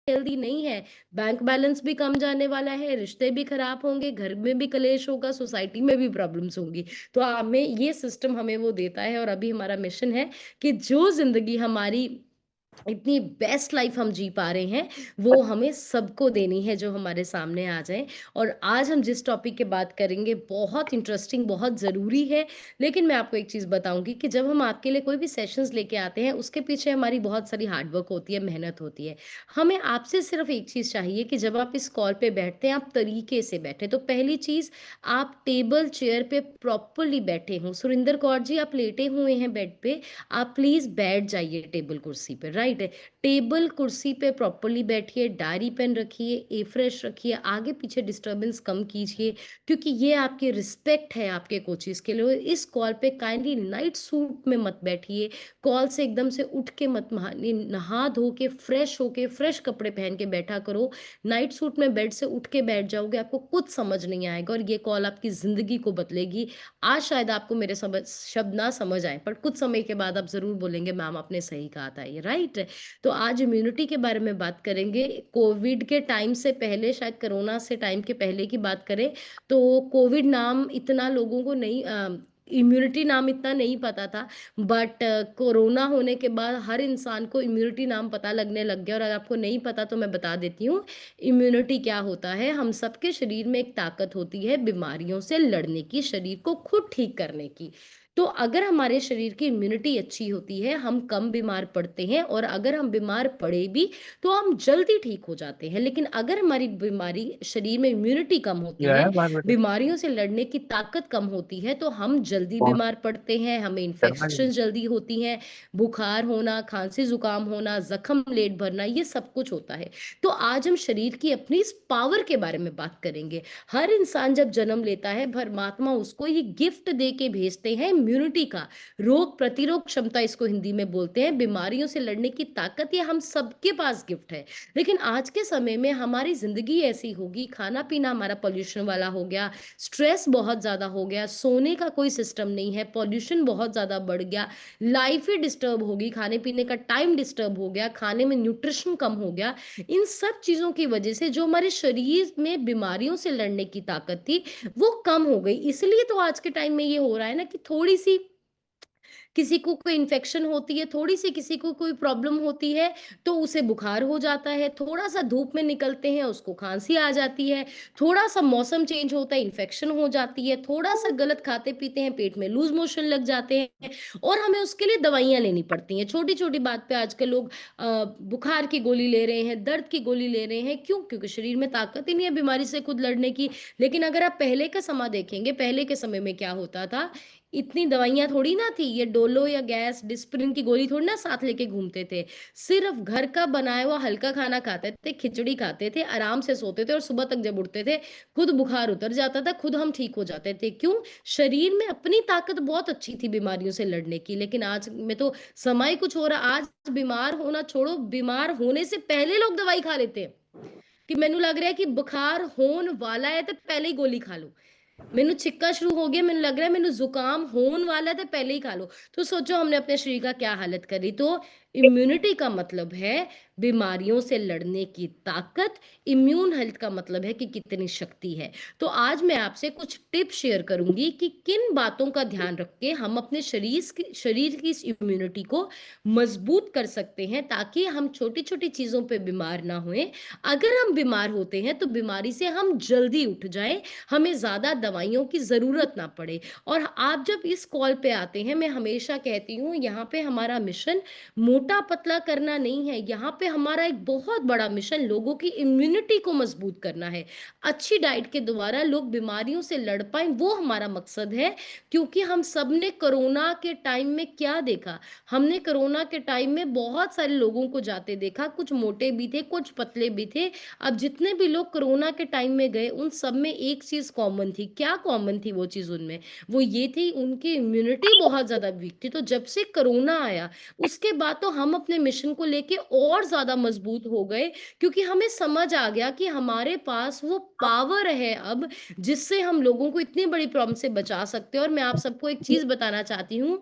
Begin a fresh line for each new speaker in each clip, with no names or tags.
Healthy नहीं है, bank balance भी कम जाने वाला है, रिश्ते भी खराब होंगे, घर में भी कलेश होगा, सोसाइटी में भी प्रॉब्लम्स होंगी। तो हमें ये सिस्टम हमें वो देता है, और अभी हमारा मिशन है कि जो ज़िंदगी हमारी इतनी बेस्ट लाइफ हम जी पा रहे हैं, वो हमें सबको देनी है जो हमारे सामने आ जाएँ। और आज हम जिस टॉपिक की बात करेंगे बहुत इंटरेस्टिंग, बहुत ज़रूरी है। लेकिन मैं आपको एक चीज़ बताऊँगी कि जब हम आपके लिए कोई भी सेशंस लेके आते हैं, उसके पीछे हमारी बहुत सारी हार्ड वर्क होती है, मेहनत होती है। हमें आपसे सिर्फ़ एक चीज़ चाहिए कि जब आप इस कॉल पे बैठते हैं, आप तरीके से बैठें। तो पहली चीज़, आप टेबल, चेयर पे प्रॉपर्ली बैठे हों। सुरिंदर कौर जी, आप लेटे हुए हैं बेड पे, आप प्लीज़ बैठ जाइए टेबल कुर्सी पे, राइट? टेबल कुर्सी पे प्रॉपर्ली बैठिए, डायरी पेन रखिए, ए फ्रेश रखिए, आगे पीछे डिस्टर्बेंस कम कीजिए, क्योंकि ये आपकी रिस्पेक्ट है आपके कोचेस के लिए। इस कॉल पे काइंडली नाइट सूट में मत बैठिए, कॉल से एकदम से उठ के मत नहा धो के फ्रेश होके फ्रेश कपड़े पहन के बैठा करो। नाइट सूट में बेड से उठ के बैठ जाओगे, आपको कुछ समझ नहीं आएगा, और ये कॉल आपकी जिंदगी को बदलेगी। आज शायद आपको मेरे शब्द ना समझ आए, पर कुछ समय के बाद आप जरूर बोलेंगे मैम आपने सही कहा था, ये राइट। तो आज इम्यूनिटी के बारे में बात करेंगे। कोविड के टाइम से पहले, शायद कोरोना से टाइम के पहले की बात करें, तो कोविड नाम इतना लोगों को नहीं, इम्यूनिटी नाम इतना नहीं पता था। बट कोरोना होने के बाद हर इंसान को इम्यूनिटी नाम पता लगने लग गया। और अगर आपको नहीं पता तो मैं बता देती हूँ, इम्यूनिटी क्या होता है। हम सबके शरीर में एक ताकत होती है बीमारियों से लड़ने की, शरीर को खुद ठीक करने की। तो अगर हमारे शरीर की इम्यूनिटी अच्छी होती है, हम कम बीमार पड़ते हैं, और अगर हम बीमार पड़े भी तो हम जल्दी ठीक हो जाते हैं। लेकिन अगर हमारी बीमारी शरीर में इम्यूनिटी कम होती
किया
है,
है बार बेटे।
बीमारियों से लड़ने की ताकत कम होती है, तो हम जल्दी
कौन
बीमार पड़ते हैं, हमें
करना
इन्फेक्शन
है?
जल्दी होती हैं, बुखार होना, खांसी जुकाम होना, जख्म लेट भरना, ये सब कुछ होता है। तो आज हम शरीर की अपनी इस पावर के बारे में बात करेंगे। हर इंसान जब जन्म लेता है, परमात्मा उसको ये गिफ्ट दे के भेजते हैं इम्यूनिटी का, रोग प्रतिरोध क्षमता इसको हिंदी में बोलते हैं, बीमारियों से लड़ने की ताकत, ये हम सबके पास गिफ्ट है। लेकिन आज के समय में हमारी जिंदगी ऐसी होगी, खाना पीना हमारा पॉल्यूशन वाला हो गया, स्ट्रेस बहुत ज्यादा हो गया, सोने का कोई सिस्टम नहीं है, पॉल्यूशन बहुत ज्यादा बढ़ गया, लाइफ ही डिस्टर्ब होगी, खाने पीने का टाइम डिस्टर्ब हो गया, खाने में न्यूट्रिशन कम हो गया। इन सब चीजों की वजह से जो हमारे शरीर में बीमारियों से लड़ने की ताकत थी, वो कम हो गई। इसलिए तो आज के टाइम में ये हो रहा है ना कि थोड़ी सी किसी को कोई इन्फेक्शन होती है, थोड़ी-सी किसी को कोई प्रॉब्लम होती है, तो उसे बुखार हो जाता है, थोड़ा-सा धूप में निकलते हैं, उसको खाँसी आ जाती है, थोड़ा-सा मौसम चेंज होता है, इन्फेक्शन हो जाती है, थोड़ा-सा गलत खाते-पीते हैं, पेट में लूज़ मोशन लग जाते हैं, और हमें उसके लिए दवाइयाँ लेनी पड़ती हैं। छोटी-छोटी बात पे आजकल लोग बुखार की गोली ले रहे हैं, दर्द की गोली ले रहे हैं, क्यों? क्योंकि शरीर में ताकत ही नहीं है बीमारी से खुद लड़ने की। लेकिन अगर आप पहले का समा देखेंगे, पहले के समय में क्या होता था, इतनी दवाइयाँ थोड़ी ना थी, ये डोलो या गैस, डिस्प्रिन की गोली थोड़ी ना साथ लेके घूमते थे। सिर्फ़ घर का बनाया हुआ हल्का खाना खाते थे, खिचड़ी खाते थे, आराम से सोते थे, और सुबह तक जब उठते थे, खुद बुखार उतर जाता था, खुद हम ठीक हो जाते थे। क्यों? शरीर में अपनी ताकत बहुत अच्छी थी बीमारियों से लड़ने की। लेकिन आज में तो समय कुछ और है, आज बीमार होना छोड़ो, बीमार होने से पहले लोग दवाई खा लेते हैं, कि मैनू लग रहा है कि बुखार होन वाला है तो पहले ही गोली खा लो। मैनू छिक्का शुरू हो गया, मैनू लग रहा है मैनू ज़ुकाम होने वाला है तो पहले ही खा लो। तो सोचो हमने अपने शरीर का क्या हालत करी। तो इम्यूनिटी का मतलब है बीमारियों से लड़ने की ताकत, इम्यून हेल्थ का मतलब है कि कितनी शक्ति है। तो आज मैं आपसे कुछ टिप्स शेयर करूँगी कि किन बातों का ध्यान रख के हम अपने शरीर की इस इम्यूनिटी को मजबूत कर सकते हैं, ताकि हम छोटी-छोटी चीज़ों पे बीमार ना होएँ। अगर हम बीमार होते हैं तो बीमारी से हम जल्दी उठ जाएँ, हमें ज़्यादा दवाइयों की ज़रूरत ना पड़े। और आप जब इस कॉल पे आते हैं, मैं हमेशा कहती हूँ, यहाँ पे हमारा मिशन मोटा-पतला करना नहीं है, यहाँ पे हमारा एक बहुत बड़ा मिशन लोगों की इम्यूनिटी को मजबूत करना है। अच्छी डाइट के द्वारा लोग बीमारियों से लड़ पाएँ, वो हमारा मकसद है। क्योंकि हम सबने कोरोना के टाइम में क्या देखा? हमने कोरोना के टाइम में बहुत सारे लोगों को जाते देखा, कुछ मोटे भी थे, कुछ पतले भी थे। अब जितने भी लोग कोरोना के टाइम में गए, उन सब में एक चीज़ कॉमन थी। क्या कॉमन थी वो चीज़ उनमें? वो ये थी, उनकी इम्यूनिटी बहुत ज़्यादा वीक थी। तो जब से कोरोना आया, उसके बाद तो हम अपने मिशन को लेके और ज़्यादा मजबूत हो गए, क्योंकि हमें समझ आ गया कि हमारे पास वो पावर है अब, जिससे हम लोगों को इतनी बड़ी प्रॉब्लम से बचा सकते हैं। और मैं आप सबको एक चीज़ बताना चाहती हूँ,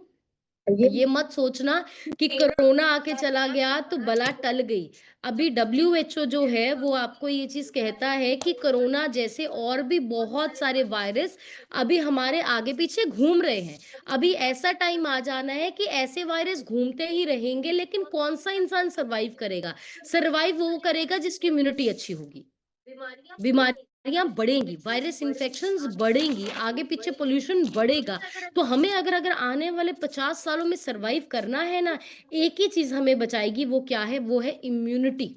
ये मत सोचना कि कोरोना आके चला गया तो बला टल गई। अभी डब्ल्यूएचओ जो है वो आपको ये चीज़ कहता है कि कोरोना जैसे और भी बहुत सारे वायरस अभी हमारे आगे-पीछे घूम रहे हैं। अभी ऐसा टाइम आ जाना है कि ऐसे वायरस घूमते ही रहेंगे, लेकिन कौन-सा इंसान सर्वाइव करेगा? सर्वाइव वो करेगा जिसकी इम्यूनिटी अच्छी होगी। बीमारियाँ बढ़ेंगी, वायरस इन्फेक्शंस बढ़ेंगी, आगे-पीछे पॉल्यूशन बढ़ेगा। तो हमें अगर अगर आने वाले 50 सालों में सर्वाइव करना है ना, एक ही चीज़ हमें बचाएगी, वो क्या है? वो है इम्यूनिटी।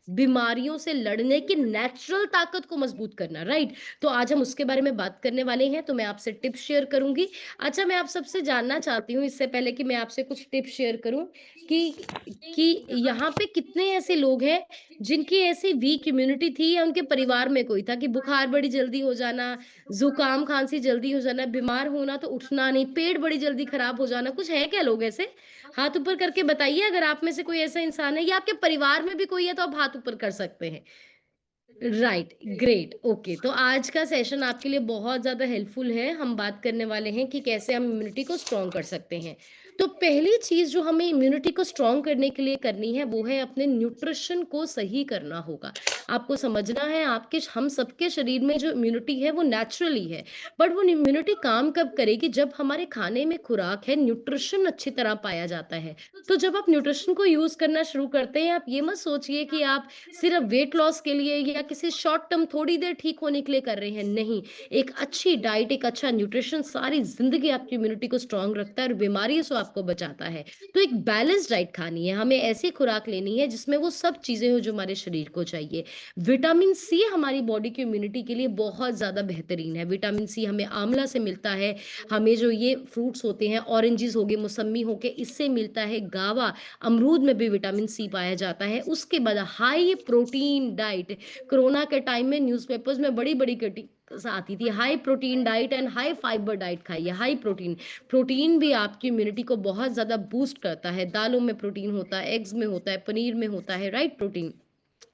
बीमारियों से लड़ने की नेचुरल ताकत को मजबूत करना, राइट? तो आज हम उसके बारे में बात करने वाले हैं, तो मैं आपसे टिप्स शेयर करूँगी। अच्छा, मैं आप सबसे जानना चाहती हूँ, इससे पहले कि मैं आपसे कुछ टिप्स शेयर करूँ, कि यहाँ पे कितने ऐसे लोग हैं जिनकी ऐसी वीक इम्यूनिटी थी या उनके परिवार में कोई था कि बुखार बड़ी जल्दी हो जाना, ज़ुकाम, खाँसी जल्दी हो जाना, बीमार होना तो उठना नहीं, पेट बड़ी जल्दी खराब हो जाना, कुछ है क्या लोग ऐसे? हाथ ऊपर करके बताइए अगर आप में से कोई ऐसा इंसान है या आपके परिवार में भी कोई है तो आप हाथ ऊपर कर सकते हैं। Right, great, okay. तो आज का सेशन आपके लिए बहुत ज़्यादा हेल्पफुल है। हम बात करने वाले हैं कि कैसे हम इम्यूनिटी को स्ट्रॉन्ग कर सकते हैं। तो पहली चीज़ जो हमें इम्यूनिटी को स्ट्रॉन्ग करने के लिए करनी है, वो है अपने न्यूट्रिशन को सही करना होगा। आपको समझना है आपके हम सबके शरीर में जो इम्यूनिटी है वो नेचुरली है। बट वो इम्यूनिटी काम कब करेगी? जब हमारे खाने में खुराक है, न्यूट्रिशन अच्छी तरह पाया जाता है। तो जब आप न्यूट्रिशन को यूज़ करना शुरू करते हैं, आप ये मत सोचिए कि आप सिर्फ वेट लॉस के लिए या किसी शॉर्ट टर्म थोड़ी देर ठीक होने के लिए कर रहे हैं, नहीं। एक अच्छी डाइट, एक अच्छा न्यूट्रिशन सारी ज़िंदगी आपकी इम्यूनिटी को स्ट्रॉन्ग रखता है और बीमारियों से आपको बचाता है। तो एक बैलेंस्ड डाइट खानी है, हमें ऐसी खुराक लेनी है जिसमें वो सब चीज़ें हो जो हमारे शरीर को चाहिए। विटामिन सी हमारी बॉडी की इम्यूनिटी के लिए बहुत ज़्यादा बेहतरीन है। विटामिन सी हमें आंवला से मिलता है, हमें जो ये फ्रूट्स होते हैं, ऑरेंजेस हो गए, मौसम्मी हो गए, इससे मिलता है। गावा, अमरूद में भी विटामिन सी पाया जाता है। उसके बाद हाई प्रोटीन डाइट, कोरोना के टाइम में न्यूज़पेपर्स में बड़ी-बड़ी कटी आती थी, high protein diet and high fibre diet खाइए, हाई प्रोटीन। प्रोटीन भी आपकी इम्यूनिटी को बहुत ज़्यादा बूस्ट करता है। दालों में प्रोटीन होता है, एग्स में होता है, पनीर में होता है, राइट, प्रोटीन।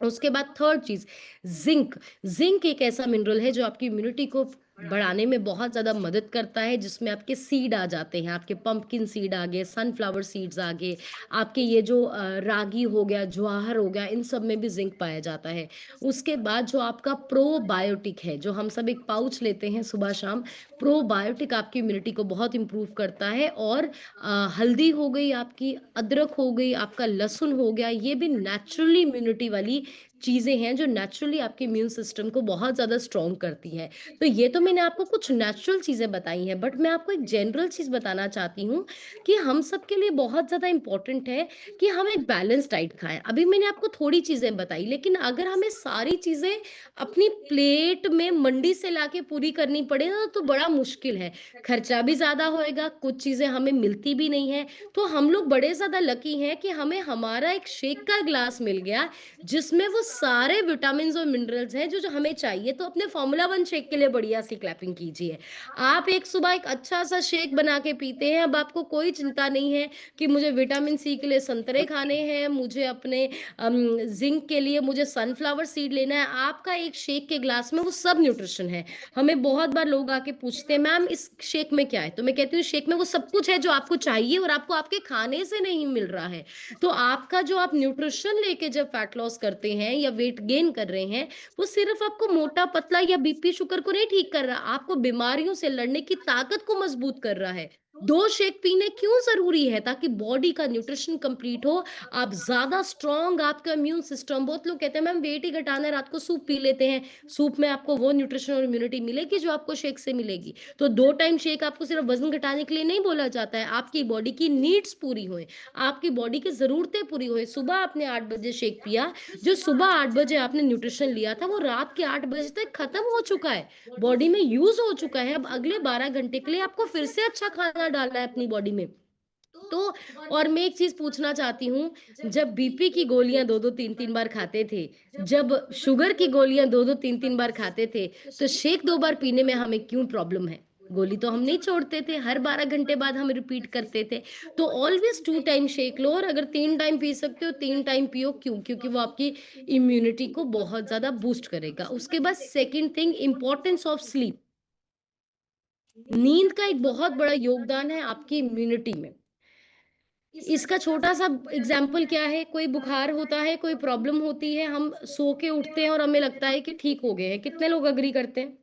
उसके बाद थर्ड चीज़, ज़िंक। ज़िंक एक ऐसा मिनरल है जो आपकी इम्यूनिटी को बढ़ाने में बहुत ज़्यादा मदद करता है, जिसमें आपके सीड आ जाते हैं, आपके पंपकिन सीड आ गए, सनफ्लावर सीड्स आ गए, आपके ये जो रागी हो गया, ज्वार हो गया, इन सब में भी ज़िंक पाया जाता है। उसके बाद जो आपका प्रोबायोटिक है, जो हम सब एक पाउच लेते हैं सुबह-शाम, प्रोबायोटिक आपकी इम्यूनिटी को बहुत इम्प्रूव करता है। और हल्दी हो गई आपकी, अदरक हो गई, आपका लहसुन हो गया, ये भी नेचुरली इम्यूनिटी वाली चीज़ें हैं जो नेचुरली आपके इम्यून सिस्टम को बहुत ज़्यादा स्ट्रॉन्ग करती हैं। तो ये तो मैंने आपको कुछ नेचुरल चीज़ें बताई हैं, बट मैं आपको एक जनरल चीज़ बताना चाहती हूँ कि हम सबके लिए बहुत ज़्यादा इम्पोर्टेंट है कि हम एक बैलेंस डाइट खाएँ। अभी मैंने आपको थोड़ी चीज़ें बताई, लेकिन अगर हमें सारी चीज़ें अपनी प्लेट में मंडी से लाके पूरी करनी पड़े ना, तो बड़ा मुश्किल है। खर्चा भी ज़्यादा होएगा, कुछ चीज़ें हमें मिलती भी नहीं हैं। तो हम लोग बड़े ज़्यादा लकी हैं कि हमें हमारा एक शेक का ग्लास मिल गया, जिसमें वो सारे विटामिन्स और मिनरल्स हैं जो हमें चाहिए। तो अपने फ़ॉर्मूला 1 शेक के लिए बढ़िया सी क्लैपिंग कीजिए। आप एक सुबह एक अच्छा-सा शेक बना के पीते हैं, अब आपको कोई चिंता नहीं है कि मुझे विटामिन सी के लिए संतरे खाने हैं, मुझे अपने ज़िंक के लिए मुझे सनफ्लावर सीड लेना है। आपका एक शेक के ग्लास में वो सब न्यूट्रिशन है। हमें बहुत बार लोग आके पूछते हैं, मैम इस शेक में क्या है? तो मैं कहती हूँ शेक में वो सब कुछ है जो आपको चाहिए और आपको आपके खाने से नहीं मिल रहा है। तो आपका जो आप न्यूट्रिशन लेके जब फैट लॉस करते हैं या वेट गेन कर रहे हैं, वो सिर्फ़ आपको मोटा, पतला या बीपी, शुगर को नहीं ठीक कर रहा, आपको बीमारियों से लड़ने की ताकत को मजबूत कर रहा है। 2 शेक पीने क्यों ज़रूरी है? ताकि बॉडी का न्यूट्रिशन कंप्लीट हो, आप ज़्यादा स्ट्रॉन्ग, आपका इम्यून सिस्टम। बहुत लोग कहते हैं मैम वेट ही घटाना है, रात को सूप पी लेते हैं। सूप में आपको वो न्यूट्रिशन और इम्यूनिटी मिलेगी जो आपको शेक से मिलेगी। तो 2 टाइम शेक आपको सिर्फ़ वज़न घटाने के लिए नहीं बोला जाता है, आपकी बॉडी की नीड्स पूरी होएँ, आपकी बॉडी की ज़रूरतें पूरी होएँ। सुबह आपने 8 बजे शेक पिया, जो सुबह 8 बजे आपने न्यूट्रिशन लिया था, वो रात के 8 बजे तक खत्म हो चुका है, बॉडी में यूज़ हो चुका है। अब अगले 12 घंटे के लिए आपको फिर से अच्छा खाना डालना है अपनी बॉडी में। तो और मैं एक चीज़ पूछना चाहती हूँ, जब बीपी की गोलियाँ 2-2 3-3 बार खाते थे, जब शुगर की गोलियाँ 2-2 3-3 बार खाते थे, तो शेक 2 बार पीने में हमें क्यों प्रॉब्लम है? गोली तो हम नहीं छोड़ते थे, हर 12 घंटे बाद हम रिपीट करते थे। तो ऑलवेज़ 2 टाइम शेक लो, और अगर 3 टाइम पी सकते हो, 3 टाइम पियो। क्यों? क्योंकि वो आपकी इम्यूनिटी को बहुत ज़्यादा बूस्ट करेगा। उसके बाद second thing, importance of sleep. नींद का एक बहुत बड़ा योगदान है आपकी इम्यूनिटी में। इसका छोटा-सा एग्ज़ाम्पल क्या है, कोई बुखार होता है, कोई प्रॉब्लम होती है, हम सो के उठते हैं और हमें लगता है कि ठीक हो गए हैं। कितने लोग एग्री करते हैं?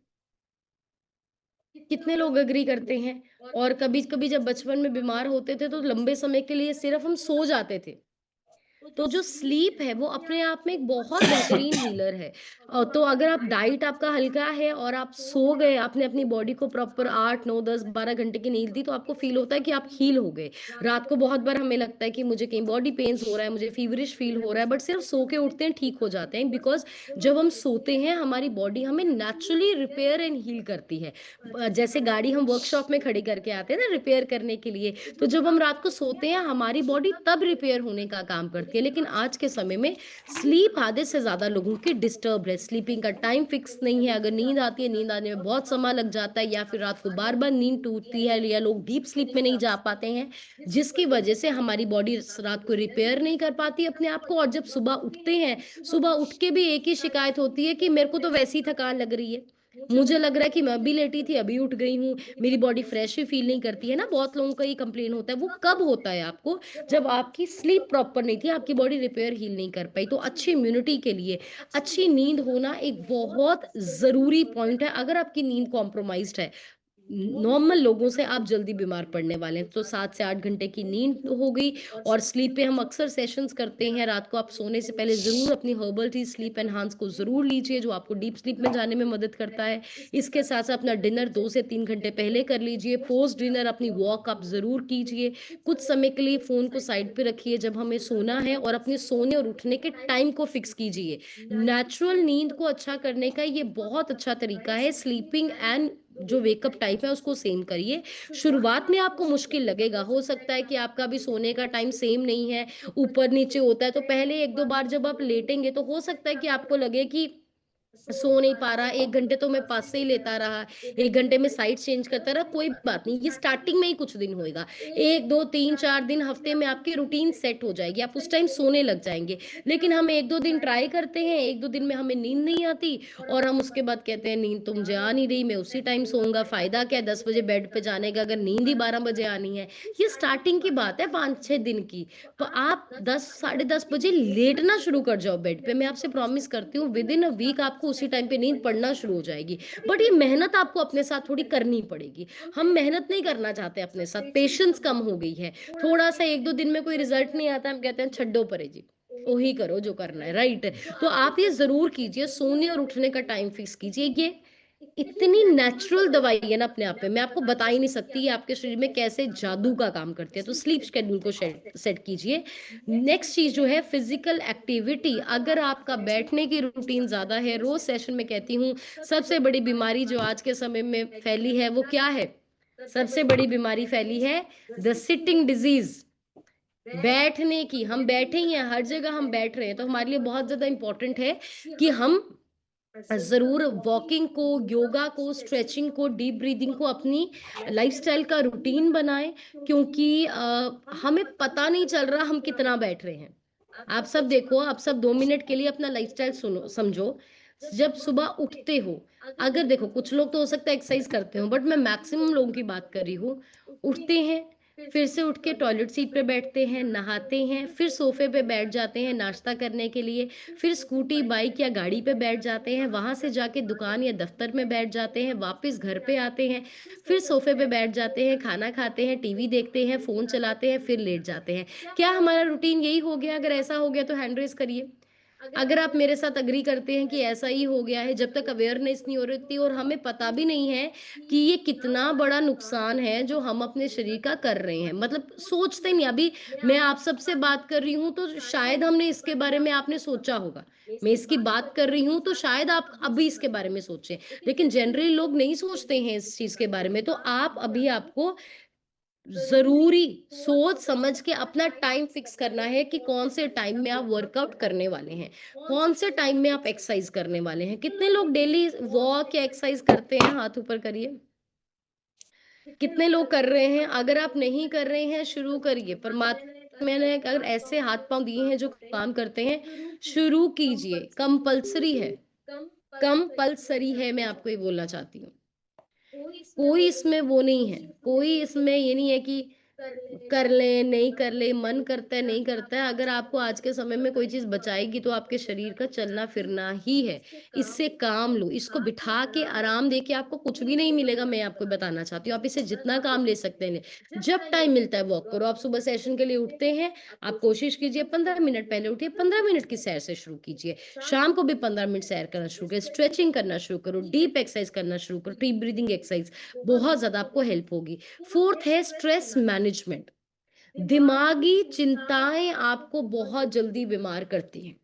कितने लोग एग्री करते हैं? और कभी-कभी जब बचपन में बीमार होते थे, तो लंबे समय के लिए सिर्फ़ हम सो जाते थे। तो जो स्लीप है वो अपने आप में एक बहुत बेहतरीन हीलर है। तो अगर आप डाइट आपका हल्का है और आप सो गए, आपने अपनी बॉडी को प्रॉपर 8, 9, 10, 12 घंटे की नींद दी, तो आपको फ़ील होता है कि आप हील हो गए। रात को बहुत बार हमें लगता है कि मुझे कहीं बॉडी पेन्स हो रहा है, मुझे फ़ीवरिश फ़ील हो रहा है, बट सिर्फ़ सो के उठते हैं, ठीक हो जाते हैं, बिकॉज़ जब हम सोते हैं, हमारी बॉडी हमें नेचुरली रिपेयर एंड हील करती है। जैसे गाड़ी हम वर्कशॉप में खड़ी करके आते हैं ना रिपेयर करने के लिए, तो जब हम रात को सोते हैं हमारी बॉडी तब रिपेयर होने का काम करती है। लेकिन आज के समय में स्लीप आधे से ज़्यादा लोगों की डिस्टर्ब है, स्लीपिंग का टाइम फिक्स नहीं है, अगर नींद आती है, नींद आने में बहुत समय लग जाता है या फिर रात को बार-बार नींद टूटती है या लोग डीप स्लीप में नहीं जा पाते हैं, जिसकी वजह से हमारी बॉडी स रात को रिपेयर नहीं कर पाती अपने आप को और जब सुबह उठते हैं, सुबह उठ के भी एक ही शिकायत होती है कि मेरे को तो वैसे ही थकान लग रही है। मुझे लग रहा है कि मैं अभी लेटी थी, अभी उठ गई हूँ, मेरी बॉडी फ्रेश ही फ़ील नहीं करती है ना, बहुत लोगों का ये कंप्लेन होता है। वो कब होता है आपको? जब आपकी स्लीप प्रॉपर नहीं थी, आपकी बॉडी रिपेयर हील नहीं कर पाई। तो अच्छी इम्यूनिटी के लिए अच्छी नींद होना एक बहुत ज़रूरी पॉइंट है। अगर आपकी नींद कॉम्प्रोमाइज़्ड है, नॉर्मल लोगों से आप जल्दी बीमार पड़ने वाले हैं। तो 7 से 8 घंटे की नींद हो गई और स्लीप पे हम अक्सर सेशंस करते हैं। रात को आप सोने से पहले ज़रूर अपनी हर्बल टी स्लीप एनहांस को ज़रूर लीजिए, जो आपको डीप स्लीप में जाने में मदद करता है। इसके साथ-साथ अपना डिनर 2 से 3 घंटे पहले कर लीजिए। पोस्ट डिनर अपनी वॉक आप ज़रूर कीजिए। कुछ समय के लिए फ़ोन को साइड पे रखिए जब हमें सोना है और अपने सोने और उठने के टाइम को फिक्स कीजिए। नेचुरल नींद को अच्छा करने का ये बहुत अच्छा तरीका है। स्लीपिंग एंड जो वेकअप टाइप है उसको सेम करिए। शुरुआत में आपको मुश्किल लगेगा, हो सकता है कि आपका भी सोने का टाइम सेम नहीं है, ऊपर-नीचे होता है, तो पहले 1-2 बार जब आप लेटेंगे तो हो सकता है कि आपको लगे कि सो नहीं पा रहा, 1 घंटे तो मैं पास से ही लेता रहा, 1 घंटे में साइड चेंज करता रहा, कोई बात नहीं, ये स्टार्टिंग में ही कुछ दिन होएगा। 1, 2, 3, 4 दिन, हफ्ते में आपकी रूटीन सेट हो जाएगी, आप उस टाइम सोने लग जाएँगे। लेकिन हम 1-2 दिन ट्राई करते हैं, 1-2 दिन में हमें नींद नहीं आती और हम उसके बाद कहते हैं नींद तो मुझे आ नहीं रही, मैं उसी टाइम सोऊँगा, फ़ायदा क्या है 10 बजे बेड पे जाने का अगर नींद ही 12 बजे आनी है। ये स्टार्टिंग की बात है 5-6 दिन की। तो आप 10 साढ़े 10 बजे लेटना शुरू कर जाओ बेड पे। मैं आपसे प्रॉमिस करती हूँ विदिन अ वीक आपको उसी टाइम पे नींद पड़ना शुरू हो जाएगी। बट ये मेहनत आपको अपने साथ थोड़ी करनी पड़ेगी। हम मेहनत नहीं करना चाहते अपने साथ, पेशेंस कम हो गई है। थोड़ा-सा 1-2 दिन में कोई रिजल्ट नहीं आता, हम कहते हैं छड्डो परे जी, ओही करो जो करना है, राइट? तो आप ये ज़रूर कीजिए, सोने और उठने का टाइम फिक्स कीजिए। ये इतनी नेचुरल दवाई है ना अपने आप में, मैं आपको बता ही नहीं सकती ये आपके शरीर में कैसे जादू का काम करती है। तो स्लीप शेड्यूल को सेट सेट कीजिए। नेक्स्ट चीज़ जो है फिज़िकल एक्टिविटी, अगर आपका बैठने की रूटीन ज़्यादा है, रोज़ सेशन में कहती हूँ, सबसे बड़ी बीमारी जो आज के समय में फैली है वो क्या है? सबसे बड़ी बीमारी फैली है द सिटिंग डिज़ीज़। बैठने की, हम बैठे ही हैं, हर जगह हम बैठ रहे हैं, तो हमारे लिए बहुत ज़्यादा इम्पोर्टेंट है कि हम ज़रूर वॉकिंग को, योगा को, स्ट्रेचिंग को, डीप ब्रीथिंग को अपनी लाइफ़स्टाइल का रूटीन बनाएँ क्योंकि हमें पता नहीं चल रहा हम कितना बैठ रहे हैं। आप सब देखो, आप सब 2 मिनट के लिए अपना लाइफ़स्टाइल सुनो समझो। जब सुबह उठते हो, अगर देखो कुछ लोग तो हो सकता है एक्सरसाइज़ करते हो, बट मैं मैक्सिमम लोगों की बात कर रही हूँ। उठते हैं, फिर से उठ के टॉयलेट सीट पे बैठते हैं, नहाते हैं, फिर सोफ़े पे बैठ जाते हैं नाश्ता करने के लिए, फिर स्कूटी, बाइक या गाड़ी पे बैठ जाते हैं, वहाँ से जाके दुकान या दफ़्तर में बैठ जाते हैं, वापस घर पे आते हैं, फिर सोफ़े पे बैठ जाते हैं, खाना खाते हैं, टीवी देखते हैं, फ़ोन चलाते हैं, फिर लेट जाते हैं। क्या हमारा रूटीन यही हो गया? अगर ऐसा हो गया तो हैंड रेज़ करिए। अगर आप मेरे साथ एग्री करते हैं कि ऐसा ही हो गया है, जब तक अवेयरनेस नहीं हो रही थी और हमें पता भी नहीं है कि ये कितना बड़ा नुकसान है जो हम अपने शरीर का कर रहे हैं। मतलब सोचते नहीं, अभी मैं आप सबसे बात कर रही हूँ तो शायद हमने इसके बारे में आपने सोचा होगा। मैं इसकी बात कर रही हूँ तो शायद आप अभी इसके बारे में सोचें। लेकिन जनरली लोग नहीं सोचते हैं इस चीज़ के बारे में। तो आप अभी आपको ज़रूरी सोच समझ के अपना टाइम फिक्स करना है कि कौन से टाइम में आप वर्कआउट करने वाले हैं, कौन से टाइम में आप एक्सरसाइज करने वाले हैं। कितने लोग डेली वॉक या एक्सरसाइज करते हैं? हाथ ऊपर करिए। कितने लोग कर रहे हैं? अगर आप नहीं कर रहे हैं, शुरू करिए। परमात्मा ने अगर ऐसे हाथ-पाँव दिए हैं जो काम करते हैं, शुरू कीजिए। कंपल्सरी है, कंपल्सरी है, मैं आपको ये बोलना चाहती हूँ। कोई इसमें वो नहीं है, कोई इसमें ये नहीं है कि कर ले, नहीं कर ले, मन करता है, नहीं करता है, अगर आपको आज के समय में कोई चीज़ बचाएगी तो आपके शरीर का चलना-फिरना ही है। इससे काम लो, इसको बिठा के आराम देके आपको कुछ भी नहीं मिलेगा, मैं आपको बताना चाहती हूँ। आप इससे जितना काम ले सकते हैं लें। जब टाइम मिलता है वॉक करो, आप सुबह सेशन के लिए उठते हैं, आप कोशिश कीजिए 15 मिनट पहले उठिए, 15 मिनट की सैर से शुरू कीजिए। शाम को भी 15 मिनट सैर करना शुरू करें, स्ट्रेचिंग करना शुरू करो, डीप एक्सरसाइज करना शुरू करो, डीप ब्रीथिंग एक्सरसाइज बहुत ज़्यादा आपको हेल्प होगी। 4th है स्ट्रेस मैनेजमेंट। दिमागी चिंताएँ आपको बहुत जल्दी बीमार करती हैं।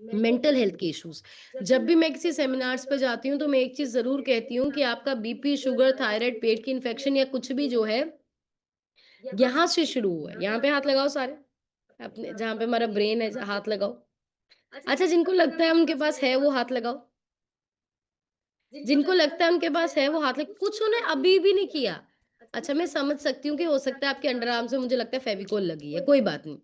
मेंटल हेल्थ के इश्यूज़। जब भी मैं किसी सेमिनार्स पे जाती हूँ, तो मैं एक चीज़ ज़रूर कहती हूँ कि आपका बीपी, शुगर, थायराइड, पेट की इन्फेक्शन या कुछ भी जो है, यहाँ से शुरू हुआ है। यहाँ पे हाथ लगाओ सारे, अपने जहाँ पे हमारा ब्रेन है, हाथ लगाओ। अच्छा, जिनको लगता है उनके पास है, वो हाथ लगाओ। जिनको लगता है उनके पास है, वो हाथ लग कुछ उन्हें अभी भी नहीं किया। अच्छा, मैं समझ सकती हूँ कि हो सकता है आपके अंडर आर्म्स में मुझे लगता है फेविकोल लगी है, कोई बात नहीं।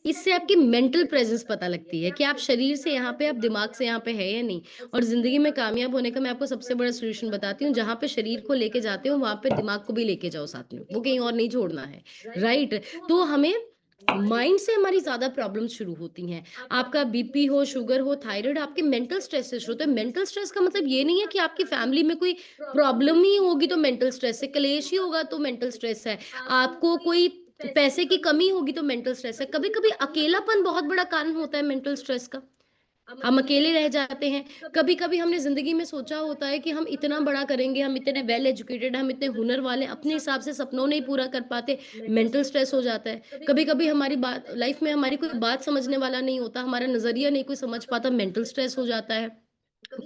इससे आपकी मेंटल प्रेजेंस पता लगती है कि आप शरीर से यहाँ पे, आप दिमाग से यहाँ पे है या नहीं। और ज़िंदगी में कामयाब होने का मैं आपको सबसे बड़ा सॉल्यूशन बताती हूँ, जहाँ पे शरीर को लेके जाते हो, वहाँ पे दिमाग को भी लेके जाओ साथ में, वो कहीं और नहीं छोड़ना है, राइट? तो हमें माइंड से हमारी ज़्यादा प्रॉब्लम्स शुरू होती हैं। आपका बीपी हो, शुगर हो, थायराइड आपके मेंटल स्ट्रेस से शुरू होता है। मेंटल स्ट्रेस का मतलब ये नहीं है कि आपकी फैमिली में कोई प्रॉब्लम ही होगी तो मेंटल स्ट्रेस है, क्लेश ही होगा तो मेंटल स्ट्रेस है, आपको कोई पैसे की कमी होगी तो मेंटल स्ट्रेस है। कभी-कभी अकेलापन बहुत बड़ा कारण होता है मेंटल स्ट्रेस का। हम अकेले रह जाते हैं। कभी-कभी हमने ज़िंदगी में सोचा होता है कि हम इतना बड़ा करेंगे, हम इतने वेल एजुकेटेड, हम इतने हुनर वाले, अपने हिसाब से सपनों नहीं पूरा कर पाते, मेंटल स्ट्रेस हो जाता है। कभी-कभी हमारी बात लाइफ में हमारी कोई बात समझने वाला नहीं होता, हमारा नज़रिया नहीं कोई समझ पाता, मेंटल स्ट्रेस हो जाता है।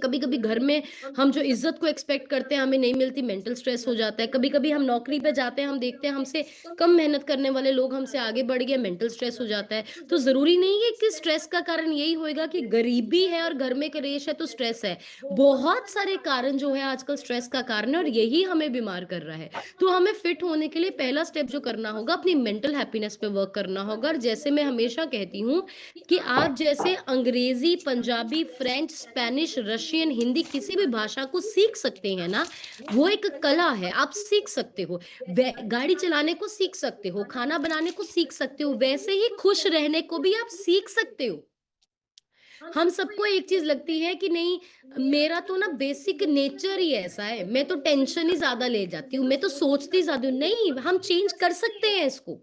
कभी-कभी घर में हम जो इज़्ज़त को एक्सपेक्ट करते हैं, हमें नहीं मिलती, मेंटल स्ट्रेस हो जाता है। कभी-कभी हम नौकरी पे जाते हैं, हम देखते हैं हमसे कम मेहनत करने वाले लोग हमसे आगे बढ़ गए, मेंटल स्ट्रेस हो जाता है। तो ज़रूरी नहीं है कि स्ट्रेस का कारण यही होएगा कि गरीबी है और घर में कलेश है तो स्ट्रेस है। बहुत सारे कारण जो है आजकल स्ट्रेस का कारण है और यही हमें बीमार कर रहा है। तो हमें फिट होने के लिए पहला स्टेप जो करना होगा, अपनी मेंटल हैप्पीनेस पे वर्क करना होगा। और जैसे मैं हमेशा कहती हूँ कि आप जैसे अंग्रेजी, Punjabi, French, Spanish, Russian, Hindi किसी भी भाषा को सीख सकते हैं ना, वो एक कला है, आप सीख सकते हो। वे गाड़ी चलाने को सीख सकते हो, खाना बनाने को सीख सकते हो, वैसे ही खुश रहने को भी आप सीख सकते हो। हम सबको एक चीज़ लगती है कि नहीं, मेरा तो ना बेसिक नेचर ही ऐसा है, मैं तो टेंशन ही ज़्यादा ले जाती हूँ, मैं तो सोचती ज़्यादा हूँ। नहीं, हम चेंज कर सकते हैं इसको।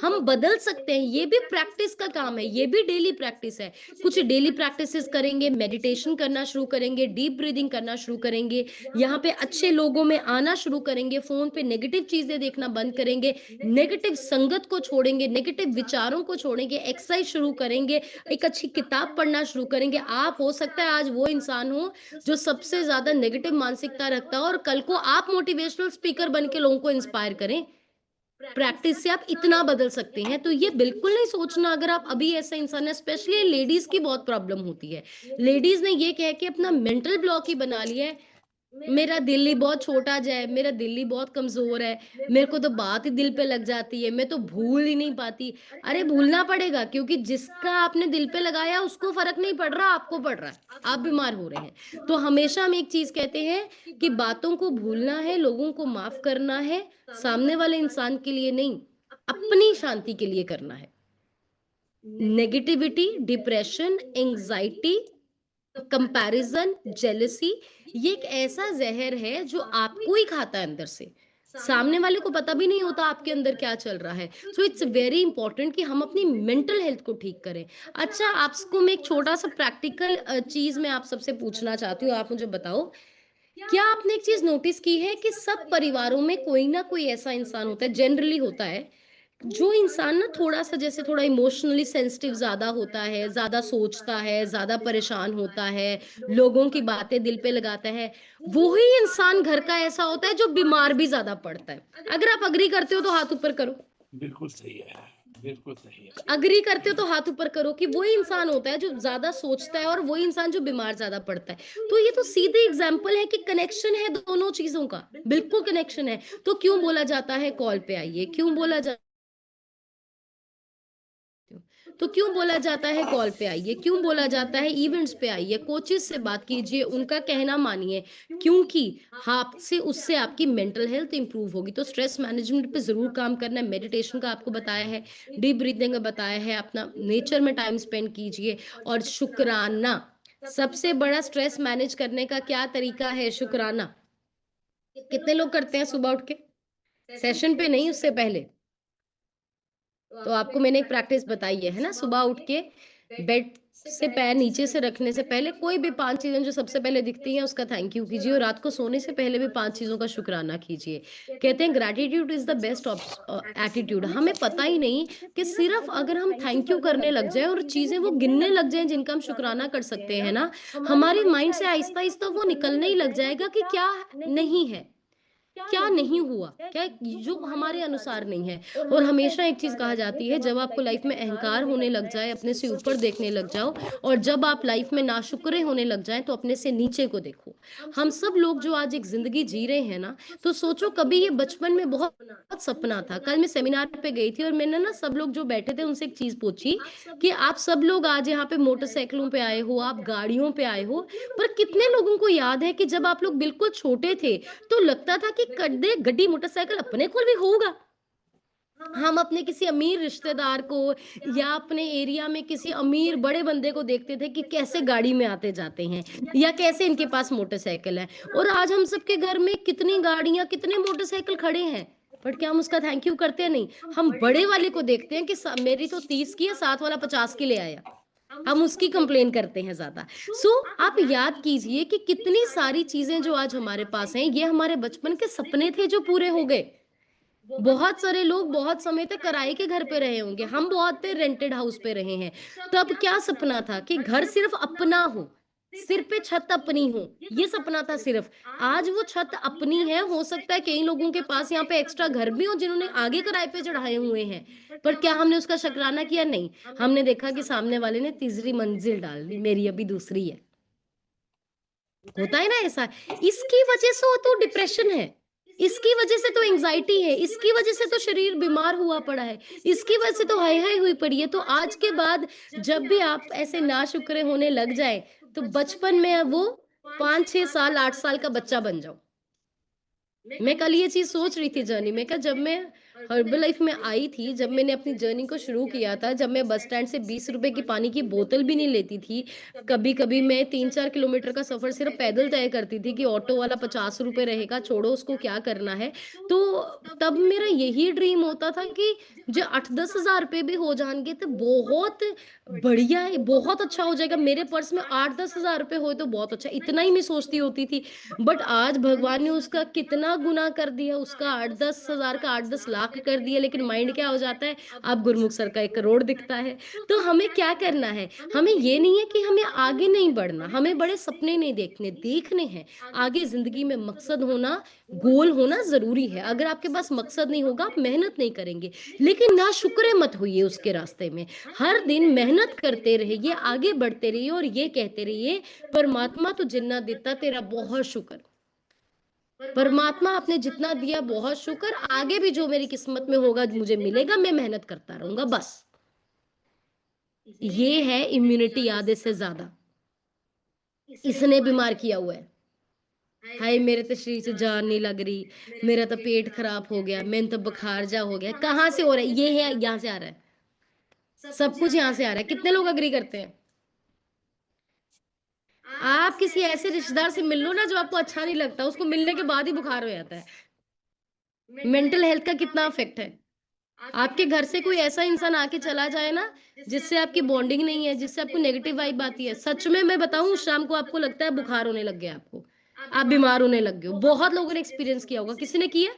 हम बदल सकते हैं, ये भी प्रैक्टिस का काम है, ये भी डेली प्रैक्टिस है। कुछ डेली प्रैक्टिसेस करेंगे, मेडिटेशन करना शुरू करेंगे, डीप ब्रीथिंग करना शुरू करेंगे, यहाँ पे अच्छे लोगों में आना शुरू करेंगे, फ़ोन पे नेगेटिव चीज़ें देखना बंद करेंगे, नेगेटिव संगत को छोड़ेंगे, नेगेटिव विचारों को छोड़ेंगे, एक्सरसाइज शुरू करेंगे, एक अच्छी किताब पढ़ना शुरू करेंगे। आप हो सकता है आज वो इंसान हो, जो सबसे ज़्यादा नेगेटिव मानसिकता रखता हो और कल को आप मोटिवेशनल स्पीकर बन के लोगों को इंस्पायर करें। प्रैक्टिस से आप इतना बदल सकते हैं, तो ये बिल्कुल नहीं सोचना अगर आप अभी ऐसा इंसान है, स्पेशली लेडीज़ की बहुत प्रॉब्लम होती है। लेडीज़ ने ये कह के अपना मेंटल ब्लॉक ही बना लिया है, मेरा दिल ही बहुत छोटा जाए, मेरा दिल ही बहुत कमज़ोर है, मेरे को तो बात ही दिल पे लग जाती है, मैं तो भूल ही नहीं पाती। अरे भूलना पड़ेगा क्योंकि जिसका आपने दिल पे लगाया उसको फ़र्क नहीं पड़ रहा, आपको पड़ रहा है, आप बीमार हो रहे हैं। तो हमेशा हम एक चीज़ कहते हैं कि बातों को भूलना है, लोगों को माफ़ करना है, सामने वाले इंसान के लिए नहीं, अपनी शांति के लिए करना है। Negativity, depression, anxiety, comparison, jealousy ये एक ऐसा ज़हर है जो आपको ही खाता है अंदर से। सामने वाले को पता भी नहीं होता आपके अंदर क्या चल रहा है। सो इट्स वेरी इंपॉर्टेंट कि हम अपनी मेंटल हेल्थ को ठीक करें। अच्छा, आपको मैं एक छोटा-सा प्रैक्टिकल चीज़ मैं आप सबसे पूछना चाहती हूँ, आप मुझे बताओ, क्या आपने एक चीज़ नोटिस की है कि सब परिवारों में कोई ना कोई ऐसा इंसान होता है, जनरली होता है, जो इंसान ना थोड़ा-सा जैसे थोड़ा इमोशनली सेंसिटिव ज़्यादा होता है, ज़्यादा सोचता है, ज़्यादा परेशान होता है, लोगों की बातें दिल पे लगाता है, वो ही इंसान घर का ऐसा होता है जो बीमार भी ज़्यादा पड़ता है। अगर आप एग्री करते हो तो हाथ ऊपर करो।
बिल्कुल सही है, बिल्कुल सही है।
एग्री करते हो तो हाथ ऊपर करो कि वही इंसान होता है जो ज़्यादा सोचता है और वही इंसान जो बीमार ज़्यादा पड़ता है। तो ये तो सीधी एग्ज़ाम्पल है कि कनेक्शन है दोनों चीज़ों का, बिल्कुल कनेक्शन है। तो क्यों बोला जाता है कॉल पे आइए, क्यों बोला जा तो क्यों बोला जाता है कॉल पे आइए, क्यों बोला जाता है इवेंट्स पे आइए, कोचेस से बात कीजिए, उनका कहना मानिए, क्योंकि आपसे उससे आपकी मेंटल हेल्थ इंप्रूव होगी। तो स्ट्रेस मैनेजमेंट पे ज़रूर काम करना है। मेडिटेशन का आपको बताया है, डीप ब्रीथिंग का बताया है, अपना नेचर में टाइम स्पेंड कीजिए और शुक्राना। सबसे बड़ा स्ट्रेस मैनेज करने का क्या तरीका है? शुक्राना। कितने लोग करते हैं सुबह उठ के? सेशन पे नहीं, उससे पहले। तो आपको मैंने एक प्रैक्टिस बताई है ना? सुबह उठ के बेड से पैर नीचे से रखने से पहले कोई भी 5 चीज़ें जो सबसे पहले दिखती हैं उसका थैंक यू कीजिए और रात को सोने से पहले भी 5 चीज़ों का शुक्राना कीजिए। कहते हैं gratitude is the best attitude. हमें पता ही नहीं कि सिर्फ़ अगर हम थैंक यू करने लग जाएँ और चीज़ें वो गिनने लग जाएँ जिनका हम शुक्राना कर सकते हैं ना, हमारे माइंड से आहिस्ता-आहिस्ता वो निकलने ही लग जाएगा कि क्या नहीं है। क्या नहीं हुआ, क्या जो हमारे अनुसार नहीं है। और हमेशा एक चीज कहा जाती है, जब आपको लाइफ में अहंकार होने लग जाए, अपने से ऊपर देखने लग जाओ और जब आप लाइफ में नाशुक्रे होने लग जाए तो अपने से नीचे को देखो। हम सब लोग जो आज एक जिंदगी जी रहे हैं ना, तो सोचो कभी ये बचपन में बहुत बहुत सपना था। कल मैं सेमिनार पे गई थी और मैंने ना सब लोग जो बैठे थे उनसे एक चीज पूछी कि आप सब लोग आज यहाँ पे मोटरसाइकिलों पे आए हो, आप गाड़ियों पे आए हो, पर कितने लोगों को याद है कि जब आप लोग बिल्कुल छोटे थे तो लगता था कि कड्डे गड्डी मोटरसाइकिल अपने को भी होगा। हम अपने किसी अमीर रिश्तेदार को या अपने एरिया में किसी अमीर बड़े बंदे को देखते थे कि कैसे गाड़ी में आते जाते हैं या कैसे इनके पास मोटरसाइकिल है। और आज हम सबके घर में कितनी गाड़ियां कितने मोटरसाइकिल खड़े हैं, बट क्या हम उसका थैंक यू करते हैं? नहीं। हम बड़े वाले को देखते हैं कि मेरी तो 30 की है, साथ वाला 50 की ले आया। हम उसकी कंप्लेन करते हैं ज्यादा। सो आप याद कीजिए कि कितनी सारी चीजें जो आज हमारे पास हैं, ये हमारे बचपन के सपने थे जो पूरे हो गए। बहुत सारे लोग बहुत समय तक किराए के घर पे रहे होंगे, हम बहुत देर रेंटेड हाउस पे रहे हैं। तब क्या सपना था कि घर सिर्फ अपना हो, सिर पे छत अपनी हो, ये सपना था सिर्फ। आज वो छत अपनी है, हो सकता है कई लोगों के पास यहाँ पे एक्स्ट्रा घर भी हो जिन्होंने आगे किराए पे चढ़ाए हुए हैं, पर क्या हमने उसका शुक्राना किया? नहीं। हमने देखा कि सामने वाले ने तीसरी मंजिल डाल दी, मेरी अभी दूसरी है। होता है ना ऐसा? इसकी वजह से वो तो डिप्रेशन है, इसकी वजह से तो एंजाइटी है, इसकी वजह से तो शरीर बीमार हुआ पड़ा है, इसकी वजह से तो हाय हाय हुई पड़ी है। तो आज के बाद जब भी आप ऐसे नाशुक्रे होने लग जाए, तो बचपन में अब वो 5-6 साल 8 साल का बच्चा बन जाओ। मैं कल ये चीज़ सोच रही थी जर्नी में, क्या जब मैं हर्बल लाइफ में आई थी, जब मैंने अपनी जर्नी को शुरू किया था, जब मैं बस स्टैंड से 20 रुपए की पानी की बोतल भी नहीं लेती थी, कभी-कभी मैं 3-4 किलोमीटर का सफ़र सिर्फ पैदल तय करती थी कि ऑटो वाला 50 रुपए रहेगा, छोड़ो उसको क्या करना है। तो तब मेरा यही ड्रीम होता था कि जो 8-10 हज़ार रुपए भी हो जाएँगे तो बहुत बढ़िया है, बहुत अच्छा हो जाएगा। मेरे पर्स में 8-10 हज़ार रुपए होए तो बहुत अच्छा, इतना ही मैं सोचती होती थी। बट आज भगवान ने उसका कितना गुना कर दिया, उसका 8-10 हज़ार का 8-10 लाख कर दिया, लेकिन माइंड क्या हो जाता है, अब गुरमुख सर का 1 करोड़ दिखता है। तो हमें क्या करना है? हमें ये नहीं है कि हमें आगे नहीं बढ़ना, हमें बड़े सपने नहीं देखने हैं। आगे ज़िंदगी में मकसद होना, गोल होना ज़रूरी है। अगर आपके पास मकसद नहीं होगा, आप मेहनत नहीं करेंगे, लेकिन नाशुक्रे मत होइए उसके रास्ते में। हर दिन मेहनत करते रहिए, आगे बढ़ते रहिए और ये कहते रहिए, परमात्मा तू जिन्ना दिता तेरा बहुत शुक्र। परमात्मा आपने जितना दिया बहुत शुक्र, आगे भी जो मेरी किस्मत में होगा मुझे मिलेगा, मैं मेहनत करता रहूँगा बस। ये है इम्यूनिटी आधे से ज़्यादा। इसने बीमार किया हुआ है। हाय मेरे तो शरीर से जान नहीं लग रही, मेरा तो पेट खराब हो गया, मैंने तो बुखार जा हो गया। कहाँ से हो रहा है? ये है, यहाँ से आ रहा है। सब कुछ यहाँ से आ रहा है। कितने लोग एग्री करते हैं? आप किसी ऐसे रिश्तेदार से मिल लो ना जो आपको अच्छा नहीं लगता, उसको मिलने के बाद ही बुखार हो जाता है। मेंटल हेल्थ का कितना इफेक्ट है। आपके घर से कोई ऐसा इंसान आके चला जाए ना, जिससे आपकी बॉन्डिंग नहीं है, जिससे आपको नेगेटिव वाइब आती है, सच में मैं बताऊं, उस शाम को आपको लगता है बुखार होने लग गया आपको, आप बीमार होने लग गए हो। बहुत लोगों ने एक्सपीरियंस किया होगा। किसी ने किया?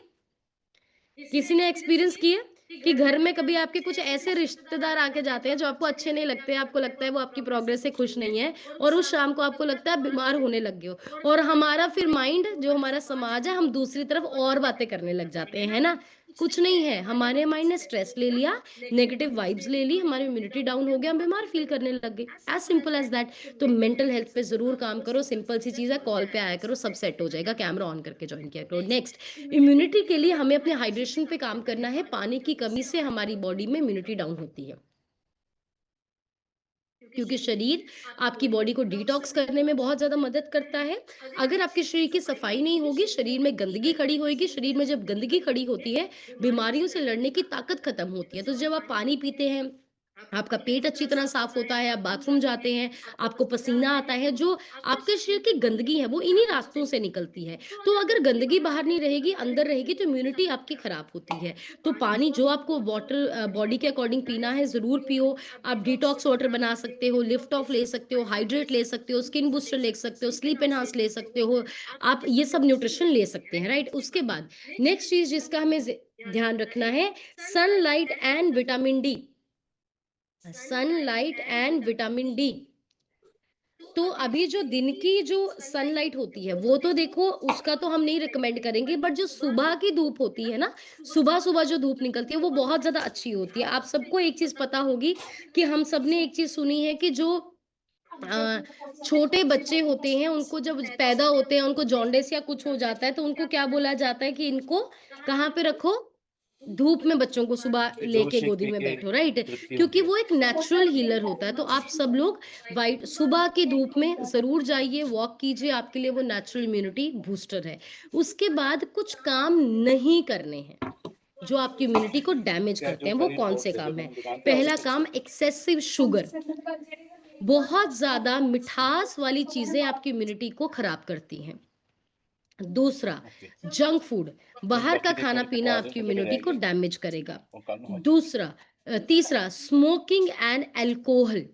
किसी ने एक्सपीरियंस किया कि घर में कभी आपके कुछ ऐसे रिश्तेदार आके जाते हैं जो आपको अच्छे नहीं लगते, आपको लगता है वो आपकी प्रोग्रेस से खुश नहीं है और उस शाम को आपको लगता है बीमार होने लग गए हो, और हमारा फिर माइंड जो हमारा समाज है, हम दूसरी तरफ और बातें करने लग जाते हैं, है ना? कुछ नहीं है, हमारे माइंड ने स्ट्रेस ले लिया, नेगेटिव वाइब्स ले ली, हमारी इम्यूनिटी डाउन हो गया, हम बीमार फील करने लग गए। As simple as that. तो मेंटल हेल्थ पे जरूर काम करो, सिंपल सी चीज है, कॉल पे आया करो, सब सेट हो जाएगा, कैमरा ऑन करके ज्वाइन किया करो। नेक्स्ट, इम्यूनिटी के लिए हमें अपने हाइड्रेशन पे काम करना है। पानी की कमी से हमारी बॉडी में इम्यूनिटी डाउन होती है। क्योंकि शरीर आपकी बॉडी को डिटॉक्स करने में बहुत ज़्यादा मदद करता है। अगर आपके शरीर की सफाई नहीं होगी, शरीर में गंदगी खड़ी होएगी, शरीर में जब गंदगी खड़ी होती है, बीमारियों से लड़ने की ताकत खत्म होती है। तो जब आप पानी पीते हैं, आपका पेट अच्छी तरह साफ होता है, आप बाथरूम जाते हैं, आपको पसीना आता है, जो आपके शरीर की गंदगी है, वो इन्हीं रास्तों से निकलती है। तो अगर गंदगी बाहर नहीं रहेगी, अंदर रहेगी, तो इम्यूनिटी आपकी खराब होती है। तो पानी जो आपको बॉडी के अकॉर्डिंग पीना है, ज़रूर पियो। आप डिटॉक्स वाटर बना सकते हो, लिफ्ट ऑफ ले सकते हो, हाइड्रेट ले सकते हो, स्किन बूस्टर ले सकते हो, स्लीप एनहांस ले सकते हो। आप ये सब न्यूट्रिशन ले सकते हैं, राइट? उसके बाद नेक्स्ट चीज़ जिसका हमें ध्यान रखना है, sunlight and vitamin D. Sunlight and vitamin D. तो अभी जो दिन की जो सनलाइट होती है, वो तो देखो उसका तो हम नहीं रिकमेंड करेंगे, बट जो सुबह की धूप होती है ना, सुबह-सुबह जो धूप निकलती है, वो बहुत ज़्यादा अच्छी होती है। आप सबको एक चीज़ पता होगी कि हम सबने एक चीज़ सुनी है कि जो अ, छोटे बच्चे होते हैं, उनको जब पैदा होते हैं, उनको जॉन्डिस या कुछ हो जाता है, तो उनको क्या बोला जाता है कि इनको कहाँ पे रखो? धूप में बच्चों को सुबह
जो
लेके गोदी
सीखने
में
की
बैठो, राइट?
वृत्ति
क्योंकि
होती है।
वो एक नेचुरल हीलर होता है। तो आप सब लोग वाइट सुबह की धूप में ज़रूर जाइए, वॉक कीजिए, आपके लिए वो नेचुरल इम्यूनिटी बूस्टर है। उसके बाद कुछ काम नहीं करने हैं, जो आपकी इम्यूनिटी को डैमेज
क्या
करते
जो
हैं, वो
शरीर
कौन
को
से
जैसे
काम
तुम
हैं?
बताते हो
पहला काम एक्सेसिव शुगर, बहुत ज़्यादा मिठास वाली चीज़ें आपकी इम्यूनिटी को खराब करती हैं। दूसरा,
ओके,
जंक फूड,
एक
बाहर का
बच्चे देख कर
खाना-पीना
आवाज़ें
आपकी
से लगे
इम्यूनिटी को
रहेंगे
डैमेज करेगा।
और कल हो
दूसरा तीसरा, स्मोकिंग एंड अल्कोहल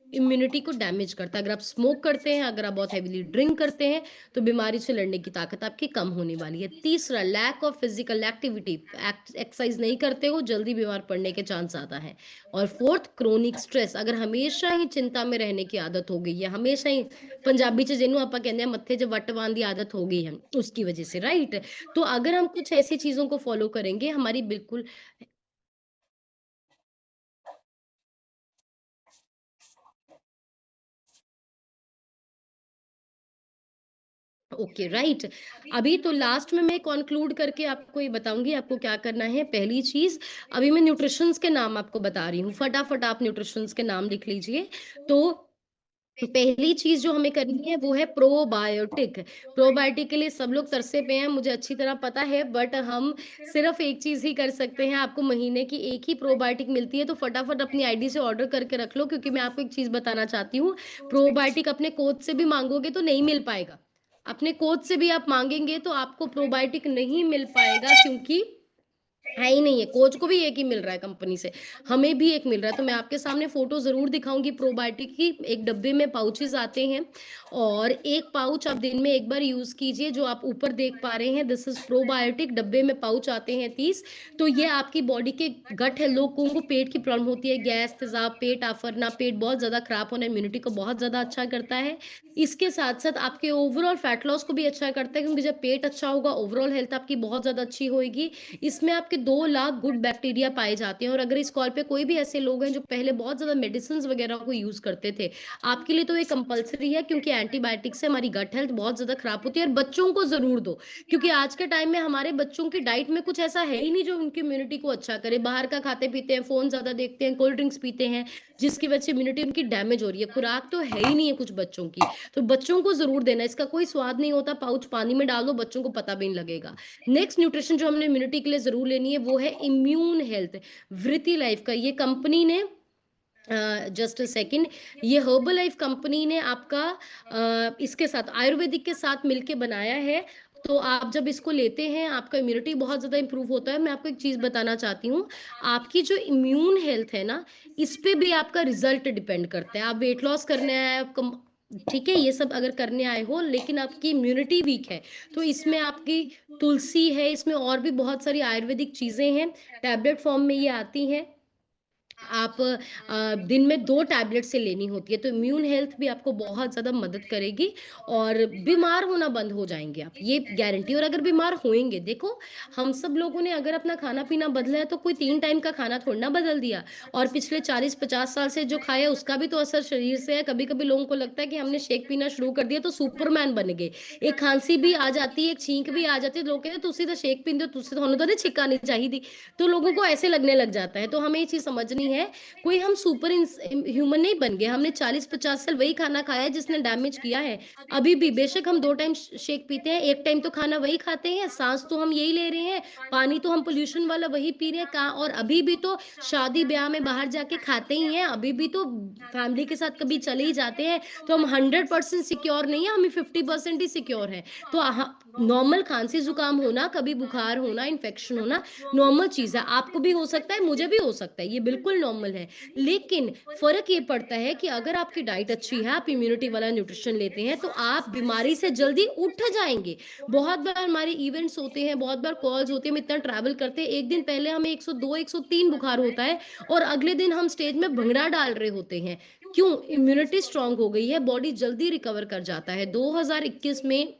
इम्यूनिटी को डैमेज करता है। अगर आप स्मोक करते हैं, अगर आप बहुत हेवीली ड्रिंक करते हैं, तो बीमारी से लड़ने की ताकत आपकी कम होने वाली है। तीसरा, lack of physical activity, exercise नहीं करते हो, जल्दी बीमार पड़ने के चांस ज़्यादा हैं। और फोर्थ, क्रोनिक स्ट्रेस, अगर हमेशा ही चिंता में रहने की आदत हो गई है, हमेशा ही पंजाबी च जिन्हों आप कहते हैं मत्थे च वट पाने की आदत हो गई है, उसकी वजह से, राइट? तो अगर हम कुछ ऐसी चीज़ों को फॉलो करेंगे, हमारी बिल्कुल ओके, राइट। अभी तो लास्ट में मैं कंक्लूड करके आपको ये बताऊंगी आपको क्या करना है। पहली चीज, अभी मैं न्यूट्रिशंस के नाम आपको बता रही हूँ, फटाफट आप न्यूट्रिशंस के नाम लिख लीजिए। तो पहली चीज जो हमें करनी है वो है प्रोबायोटिक। प्रोबायोटिक के लिए सब लोग तरसे पे हैं, मुझे अच्छी तरह पता है, बट हम सिर्फ एक चीज ही कर सकते हैं। आपको महीने की एक ही प्रोबायोटिक मिलती है, तो फटाफट अपनी आईडी से ऑर्डर करके रख लो, क्योंकि मैं आपको एक चीज बताना चाहती हूँ। प्रोबायोटिक अपने कोच से भी मांगोगे तो नहीं मिल पाएगा। अपने कोच से भी आप मांगेंगे तो आपको प्रोबायोटिक नहीं मिल पाएगा, क्योंकि है ही नहीं है। कोच को भी एक ही मिल रहा है कंपनी से, हमें भी एक मिल रहा है। तो मैं आपके सामने फ़ोटो ज़रूर दिखाऊँगी प्रोबायोटिक की। एक डब्बे में पाउचेज़ आते हैं, और एक पाउच आप दिन में एक बार यूज़ कीजिए। जो आप ऊपर देख पा रहे हैं, दिस इज़ प्रोबायोटिक, डब्बे में पाउच आते हैं 30। तो ये आपकी बॉडी के गट है, लोगों को पेट की प्रॉब्लम होती है, गैस, तेज़ाब, पेट आफरना, पेट बहुत ज़्यादा खराब होना, इम्यूनिटी को बहुत ज़्यादा अच्छा करता है। इसके साथ-साथ आपके ओवरऑल फैट लॉस को भी अच्छा करता है, क्योंकि जब पेट अच्छा होगा, ओवरऑल हेल्थ आपकी बहुत ज़्यादा अच्छी होएगी। इसमें आपके 2 लाख गुड बैक्टीरिया पाए जाते हैं। और अगर इस कॉल पे कोई भी ऐसे लोग हैं जो पहले बहुत ज़्यादा मेडिसिन्स वगैरह को यूज़ करते थे, आपके लिए तो ये कंपल्सरी है, क्योंकि एंटीबायोटिक से हमारी गट हेल्थ बहुत ज़्यादा खराब होती है। और बच्चों को ज़रूर दो, क्योंकि आज के टाइम में हमारे बच्चों की डाइट में कुछ ऐसा है ही नहीं जो उनकी इम्यूनिटी को अच्छा करे। बाहर का खाते-पीते हैं, फ़ोन ज़्यादा देखते हैं, कोल्ड ड्रिंक्स पीते हैं, जिसकी वजह से इम्यूनिटी उनकी डैमेज हो रही है। खुराक तो है ही नहीं है कुछ बच्चों की, तो बच्चों को ज़रूर देना। इसका कोई स्वाद नहीं होता, पाउच पानी में डाल दो, बच्चों को पता भी नहीं लगेगा। नेक्स्ट न्यूट्रिशन जो हमने इम्यूनिटी के लिए ज़रूर लेनी है, वो है इम्यून हेल्थ, वृति लाइफ का। ये कंपनी ने जस्ट अ सेकंड, ये हर्बल लाइफ कंपनी ने आपका इसके साथ आयुर्वेदिक के साथ मिलके बनाया है। तो आप जब इसको लेते हैं, आपका इम्यूनिटी बहुत ज़्यादा इंप्रूव होता है। मैं आपको एक चीज़ बताना चाहती हूँ, आपकी जो इम्यून हेल्थ है ना, इस पे भी आपका रिजल्ट डिपेंड करता है। आप वेट लॉस करने आए हैं, आप कम ठीक है, ये सब अगर करने आए हो, लेकिन आपकी इम्यूनिटी वीक है, तो इसमें आपकी तुलसी है, इसमें और भी बहुत सारी आयुर्वेदिक चीज़ें हैं, टैबलेट फॉर्म में ये आती हैं। आप दिन में 2 टैबलेट से लेनी होती है, तो इम्यून हेल्थ भी आपको बहुत ज़्यादा मदद करेगी, और बीमार होना बंद हो जाएँगे आप, ये गारंटी। और अगर बीमार होएँगे, देखो हम सब लोगों ने अगर अपना खाना-पीना बदला है, तो कोई 3 टाइम का खाना थोड़ी ना बदल दिया, और पिछले 40-50 साल से जो खाया उसका भी तो असर शरीर से है। कभी-कभी लोगों को लगता है कि हमने शेक पीना शुरू कर दिया तो सुपरमैन बन गए। एक खाँसी भी आ जाती है, एक छींक भी आ जाती है, तो लोग कहते हैं तुसी तो शेक पींदे हो, तुसी तुहानू तो नहीं छिक्का नहीं चाहिदी। तो लोगों को ऐसे लगने लग जाता है। तो हमें ये चीज़ समझनी नहीं है, कोई हम सुपर ह्यूमन नहीं बन गए। हमने 40-50 साल वही खाना खाया है जिसने डैमेज किया है। अभी भी बेशक हम 2 टाइम शेक पीते हैं, 1 टाइम तो खाना वही खाते हैं, सांस तो हम यही ले रहे हैं, पानी तो हम पोल्यूशन वाला वही पी रहे हैं का और अभी भी तो शादी-ब्याह में बाहर जाके खाते ही हैं, अभी भी तो फैमिली के साथ कभी चले ही जाते हैं, तो हम 100% सिक्योर नहीं है, हम 50% ही सिक्योर हैं। तो नॉर्मल खाँसी-ज़ुकाम होना, कभी बुखार होना, इन्फेक्शन होना नॉर्मल चीज़ है। आपको भी हो सकता है, मुझे भी हो सकता है, ये बिल्कुल नॉर्मल है। लेकिन फ़र्क ये पड़ता है कि अगर आपकी डाइट अच्छी है, आप इम्यूनिटी वाला न्यूट्रिशन लेते हैं, तो आप बीमारी से जल्दी उठ जाएँगे। बहुत बार हमारे इवेंट्स होते हैं, बहुत बार कॉल्स होती है, हम इतना ट्रैवल करते हैं, 1 दिन पहले हमें 102, 103 बुखार होता है और अगले दिन हम स्टेज में भंगड़ा डाल रहे होते हैं। क्यों? इम्यूनिटी स्ट्रॉन्ग हो गई है, बॉडी जल्दी रिकवर कर जाता है। 2021 में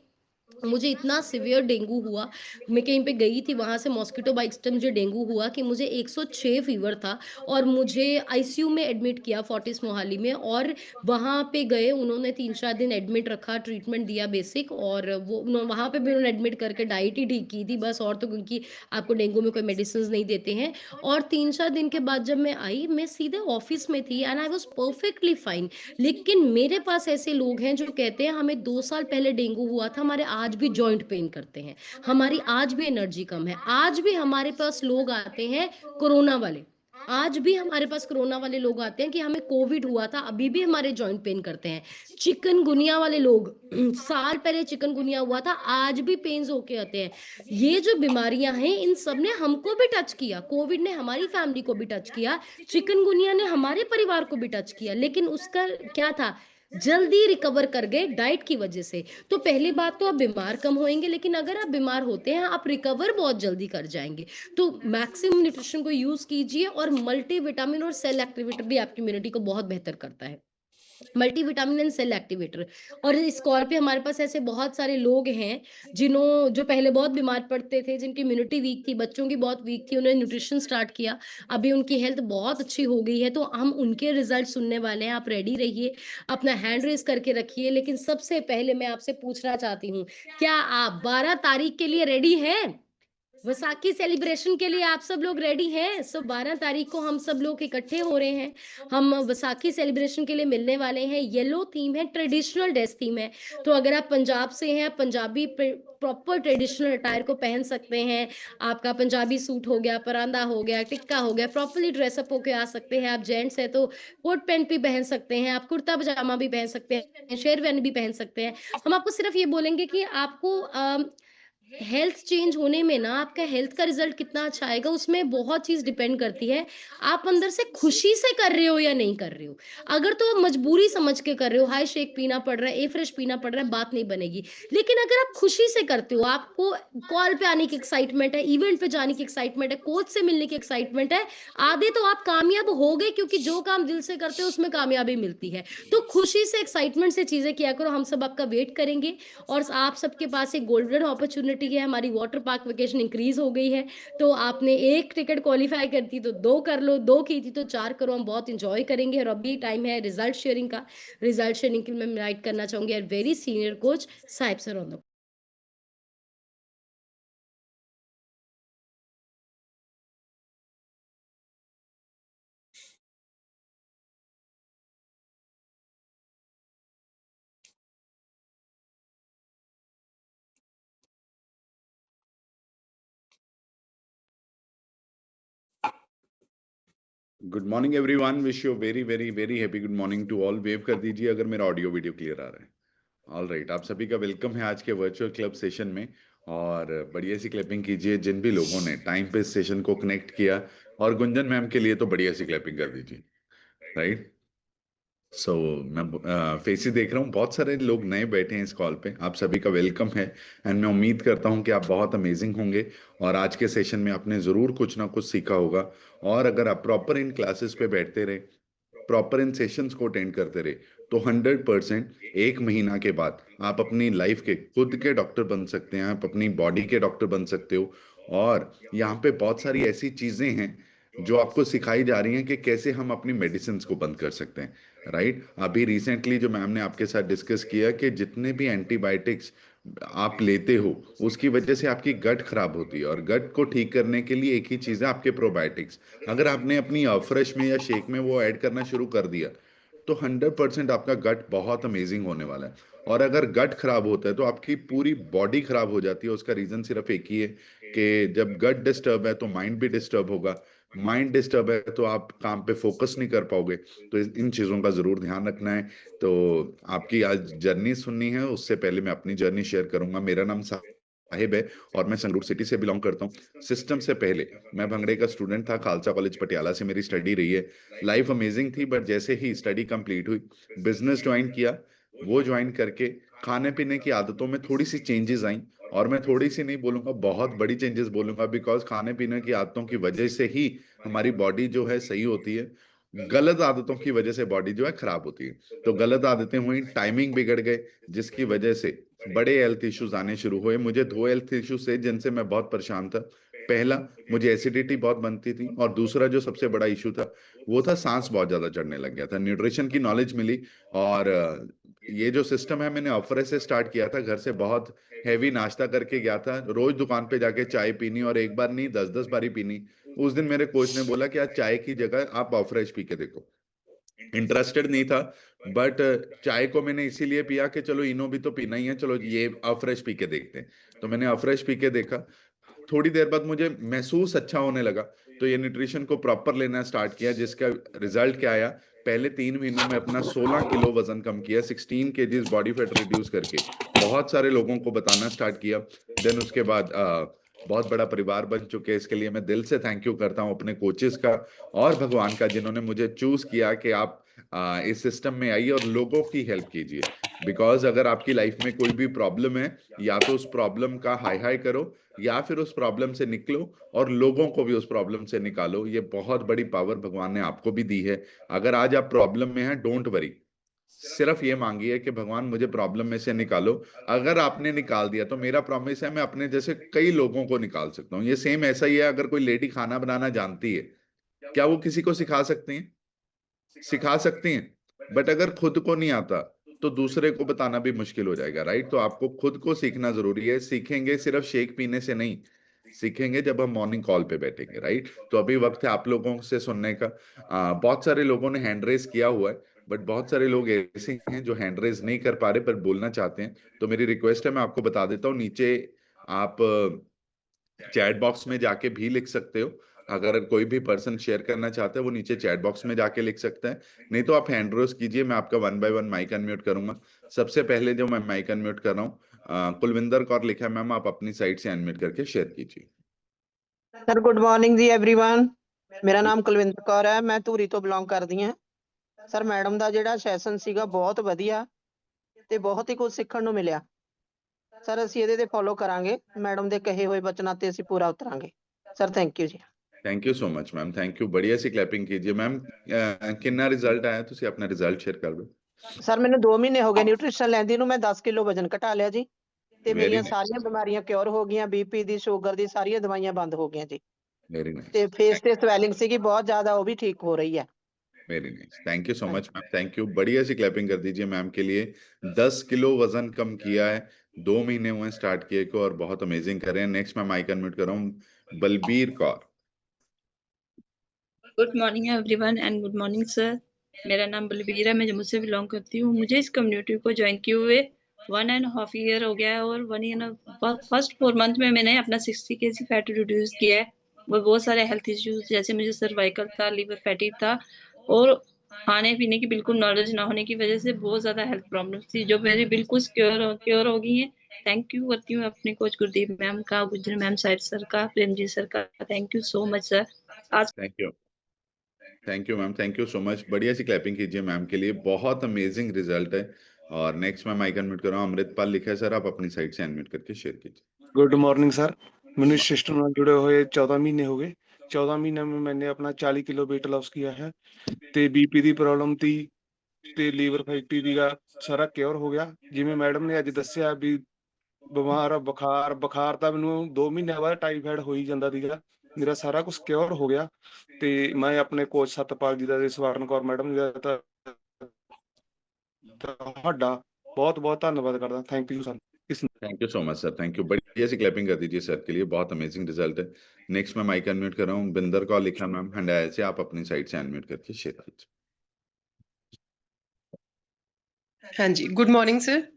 मुझे इतना सीवियर डेंगू हुआ, मैं कहीं पे गई थी, वहाँ से मॉस्किटो बाइट से मुझे डेंगू हुआ कि मुझे 106 फीवर था और मुझे आईसीयू में एडमिट किया फोर्टिस मोहाली में और वहाँ पे गए, उन्होंने 3-4 दिन एडमिट रखा, ट्रीटमेंट दिया बेसिक और वहाँ पे भी उन्होंने एडमिट करके डाइट ही ठीक की थी बस और तो क्योंकि आपको डेंगू में कोई मेडिसिन्स नहीं देते हैं और 3-4 दिन के बाद जब मैं आई, मैं सीधे ऑफ़िस में थी and I was perfectly fine. लेकिन मेरे पास ऐसे लोग हैं जो कहते हैं हमें 2 साल पहले डेंगू हुआ था, हमारे आज भी जॉइंट पेन करते हैं, हमारी आज भी एनर्जी कम है, आज भी हमारे पास लोग आते हैं कोरोना वाले, आज भी हमारे पास कोरोना वाले लोग आते हैं कि हमें कोविड हुआ था, अभी भी हमारे जॉइंट पेन करते हैं। चिकनगुनिया वाले लोग साल पहले चिकनगुनिया हुआ था, आज भी पेन्स होके आते हैं। ये जो बीमारियाँ हैं, इन सब ने हमको भी टच किया, कोविड ने हमारी फैमिली को भी टच किया, चिकनगुनिया ने हमारे परिवार को भी टच किया, लेकिन उसका क्या था? जल्दी रिकवर कर गए डाइट की वजह से। तो पहली बात तो आप बीमार कम होएँगे, लेकिन अगर आप बीमार होते हैं, आप रिकवर बहुत जल्दी कर जाएँगे। तो मैक्सिमम न्यूट्रिशन को यूज़ कीजिए और मल्टीविटामिन और सेल एक्टिवेटर भी आपकी इम्यूनिटी को बहुत बेहतर करता है। मल्टीविटामिन एंड सेल एक्टिवेटर और इस कॉल पे हमारे पास ऐसे बहुत सारे लोग हैं जो पहले बहुत बीमार पड़ते थे, जिनकी इम्यूनिटी वीक थी, बच्चों की बहुत वीक थी, उन्होंने न्यूट्रिशन स्टार्ट किया, अभी उनकी हेल्थ बहुत अच्छी हो गई है, तो हम उनके रिजल्ट सुनने वाले हैं। आप रेडी रहिए, अपना हैंड रेज़ करके रखिए, लेकिन सबसे पहले मैं आपसे पूछना चाहती हूँ, क्या आप 12 तारीख के लिए रेडी हैं? वैसाखी सेलिब्रेशन के लिए आप सब लोग रेडी हैं? 12 तारीख को हम सब लोग इकट्ठे हो रहे हैं। हम वैसाखी सेलिब्रेशन के लिए मिलने वाले हैं। येलो थीम है, ट्रेडिशनल ड्रेस थीम है। तो अगर आप पंजाब से हैं, पंजाबी प्रॉपर ट्रेडिशनल अटायर को पहन सकते हैं। आपका पंजाबी सूट हो गया, परांदा हो गया, टिक्का हो गया, प्रॉपर्ली ड्रेस अप होके आ सकते हैं। आप जेंट्स हैं तो कोट पैंट भी पहन सकते हैं, आप कुर्ता पजामा भी पहन सकते हैं, शेरवानी भी पहन सकते हैं। हम आपको सिर्फ ये बोलेंगे कि आपको हेल्थ चेंज होने में ना आपका हेल्थ का रिजल्ट कितना अच्छा आएगा उसमें बहुत चीज़ डिपेंड करती है। आप अंदर से खुशी से कर रहे हो या नहीं कर रहे हो। अगर तो आप मजबूरी समझ के कर रहे हो, हाय शेक पीना पड़ रहा है, ए फ्रेश पीना पड़ रहा है, बात नहीं बनेगी। लेकिन अगर आप खुशी से करते हो, आपको कॉल पे आने की एक्साइटमेंट है, इवेंट पे जाने की एक्साइटमेंट है, कोच से मिलने की एक्साइटमेंट है, आधे तो आप कामयाब हो गए क्योंकि जो काम दिल से करते हो उसमें कामयाबी मिलती है। तो खुशी से, एक्साइटमेंट से चीज़ें किया करो, हम सब आपका वेट करेंगे और आप सबके पास एक गोल्डन अपॉर्च्युनिटी है, हमारी वाटर पार्क वेकेशन इंक्रीज़ हो गई है, तो आपने 1 टिकट क्वालीफाई कर थी तो 2 कर लो, 2 की थी तो 4 करो, हम बहुत एन्जॉय करेंगे और अभी टाइम है रिजल्ट शेयरिंग का। रिजल्ट शेयरिंग के लिए मैं इनवाइट करना चाहूँगी आवर वेरी सीनियर कोच साहिब sir on the
good morning everyone, wish you very very very happy good morning to all. Wave कर दीजिए अगर मेरा ऑडियो वीडियो क्लियर आ रहा है। ऑल राइट, आप सभी का वेलकम है आज के वर्चुअल क्लब सेशन में और बढ़िया सी क्लैपिंग कीजिए जिन भी लोगों ने टाइम पे इस सेशन को कनेक्ट किया और गुंजन मैम के लिए तो बढ़िया सी क्लैपिंग कर दीजिए। राइट, सो मैं फेसेस देख रहा हूँ, बहुत सारे लोग नए बैठे हैं इस कॉल पे, आप सभी का वेलकम है एंड मैं उम्मीद करता हूँ कि आप बहुत अमेजिंग होंगे और आज के सेशन में आपने ज़रूर कुछ ना कुछ सीखा होगा। और अगर आप प्रॉपर इन क्लासेस पे बैठते रहे, प्रॉपर इन सेशंस को अटेंड करते रहे, तो 100% 1 महीना के बाद आप अपनी लाइफ के खुद के डॉक्टर बन सकते हैं, आप अपनी बॉडी के डॉक्टर बन सकते हो। और यहाँ पे बहुत सारी ऐसी चीजें हैं जो आपको सिखाई जा रही हैं कि कैसे हम अपनी मेडिसिन को बंद कर सकते हैं। राइट, अभी रिसेंटली जो मैम ने आपके साथ डिस्कस किया कि जितने भी एंटीबायोटिक्स आप लेते हो, उसकी वजह से आपकी गट खराब होती है। और गट को ठीक करने के लिए एक ही चीज़ है, आपके प्रोबायोटिक्स। अगर आपने अपनी फ्रेश में या शेक में वो ऐड करना शुरू कर दिया तो 100% आपका गट बहुत अमेजिंग होने वाला है। और अगर गट खराब होता है तो आपकी पूरी बॉडी खराब हो जाती है। उसका रीजन सिर्फ एक ही है कि जब गट डिस्टर्ब है तो माइंड भी डिस्टर्ब होगा, माइंड डिस्टर्ब है तो आप काम पे फोकस नहीं कर पाओगे। तो इन चीज़ों का ज़रूर ध्यान रखना है। तो आपकी आज जर्नी सुननी है, उससे पहले मैं अपनी जर्नी शेयर करूंगा। मेरा नाम साहिब है और मैं संगरूर सिटी से बिलोंग करता हूँ। सिस्टम से पहले मैं भंगड़े का स्टूडेंट था, खालसा कॉलेज पटियाला से मेरी स्टडी रही है। लाइफ अमेजिंग थी, बट जैसे ही स्टडी कंप्लीट हुई बिजनेस ज्वाइन किया। वो ज्वाइन करके खाने पीने की आदतों में थोड़ी सी चेंजेस आई। और मैं थोड़ी सी नहीं बोलूंगा, बहुत बड़ी चेंजेस बोलूंगा, बिकॉज खाने पीने की आदतों की वजह से ही हमारी बॉडी जो है सही होती है। गलत आदतों की वजह से बॉडी जो है खराब होती है। तो गलत आदतें हुई, टाइमिंग बिगड़ गए, जिसकी वजह से बड़े हेल्थ इश्यूज आने शुरू हुए। मुझे 2 हेल्थ इश्यूज थे जिनसे मैं बहुत परेशान था। पहला, मुझे एसिडिटी बहुत बनती थी, और दूसरा जो सबसे बड़ा इशू था वो था सांस बहुत ज्यादा चढ़ने लग गया था। न्यूट्रिशन की नॉलेज मिली, और ये जो सिस्टम है मैंने ऑफर से स्टार्ट किया था। घर से बहुत हैवी नाश्ता करके गया था, रोज दुकान पे जाके चाय पीनी, और एक बार नहीं 10-10 बारी पीनी। उस दिन मेरे कोच ने बोला कि आज चाय की जगह आप ऑफरेज पी के देखो। इंटरेस्टेड नहीं था, बट चाय को मैंने इसीलिए पिया कि चलो इनो भी तो पीना ही है, चलो ये अफ्रेश पी के देखते हैं। तो मैंने अफ्रेश पी के देखा। थोड़ी देर बाद मुझे महसूस अच्छा होने लगा, तो ये न्यूट्रिशन को प्रॉपर लेना स्टार्ट किया, जिसका रिजल्ट क्या आया। पहले 3 महीनों में अपना 16 किलो वजन कम किया, 16 केजीज बॉडी फैट रिड्यूस करके बहुत सारे लोगों को बताना स्टार्ट किया। देन उसके बाद बहुत बड़ा परिवार बन चुके हैं। इसके लिए मैं दिल से थैंक यू करता हूँ अपने कोचेस का और भगवान का, जिन्होंने मुझे चूज किया कि आप इस सिस्टम में आइए और लोगों की हेल्प कीजिए। बिकॉज अगर आपकी लाइफ में कोई भी प्रॉब्लम है, या तो उस प्रॉब्लम का हाय हाय करो, या फिर उस प्रॉब्लम से निकलो और लोगों को भी उस प्रॉब्लम से निकालो। ये बहुत बड़ी पावर भगवान ने आपको भी दी है। अगर आज आप प्रॉब्लम में हैं, डोंट वरी, सिर्फ ये मांगिए कि भगवान मुझे प्रॉब्लम में से निकालो। अगर आपने निकाल दिया तो मेरा प्रॉमिस है मैं अपने जैसे कई लोगों को निकाल सकता हूँ। ये सेम ऐसा ही है, अगर कोई लेडी खाना बनाना जानती है, क्या वो किसी को सिखा सकती हैं? सिखा सकती हैं, बट अगर खुद को नहीं आता तो दूसरे को बताना भी मुश्किल हो जाएगा, राइट? तो आपको खुद को सीखना जरूरी है। सीखेंगे सिर्फ शेक पीने से नहीं, सीखेंगे जब हम मॉर्निंग कॉल पे बैठेंगे, राइट? तो अभी वक्त है आप लोगों से सुनने का। बहुत सारे लोगों ने हैंड रेस किया हुआ है, बट बहुत सारे लोग ऐसे हैं जो हैंड रेस नहीं कर पा रहे पर बोलना चाहते हैं। तो मेरी रिक्वेस्ट है, मैं आपको बता देता हूँ, नीचे आप चैट बॉक्स में जाके भी लिख सकते हो। अगर कोई भी पर्सन शेयर करना चाहता है वो नीचे चैट बॉक्स में जाके लिख सकता है, नहीं तो आप हैंड रेस कीजिए। मैं आपका 1 बाय 1 माइक अनम्यूट करूंगा। सबसे पहले जो मैं माइक अनम्यूट कर रहा हूँ, कुलविंदर कौर लिखा है। मैम आप अपनी साइड से अनम्यूट करके शेयर कीजिए।
सर गुड मॉर्निंग जी एवरीवन। मेरा ਨਾਮ ਕੁਲਵਿੰਦਰ ਕੌਰ ਹੈ, ਮੈਂ ਧੂਰੀ ਤੋਂ ਬਿਲੋਂਗ ਕਰਦੀ ਹਾਂ। ਸਰ ਮੈਡਮ ਦਾ ਜਿਹੜਾ ਸੈਸ਼ਨ ਸੀਗਾ ਬਹੁਤ ਵਧੀਆ ਤੇ ਬਹੁਤ ਹੀ ਕੁਝ ਸਿੱਖਣ ਨੂੰ ਮਿਲਿਆ। ਸਰ ਅਸੀਂ ਇਹਦੇ ਤੇ ਫੋਲੋ ਕਰਾਂਗੇ, ਮੈਡਮ ਦੇ ਕਹੇ ਹੋਏ ਬਚਨਾਂ ਤੇ ਅਸੀਂ ਪੂਰਾ ਉਤਰਾਂਗੇ। ਸਰ ਥੈਂਕ ਯੂ ਜੀ।
Thank you so much ma'am, thank you. बढ़िया सी क्लैपिंग कीजिए मैम। कितना रिजल्ट आया, ਤੁਸੀਂ ਆਪਣਾ ਰਿਜ਼ਲਟ ਸ਼ੇਅਰ ਕਰ ਦਿਓ।
ਸਰ ਮੈਨੂੰ 2 ਮਹੀਨੇ ਹੋ ਗਏ ਨਿਊਟ੍ਰੀਸ਼ਨ ਲੈਂਦੀ ਨੂੰ, ਮੈਂ 10 ਕਿਲੋ ਵਜਨ ਘਟਾ ਲਿਆ ਜੀ ਤੇ
Very
ਮੇਰੀਆਂ
nice,
ਸਾਰੀਆਂ ਬਿਮਾਰੀਆਂ ਕਿਉਰ ਹੋ ਗਈਆਂ, ਬੀਪੀ ਦੀ, ਸ਼ੂਗਰ ਦੀ, ਸਾਰੀਆਂ ਦਵਾਈਆਂ ਬੰਦ ਹੋ ਗਈਆਂ ਜੀ।
वेरी नाइस,
ਤੇ ਫੇਸ ਤੇ ਸਵੈਲਿੰਗ ਸੀਗੀ ਬਹੁਤ ਜ਼ਿਆਦਾ, ਉਹ ਵੀ ਠੀਕ ਹੋ ਰਹੀ ਹੈ।
Very nice. Thank you so much ma'am, thank you. बढ़िया सी क्लैपिंग कर दीजिए मैम के लिए। 10 किलो वजन कम किया है, 2 महीने हुए स्टार्ट किए को, और बहुत अमेजिंग कर रहे हैं। नेक्स्ट मैं माइक अनम्यूट कर रहा हूँ, Balbir Kaur.
Good morning everyone and good morning sir. मेरा नाम बलबीर है, मैं जम्मू से बिलोंग करती हूँ। मुझे इस कम्युनिटी को ज्वाइन किए हुए 1.5 ईयर हो गया है, और 1 ईयर फर्स्ट 4 मंथ में मैंने अपना 60 kg फैट रिड्यूस किया है। वो बहुत सारे हेल्थ इश्यूज, जैसे मुझे सर्वाइकल था, लिवर फैटी था, और खाने पीने की बिल्कुल नॉलेज ना होने की वजह से बहुत ज्यादा हेल्थ प्रॉब्लम्स थी, जो मेरी बिल्कुल क्योर हो गई है। थैंक यू करती हूँ अपने कोच गुरदीप मैम का, गुजर मैम, साहिद सर का, प्रेमजीत सर का। Thank you so much sir. आज
thank you ma'am, thank you so much. बढ़िया सी क्लैपिंग कीजिए मैम के लिए, बहुत अमेजिंग रिजल्ट है। और नेक्स्ट मैं माइक अनम्यूट कर रहा हूँ, अमृतपाल लिखा है। सर आप अपनी साइड से अनम्यूट करके शेयर कीजिए।
Good morning sir. मैंने इस सिस्टम ਨਾਲ जुड़े हुए 14 महीने हो गए। 14 महीने में मैंने अपना 40 किलो वेट लॉस किया है ਤੇ ਬੀਪੀ ਦੀ ਪ੍ਰੋਬਲਮ ਤੀ ਤੇ ਲੀਵਰ ਫੈਟੀ ਦੀ ਸਾਰਾ ਕਿਉਰ ਹੋ ਗਿਆ। ਜਿਵੇਂ ਮੈਡਮ ਨੇ ਅੱਜ ਦੱਸਿਆ ਵੀ ਬਿਮਾਰ ਬੁਖਾਰ ਤਾਂ ਮੈਨੂੰ 2 ਮਹੀਨਿਆਂ ਬਾਅਦ ਟਾਈਫਾਇਡ ਹੋ ਹੀ ਜਾਂਦਾ ਸੀਗਾ, ਮੇਰਾ ਸਾਰਾ ਕੁਝ ਕਿਉਰ ਹੋ ਗਿਆ। ਤੇ ਮੈਂ ਆਪਣੇ ਕੋਚ ਸਤਪਾਲ ਜੀ ਦਾ ਤੇ ਸਵਰਨ ਕੌਰ ਮੈਡਮ ਜੀ ਦਾ ਤੁਹਾਡਾ ਬਹੁਤ ਬਹੁਤ ਧੰਨਵਾਦ ਕਰਦਾ। Thank you sir. इस
thank you so much sir, thank you. बढ़िया सी क्लैपिंग कर दीजिए सर के लिए, बहुत अमेजिंग रिजल्ट है। नेक्स्ट मैं माइक अनम्यूट कर रहा हूँ, बिंदर कौर लिखा मैम हंडाया से, आप अपनी साइड से अनम्यूट करके शेयर कीजिए।
हाँ जी, गुड मॉर्निंग सर।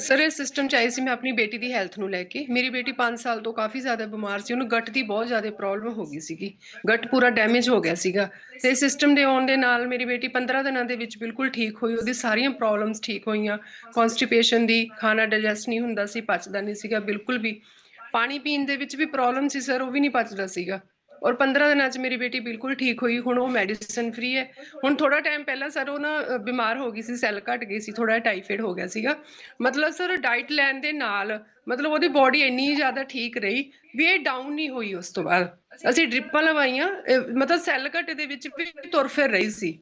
ਸਰ ਇਹ ਸਿਸਟਮ 'ਚ ਆਈ ਸੀ ਮੈਂ ਆਪਣੀ ਬੇਟੀ ਦੀ ਹੈਲਥ ਨੂੰ ਲੈ ਕੇ। ਮੇਰੀ ਬੇਟੀ 5 ਸਾਲ ਤੋਂ ਕਾਫੀ ਜ਼ਿਆਦਾ ਬਿਮਾਰ ਸੀ, ਉਹਨੂੰ ਗਟ ਦੀ ਬਹੁਤ ਜ਼ਿਆਦਾ ਪ੍ਰੋਬਲਮ ਹੋ ਗਈ ਸੀਗੀ, ਗਟ ਪੂਰਾ ਡੈਮੇਜ ਹੋ ਗਿਆ ਸੀਗਾ। ਤੇ ਸਿਸਟਮ ਦੇ ਆਉਣ ਦੇ ਨਾਲ ਮੇਰੀ ਬੇਟੀ 15 ਦਿਨਾਂ ਦੇ ਵਿੱਚ ਬਿਲਕੁਲ ਠੀਕ ਹੋਈ, ਉਹਦੀ ਸਾਰੀਆਂ ਪ੍ਰੋਬਲਮਸ ਠੀਕ ਹੋਈਆਂ। ਕਨਸਟੀਪੇਸ਼ਨ ਦੀ, ਖਾਣਾ ਡਾਈਜੈਸਟ ਨਹੀਂ ਹੁੰਦਾ ਸੀ, ਪਚਦਾ ਨਹੀਂ ਸੀਗਾ ਬਿਲਕੁਲ ਵੀ। ਪਾਣੀ ਪੀਣ ਦੇ ਵਿੱਚ ਵੀ ਪ੍ਰੋਬਲਮ ਸੀ ਸਰ, ਉਹ ਵੀ ਨਹੀਂ ਪਚਦਾ ਸੀਗਾ। ਔਰ 15 ਦਿਨਾਂ 'ਚ ਮੇਰੀ ਬੇਟੀ ਬਿਲਕੁਲ ਠੀਕ ਹੋਈ, ਹੁਣ ਉਹ ਮੈਡੀਸਿਨ ਫ੍ਰੀ ਹੈ। ਹੁਣ ਥੋੜਾ ਟਾਈਮ ਪਹਿਲਾਂ ਸਰ ਉਹ ਨਾ ਬਿਮਾਰ ਹੋ ਗਈ ਸੀ, ਸੈੱਲ ਘਟ ਗਈ ਸੀ, ਥੋੜਾ ਟਾਈਫਾਇਡ ਹੋ ਗਿਆ ਸੀਗਾ। ਮਤਲਬ ਸਰ ਡਾਈਟ ਲੈਣ ਦੇ ਨਾਲ ਮਤਲਬ ਉਹਦੀ ਬੋਡੀ ਇੰਨੀ ਜ਼ਿਆਦਾ ਠੀਕ ਰਹੀ ਵੀ ਇਹ ਡਾਊਨ ਨਹੀਂ ਹੋਈ। ਉਸ ਤੋਂ ਬਾਅਦ ਅਸੀਂ ਡ੍ਰਿਪਾਂ ਲਵਾਈਆਂ, ਮਤਲਬ ਸੈੱਲ ਘਟ ਦੇ ਵਿੱਚ ਵੀ ਤੁਰ ਫਿਰ ਰਹੀ ਸੀ,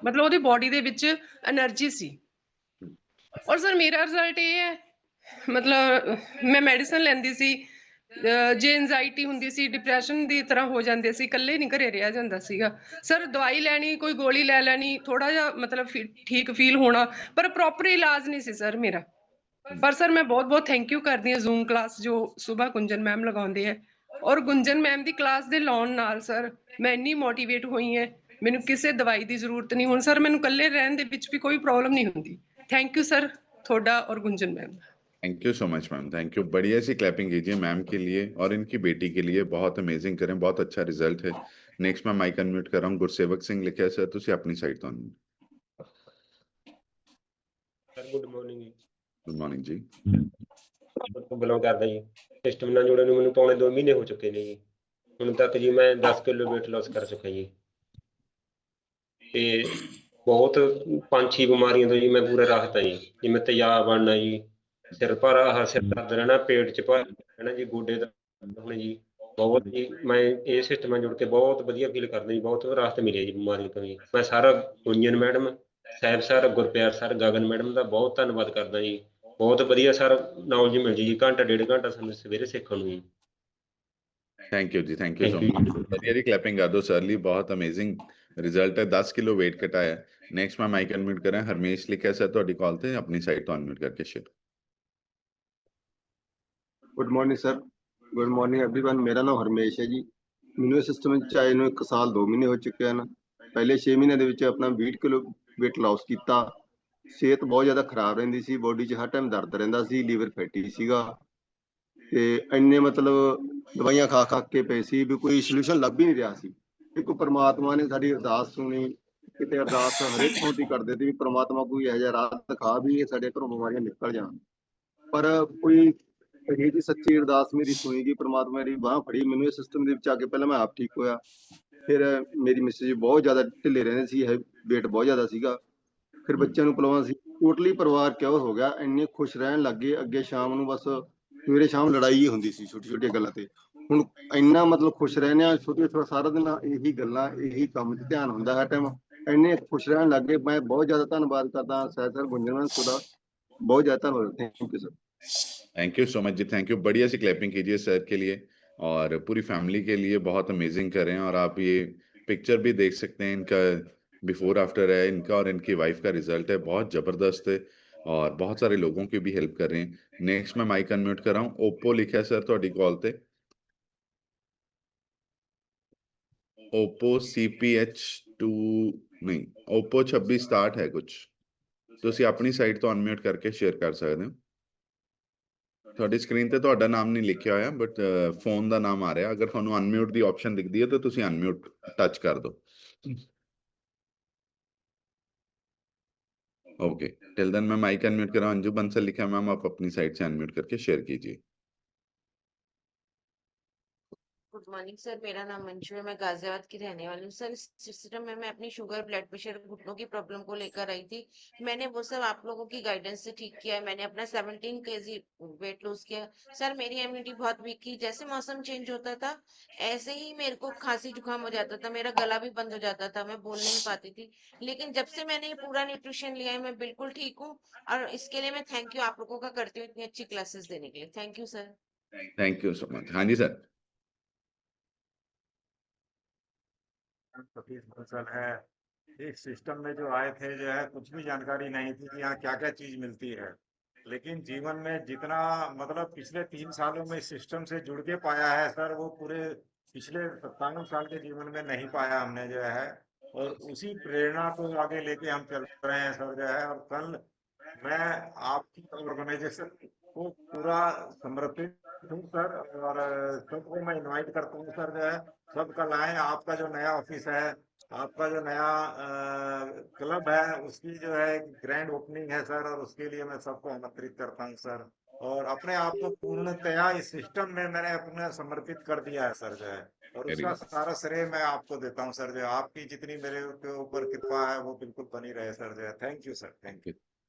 ਮਤਲਬ ਉਹਦੀ ਬੋਡੀ ਦੇ ਵਿੱਚ એનર્ਜੀ ਸੀ। ਔਰ ਸਰ ਮੇਰਾ ਰਿਜ਼ਲਟ ਇਹ ਹੈ, ਮਤਲਬ ਮੈਂ ਮੈਡੀਸਨ ਲੈਂਦੀ ਸੀ, ਜੇ ਐਂਜ਼ਾਈਟੀ ਹੁੰਦੀ ਸੀ, ਡਿਪਰੈਸ਼ਨ ਦੀ ਤਰ੍ਹਾਂ ਹੋ ਜਾਂਦੇ ਸੀ, ਇਕੱਲੇ ਨਹੀਂ ਘਰੇ ਰਿਹਾ ਜਾਂਦਾ ਸੀਗਾ ਸਰ। ਦਵਾਈ ਲੈਣੀ, ਕੋਈ ਗੋਲੀ ਲੈ ਲੈਣੀ, ਥੋੜਾ ਜਿਹਾ ਮਤਲਬ ਠੀਕ ਫੀਲ ਹੋਣਾ, ਪਰ ਪ੍ਰੋਪਰ ਇਲਾਜ ਨਹੀਂ ਸੀ ਸਰ ਮੇਰਾ। ਪਰ ਸਰ ਮੈਂ ਬਹੁਤ ਬਹੁਤ ਥੈਂਕ ਯੂ ਕਰਦੀ ਹਾਂ ਜ਼ੂਮ ਕਲਾਸ ਜੋ ਸੁਬਾ ਗੁੰਜਨ ਮੈਮ ਲਗਾਉਂਦੇ ਹੈ। ਔਰ ਗੁੰਜਨ ਮੈਮ ਦੀ ਕਲਾਸ ਦੇ ਲਾਉਣ ਨਾਲ ਸਰ ਮੈਂ ਇੰਨੀ ਮੋਟੀਵੇਟ ਹੋਈ ਹੈ, ਮੈਨੂੰ ਕਿਸੇ ਦਵਾਈ ਦੀ ਜ਼ਰੂਰਤ ਨਹੀਂ। ਹੁਣ ਸਰ ਮੈਨੂੰ ਇਕੱਲੇ ਰਹਿਣ ਦੇ ਵਿੱਚ ਵੀ ਕੋਈ ਪ੍ਰੋਬਲਮ ਨਹੀਂ ਹੁੰਦੀ। थैंक यू सर, थोड़ा और Gunjan ma'am.
Thank you so much ma'am, thank you. बढ़िया सी क्लैपिंग कीजिए मैम के लिए और इनकी बेटी के लिए, बहुत अमेजिंग करें, बहुत अच्छा रिजल्ट है। नेक्स्ट मैं माइक अनम्यूट कर रहा हूँ, गुरसेवक सिंह लिखा है सर, तुसी अपनी साइड तो अनम्यूट।
ਸਰ ਗੁੱਡ ਮਾਰਨਿੰਗ ਜੀ।
गुड मॉर्निंग जी।
ਤੋਂ ਬਿਲੋਂਗ ਕਰਦਾ ਜੀ। ਸਿਸਟਮ ਨਾਲ ਜੁੜੇ ਨੂੰ ਮੈਨੂੰ ਪੌਣੇ 2 ਮਹੀਨੇ ਹੋ ਚੁੱਕੇ ਨੇ ਜੀ। ਹੁਣ ਤੱਕ ਜੀ ਮੈਂ 10 ਕਿਲੋ weight loss ਕਰ ਚੁੱਕਾ ਜੀ। ਤੇ ਬਹੁਤ 5-6 ਬਿਮਾਰੀਆਂ ਤੋਂ ਜੀ ਮੈਂ ਪੂਰਾ ਰਾਹਤ ਹਾਂ ਜੀ, ਜਿਵੇਂ ਤੇਜ਼ਾਬ ਬਣਨਾ ਜੀ, ਸਿਰ ਭਾਰਾ, ਸਿਰ ਦਰਦ ਰਹਿਣਾ, ਪੇਟ 'ਚ ਭਾਰ ਰਹਿਣਾ ਜੀ, ਗੋਡੇ ਦਰਦ ਹੋਣੇ ਜੀ। ਬਹੁਤ ਜੀ ਮੈਂ ਇਹ ਸਿਸਟਮ ਨਾਲ ਜੁੜ ਕੇ ਬਹੁਤ ਵਧੀਆ ਫੀਲ ਕਰਦਾ ਜੀ, ਬਹੁਤ ਰਾਹਤ ਮਿਲੀ ਹੈ ਜੀ ਬਿਮਾਰੀ ਤੋਂ ਜੀ। ਮੈਂ ਸਾਰਾ Gunjan madam, Sahib sir, Gurpyar sir, Gagan madam ਦਾ ਬਹੁਤ ਧੰਨਵਾਦ ਕਰਦਾ ਜੀ। ਬਹੁਤ ਵਧੀਆ ਸਰ ਨੌਲੇਜ ਮਿਲ ਜੀ, ਘੰਟਾ ਡੇਢ ਘੰਟਾ ਸਾਨੂੰ ਸਵੇਰੇ ਸਿੱਖਣ ਨੂੰ ਜੀ।
थैंक यू जी, थैंक यू सो मच। बढ़िया जी, क्लैपिंग कर दो सर ली, बहुत अमेजिंग रिजल्ट है, 10 किलो वेट घटाया। नेक्स्ट मैं माइक अनम्यूट करें, हरमेश लिखा है सर, ਤੁਹਾਡੀ ਕਾਲ ਤੇ अपनी साइड तो अनम्यूट करके share.
Good morning sir, good morning everyone. ਮੇਰਾ ਨਾਮ ਹਰਮੇਸ਼ ਹੈ ਜੀ। ਮੈਨੂੰ ਇਹ ਸਿਸਟਮ ਵਿੱਚ ਆਏ ਨੂੰ 1 ਸਾਲ 2 ਮਹੀਨੇ ਹੋ ਚੁੱਕੇ ਹਨ। ਪਹਿਲੇ 6 ਮਹੀਨਿਆਂ ਦੇ ਵਿੱਚ ਆਪਣਾ 20 ਕਿਲੋ weight loss ਕੀਤਾ। ਸਿਹਤ ਬਹੁਤ ਜ਼ਿਆਦਾ ਖਰਾਬ ਰਹਿੰਦੀ ਸੀ, ਬੋਡੀ 'ਚ ਹਰ ਟਾਈਮ ਦਰਦ ਰਹਿੰਦਾ ਸੀ, ਲੀਵਰ ਫੈਟੀ ਸੀਗਾ ਤੇ ਇੰਨੇ ਮਤਲਬ ਦਵਾਈਆਂ ਖਾ ਖਾ ਕੇ ਪਏ ਸੀ ਵੀ ਕੋਈ ਸੋਲੂਸ਼ਨ ਲੱਭ ਹੀ ਨਹੀਂ ਰਿਹਾ ਸੀ। ਇੱਕ ਪਰਮਾਤਮਾ ਨੇ ਸਾਡੀ ਅਰਦਾਸ ਸੁਣੀ, ਕਿਤੇ ਅਰਦਾਸ ਹਰੇਕ ਥਾਂ ਤੇ ਕਰਦੇ ਸੀ ਵੀ ਪਰਮਾਤਮਾ ਕੋਈ ਇਹੋ ਜਿਹਾ ਰਾਹ ਦਿਖਾ ਵੀ ਇਹ ਸਾਡੇ ਘਰੋਂ ਬਿਮਾਰੀਆਂ ਨਿਕਲ ਜਾਣ। ਪਰ ਕੋਈ ਇਹ ਜੀ ਸੱਚੀ ਅਰਦਾਸ ਮੇਰੀ ਸੁਣੀ ਗਈ, ਪਰਮਾਤਮਾ ਦੀ ਬਾਂਹ ਫੜੀ ਮੈਨੂੰ। ਇਹ ਸਿਸਟਮ ਦੇ ਵਿੱਚ ਆ ਕੇ ਪਹਿਲਾਂ ਮੈਂ ਆਪ ਠੀਕ ਹੋਇਆ, ਫਿਰ ਮੇਰੀ ਮਿਸੇਜ ਬਹੁਤ ਜ਼ਿਆਦਾ ਢਿੱਲੇ ਰਹਿੰਦੇ ਸੀ, weight ਬਹੁਤ ਜ਼ਿਆਦਾ ਸੀਗਾ, ਫਿਰ ਬੱਚਿਆਂ ਨੂੰ ਪਿਲਾਉਣਾ ਸੀ, ਟੋਟਲੀ ਪਰਿਵਾਰ ਕਿਉਰ ਹੋ ਗਿਆ, ਇੰਨੇ ਖੁਸ਼ ਰਹਿਣ ਲੱਗ ਗਏ। ਅੱਗੇ ਸ਼ਾਮ ਨੂੰ ਬਸ ਸਵੇਰੇ ਸ਼ਾਮ ਲੜਾਈ ਹੀ ਹੁੰਦੀ ਸੀ ਛੋਟੀ ਛੋਟੀਆਂ ਗੱਲਾਂ ਤੇ, ਹੁਣ ਇੰਨਾ ਮਤਲਬ ਖੁਸ਼ ਰਹਿੰਦੇ ਆ। ਛੋਟੀਆਂ ਛੋਟੀਆਂ ਸਾਰਾ ਦਿਨ ਇਹੀ ਗੱਲਾਂ, ਇਹੀ ਕੰਮ 'ਚ ਧਿਆਨ ਹੁੰਦਾ ਹਰ ਟਾਈਮ, ਇੰਨੇ ਖੁਸ਼ ਰਹਿਣ ਲੱਗ ਗਏ। ਮੈਂ ਬਹੁਤ ਜ਼ਿਆਦਾ ਧੰਨਵਾਦ ਕਰਦਾ ਸਰ ਗੁੰਜਨ ਤੁਹਾਡਾ, ਬਹੁਤ ਜ਼ਿਆਦਾ ਧੰਨਵਾਦ। Thank you sir.
Thank you so much जी, थैंक यू। बढ़िया सी क्लैपिंग कीजिए सर के लिए और पूरी फैमिली के लिए, बहुत अमेजिंग करें। और आप ये पिक्चर भी देख सकते हैं, इनका बिफोर आफ्टर है इनका, और इनकी वाइफ का रिजल्ट है, बहुत जबरदस्त है और बहुत सारे लोगों की भी हेल्प कर रहे हैं। नेक्स्ट मैं माइक अनम्यूट कर रहा हूँ, ओप्पो लिखा है सर ਤੁਹਾਡੀ ਕਾਲ ਤੇ, ओप्पो CPH2 नहीं, ओप्पो 2660 है कुछ, ਤੁਸੀਂ ਆਪਣੀ ਸਾਈਡ ਤੋਂ ਅਨਮਿਊਟ ਕਰਕੇ ਸ਼ੇਅਰ ਕਰ ਸਕਦੇ ਹੋ। ਤੁਹਾਡੀ ਸਕਰੀਨ ਤੇ ਤੁਹਾਡਾ ਨਾਮ ਨਹੀਂ ਲਿਖਿਆ ਹੋਇਆ, ਬਟ ਫੋਨ ਦਾ ਨਾਮ ਆ ਰਿਹਾ। ਅਗਰ ਤੁਹਾਨੂੰ ਅਨਮਿਊਟ ਦੀ ਆਪਸ਼ਨ ਦਿਖਦੀ ਹੈ ਤਾਂ ਤੁਸੀਂ ਅਨਮਿਊਟ ਟੱਚ ਕਰ ਦਿਓ। ओके, टिल देन मैं माइक अनम्यूट कर रहा हूँ। अंजू बंसल लिखा है मैम, आप अपनी साइड से अनम्यूट करके शेयर कीजिए।
गुड मॉर्निंग सर, मेरा नाम मंजू है, मैं गाजियाबाद की रहने वाली हूँ सर। इस सिस्टम में मैं अपनी शुगर, ब्लड प्रेशर, घुटनों की प्रॉब्लम को लेकर आई थी। मैंने वो सब आप लोगों की गाइडेंस से ठीक किया है। मैंने अपना 17 kg वेट लॉस किया सर। मेरी इम्यूनिटी बहुत वीक थी, जैसे मौसम चेंज होता था ऐसे ही मेरे को खांसी जुकाम हो जाता था, मेरा गला भी बंद हो जाता था, मैं बोल नहीं पाती थी। लेकिन जब से मैंने ये पूरा न्यूट्रिशन लिया है मैं बिल्कुल ठीक हूँ, और इसके लिए मैं थैंक यू आप लोगों का करती हूँ इतनी अच्छी क्लासेस देने के लिए। Thank you sir.
Thank you so much. हाँ जी सर।
सतीश बंसल है। इस सिस्टम में जो आए थे जो है कुछ भी जानकारी नहीं थी कि यहाँ क्या क्या चीज मिलती है।
लेकिन जीवन में जितना मतलब पिछले 3 सालों में इस सिस्टम से जुड़ के पाया है सर, वो पूरे पिछले 57 साल के जीवन में नहीं पाया हमने जो है। और उसी प्रेरणा को आगे लेके हम चल रहे हैं सर जो है। और कल मैं आपकी ऑर्गेनाइजेशन को पूरा समर्पित हूँ सर, और सबको मैं इनवाइट करता हूँ सर जो है, सब कल आए। आपका जो नया ऑफिस है, आपका जो नया क्लब है, उसकी जो है ग्रैंड ओपनिंग है सर, और उसके लिए मैं सबको आमंत्रित करता हूँ सर। और अपने आप को पूर्णतया इस सिस्टम में मैंने अपने समर्पित कर दिया है सर जो है, और
वेरी
उसका
गुड,
सारा श्रेय मैं आपको देता हूँ सर जो है। आपकी जितनी मेरे के ऊपर कृपा है वो बिल्कुल बनी रहे सर जो है। Thank you sir, thank you.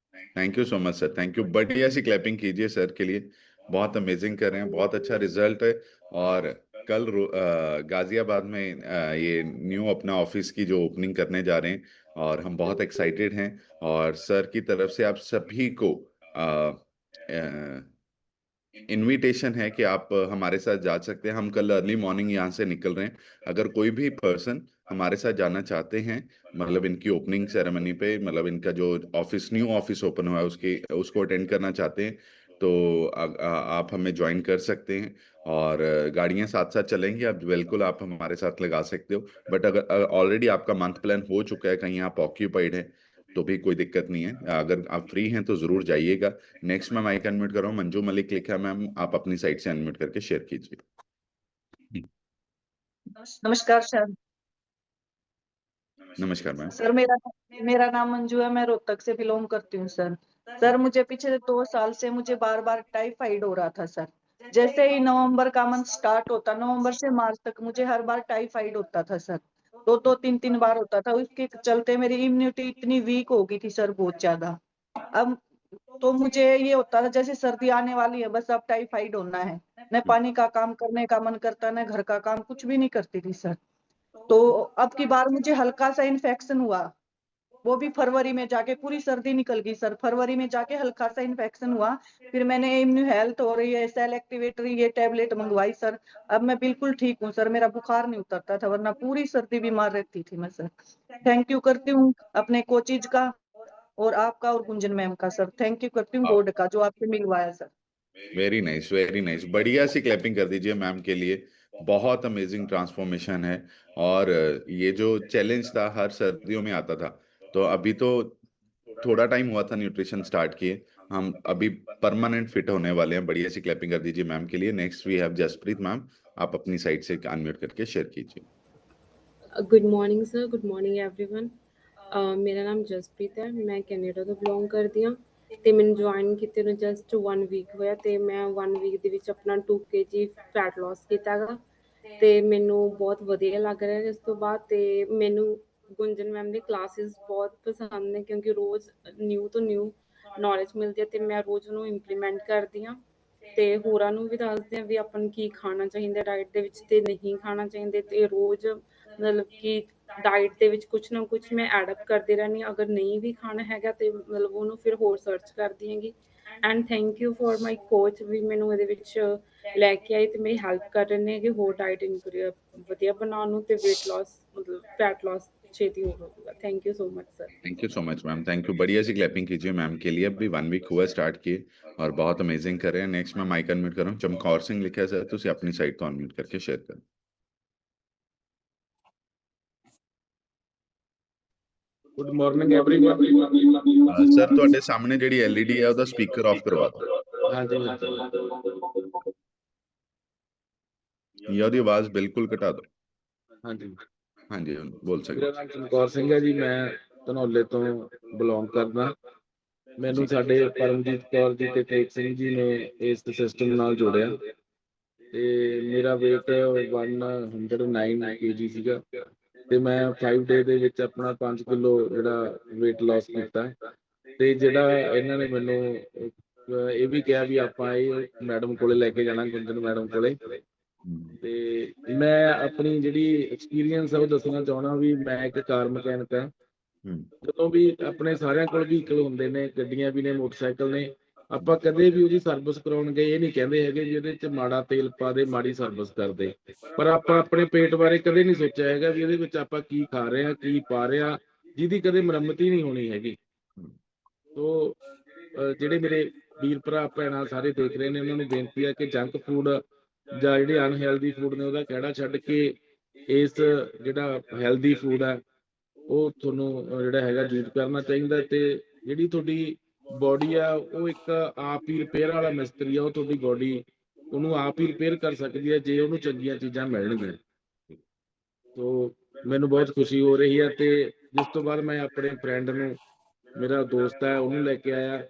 Thank you so much sir, thank you. बढ़िया सी क्लैपिंग कीजिए सर के लिए, बहुत अमेजिंग कर रहे हैं, बहुत अच्छा रिजल्ट है। और कल गाजियाबाद में ये न्यू अपना ऑफिस की जो ओपनिंग करने जा रहे हैं, और हम बहुत एक्साइटेड हैं। और सर की तरफ से आप सभी को इनविटेशन है कि आप हमारे साथ जा सकते हैं। हम कल अर्ली मॉर्निंग यहाँ से निकल रहे हैं। अगर कोई भी पर्सन हमारे साथ जाना चाहते हैं, मतलब इनकी ओपनिंग सेरेमनी पे, मतलब इनका जो ऑफिस न्यू ऑफिस ओपन हुआ है उसको अटेंड करना चाहते हैं, तो आप हमें ज्वाइन कर सकते हैं। और गाड़ियां साथ साथ चलेंगी, आप बिल्कुल आप हमारे साथ लगा सकते हो। बट अगर ऑलरेडी आपका मंथ प्लान हो चुका है, कहीं आप ऑक्यूपाइड है, तो भी कोई दिक्कत नहीं है। अगर आप फ्री हैं तो जरूर जाइएगा। नेक्स्ट मैं माइक अनम्यूट कर रहा हूँ, मंजू मलिक लिखा है मैम, आप अपनी साइड से अनम्यूट करके शेयर कीजिए।
नमस्कार सर।
नमस्कार मैम।
सर मेरा नाम मंजू है, मैं रोहतक से बिलोंग करती हूँ सर। सर मुझे पिछले 2 साल से मुझे बार बार टाइफाइड हो रहा था सर। जैसे ही नवंबर का मंथ स्टार्ट होता, नवंबर से मार्च तक मुझे हर बार टाइफाइड होता था सर। 2-3 बार होता था। उसके चलते मेरी इम्यूनिटी इतनी वीक हो गई थी सर, बहुत ज्यादा। अब तो मुझे ये होता था जैसे सर्दी आने वाली है, बस अब टाइफाइड होना है। न पानी का काम करने का मन करता, न घर का काम, कुछ भी नहीं करती थी सर। तो अब की बार मुझे हल्का सा इन्फेक्शन हुआ, वो भी फरवरी में जाके, पूरी सर्दी निकल गई सर, फरवरी में जाके हल्का सा इन्फेक्शन हुआ। फिर मैंने इम्यू हेल्थ और ये सेल एक्टिवेटर ये टैबलेट मंगवाई सर। अब मैं बिल्कुल ठीक हूँ सर, मेरा बुखार नहीं उतरता था, वरना पूरी सर्दी बीमार रहती थी मैं सर। थैंक यू करती हूँ अपने कोचिज का और आपका और गुंजन मैम का सर। थैंक यू करती हूँ गॉड का जो आपसे मिलवाया sir.
Very nice, very nice. बढ़िया सी क्लैपिंग कर दीजिए मैम के लिए। बहुत अमेजिंग ट्रांसफॉर्मेशन है। और ये जो चैलेंज था हर सर्दियों में आता था, तो अभी तो थोड़ा टाइम हुआ था न्यूट्रिशन स्टार्ट किए, हम अभी परमानेंट फिट होने वाले हैं। बढ़िया सी क्लैपिंग कर दीजिए मैम के लिए। Next we have Jaspreet ma'am, आप अपनी साइड से अनम्यूट करके शेयर कीजिए।
Good morning sir, good morning everyone. मेरा नाम जसप्रीत है, मैं ਕੈਨੇਡਾ ਤੋਂ ਬਿਲੋਂਗ ਕਰਦੀ ਹਾਂ ਤੇ ਮੈਨੂੰ ਜੁਆਇਨ ਕੀਤੇ ਨੂੰ ਜਸਟ 1 ਵੀਕ ਹੋਇਆ ਤੇ ਮੈਂ 1 ਵੀਕ ਦੇ ਵਿੱਚ ਆਪਣਾ 2 kg ਫੈਟ ਲਾਸ ਕੀਤਾ ਗਾ ਤੇ ਮੈਨੂੰ ਬਹੁਤ ਵਧੀਆ ਲੱਗ ਰਿਹਾ ਇਸ ਤੋਂ ਬਾਅਦ। ਤੇ ਮੈਨੂੰ ਗੁੰਜਨ ਮੈਮ ਦੀ ਕਲਾਸਿਸ ਬਹੁਤ ਪਸੰਦ ਨੇ ਕਿਉਂਕਿ ਰੋਜ਼ ਨਿਊ ਤੋਂ ਨਿਊ ਨੌਲੇਜ ਮਿਲਦੀ ਹੈ ਤੇ ਮੈਂ ਰੋਜ਼ ਉਹਨੂੰ ਇੰਪਲੀਮੈਂਟ ਕਰਦੀ ਹਾਂ ਤੇ ਹੋਰਾਂ ਨੂੰ ਵੀ ਦੱਸਦੇ ਹਾਂ ਵੀ ਆਪਾਂ ਨੂੰ ਕੀ ਖਾਣਾ ਚਾਹੀਦਾ ਡਾਇਟ ਦੇ ਵਿੱਚ ਤੇ ਨਹੀਂ ਖਾਣਾ ਚਾਹੀਦਾ। ਤੇ ਰੋਜ਼ ਮਤਲਬ ਕਿ ਡਾਇਟ ਦੇ ਵਿੱਚ ਕੁਛ ਨਾ ਕੁਛ ਮੈਂ ਐਡ ਅਪ ਕਰਦੀ ਰਹਿੰਦੀ ਹਾਂ। ਅਗਰ ਨਹੀਂ ਵੀ ਖਾਣਾ ਹੈਗਾ ਤੇ ਮਤਲਬ ਉਹਨੂੰ ਫਿਰ ਹੋਰ ਸਰਚ ਕਰਦੀ ਹੈਗੀ। And thank you for my coach ਵੀ ਮੈਨੂੰ ਇਹਦੇ ਵਿੱਚ ਲੈ ਕੇ ਆਏ ਤੇ ਮੇਰੀ ਹੈਲਪ ਕਰ ਰਹੇ ਨੇ ਕਿ ਹੋਰ ਡਾਇਟ ਵਧੀਆ ਬਣਾਉਣ ਨੂੰ ਤੇ weight loss ਮਤਲਬ फैट लॉस छेती हो जाएगा। Thank you so much sir.
Thank you so much ma'am, thank you. बढ़िया सी क्लैपिंग कीजिए मैम के लिए। अभी 1 वीक हुआ स्टार्ट किए और बहुत अमेजिंग कर रहे हैं। नेक्स्ट मैं माइक अनम्यूट कर रहा हूँ, चमकौर सिंह लिखा है सर, तो उसे अपनी साइड तो अनम्यूट करके शेयर करें।
Good morning everyone.
सर ਤੁਹਾਡੇ ਸਾਹਮਣੇ ਜਿਹੜੀ LED ਹੈ ਉਹਦਾ ਸਪੀਕਰ ਆਫ ਕਰਵਾ ਦਿਓ।
ਹਾਂਜੀ
ਜਾਂ ਉਹਦੀ ਆਵਾਜ਼ ਬਿਲਕੁਲ ਘਟਾ ਦਿਓ।
ਹਾਂਜੀ
ਹਾਂਜੀ ਬੋਲ ਸਕਦੇ।
ਮੇਰਾ ਨਾਮ ਚਮਕੌਰ ਸਿੰਘ ਹੈ ਜੀ, ਮੈਂ ਧਨੌਲੇ ਤੋਂ ਬਿਲੋਂਗ ਕਰਦਾ। ਮੈਨੂੰ ਸਾਡੇ ਪਰਮਜੀਤ ਕੌਰ ਜੀ ਤੇ ਟੇਕ ਸਿੰਘ ਜੀ ਨੇ ਇਸ ਸਿਸਟਮ ਨਾਲ ਜੋੜਿਆ ਤੇ ਮੇਰਾ weight 109 kg ਸੀਗਾ ਤੇ ਮੈਂ 5 ਡੇ ਦੇ ਵਿੱਚ ਆਪਣਾ 5 ਕਿਲੋ ਜਿਹੜਾ weight loss ਕੀਤਾ। ਤੇ ਜਿਹੜਾ ਇਹਨਾਂ ਨੇ ਮੈਨੂੰ ਇਹ ਵੀ ਕਿਹਾ ਵੀ ਆਪਾਂ ਇਹ ਮੈਡਮ ਕੋਲੇ ਲੈ ਕੇ ਜਾਣਾ, ਗੁੰਜਨ ਮੈਡਮ ਕੋਲੇ। ਤੇ ਮੈਂ ਆਪਣੀ ਜਿਹੜੀ ਐਕਸਪੀਰੀਅੰਸ ਹੈ ਉਹ ਦੱਸਣਾ ਚਾਹੁੰਦਾ ਵੀ ਮੈਂ ਇੱਕ ਕਾਰ ਮਕੈਨਿਕ ਹਾਂ। ਜਦੋਂ ਵੀ ਆਪਣੇ ਸਾਰਿਆਂ ਕੋਲ ਵਹੀਕਲ ਹੁੰਦੇ ਨੇ, ਗੱਡੀਆਂ ਵੀ ਨੇ, ਮੋਟਰਸਾਈਕਲ ਨੇ, ਆਪਾਂ ਕਦੇ ਵੀ ਉਹਦੀ ਸਰਵਿਸ ਕਰਾਉਣ ਗਏ ਇਹ ਨਹੀਂ ਕਹਿੰਦੇ ਹੈਗੇ ਵੀ ਇਹਦੇ 'ਚ ਮਾੜਾ ਤੇਲ ਪਾ ਦੇ, ਮਾੜੀ ਸਰਵਿਸ ਕਰਦੇ। ਪਰ ਆਪਾਂ ਆਪਣੇ ਪੇਟ ਬਾਰੇ ਕਦੇ ਨਹੀਂ ਸੋਚਿਆ ਹੈਗਾ ਵੀ ਇਹਦੇ ਵਿੱਚ ਆਪਾਂ ਕੀ ਖਾ ਰਹੇ ਹਾਂ, ਕੀ ਪਾ ਰਹੇ ਹਾਂ, ਜਿਹਦੀ ਕਦੇ ਮੁਰੰਮਤ ਹੀ ਨਹੀਂ ਹੋਣੀ ਹੈਗੀ। ਤੋ ਜਿਹੜੇ ਮੇਰੇ ਵੀਰ ਭਰਾ ਭੈਣਾਂ ਸਾਰੇ ਦੇਖ ਰਹੇ ਨੇ, ਉਹਨਾਂ ਨੂੰ ਬੇਨਤੀ ਹੈ ਕਿ ਜੰਕ ਫੂਡ ਜਾਂ ਜਿਹੜੇ ਅਨਹੈਲਦੀ ਫੂਡ ਨੇ ਉਹਦਾ ਖਹਿੜਾ ਛੱਡ ਕੇ ਇਸ ਜਿਹੜਾ ਹੈਲਦੀ ਫੂਡ ਹੈ ਉਹ ਤੁਹਾਨੂੰ ਜਿਹੜਾ ਹੈਗਾ ਯੂਜ਼ ਕਰਨਾ ਚਾਹੀਦਾ। ਤੇ ਜਿਹੜੀ ਤੁਹਾਡੀ ਬੋਡੀ ਆ ਉਹ ਇੱਕ ਆਪ ਹੀ ਰਿਪੇਅਰ ਵਾਲਾ ਮਿਸਤਰੀ ਆ, ਉਹ ਤੁਹਾਡੀ ਬੋਡੀ ਉਹਨੂੰ ਆਪ ਹੀ ਰਿਪੇਅਰ ਕਰ ਸਕਦੀ ਹੈ ਜੇ ਉਹਨੂੰ ਚੰਗੀਆਂ ਚੀਜ਼ਾਂ ਮਿਲਣਗੀਆਂ। ਤੋ ਮੈਨੂੰ ਬਹੁਤ ਖੁਸ਼ੀ ਹੋ ਰਹੀ ਹੈ। ਤੇ ਜਿਸ ਤੋਂ ਬਾਅਦ ਮੈਂ ਆਪਣੇ ਫਰੈਂਡ ਨੂੰ, ਮੇਰਾ ਦੋਸਤ ਹੈ, ਉਹਨੂੰ ਲੈ ਕੇ ਆਇਆ,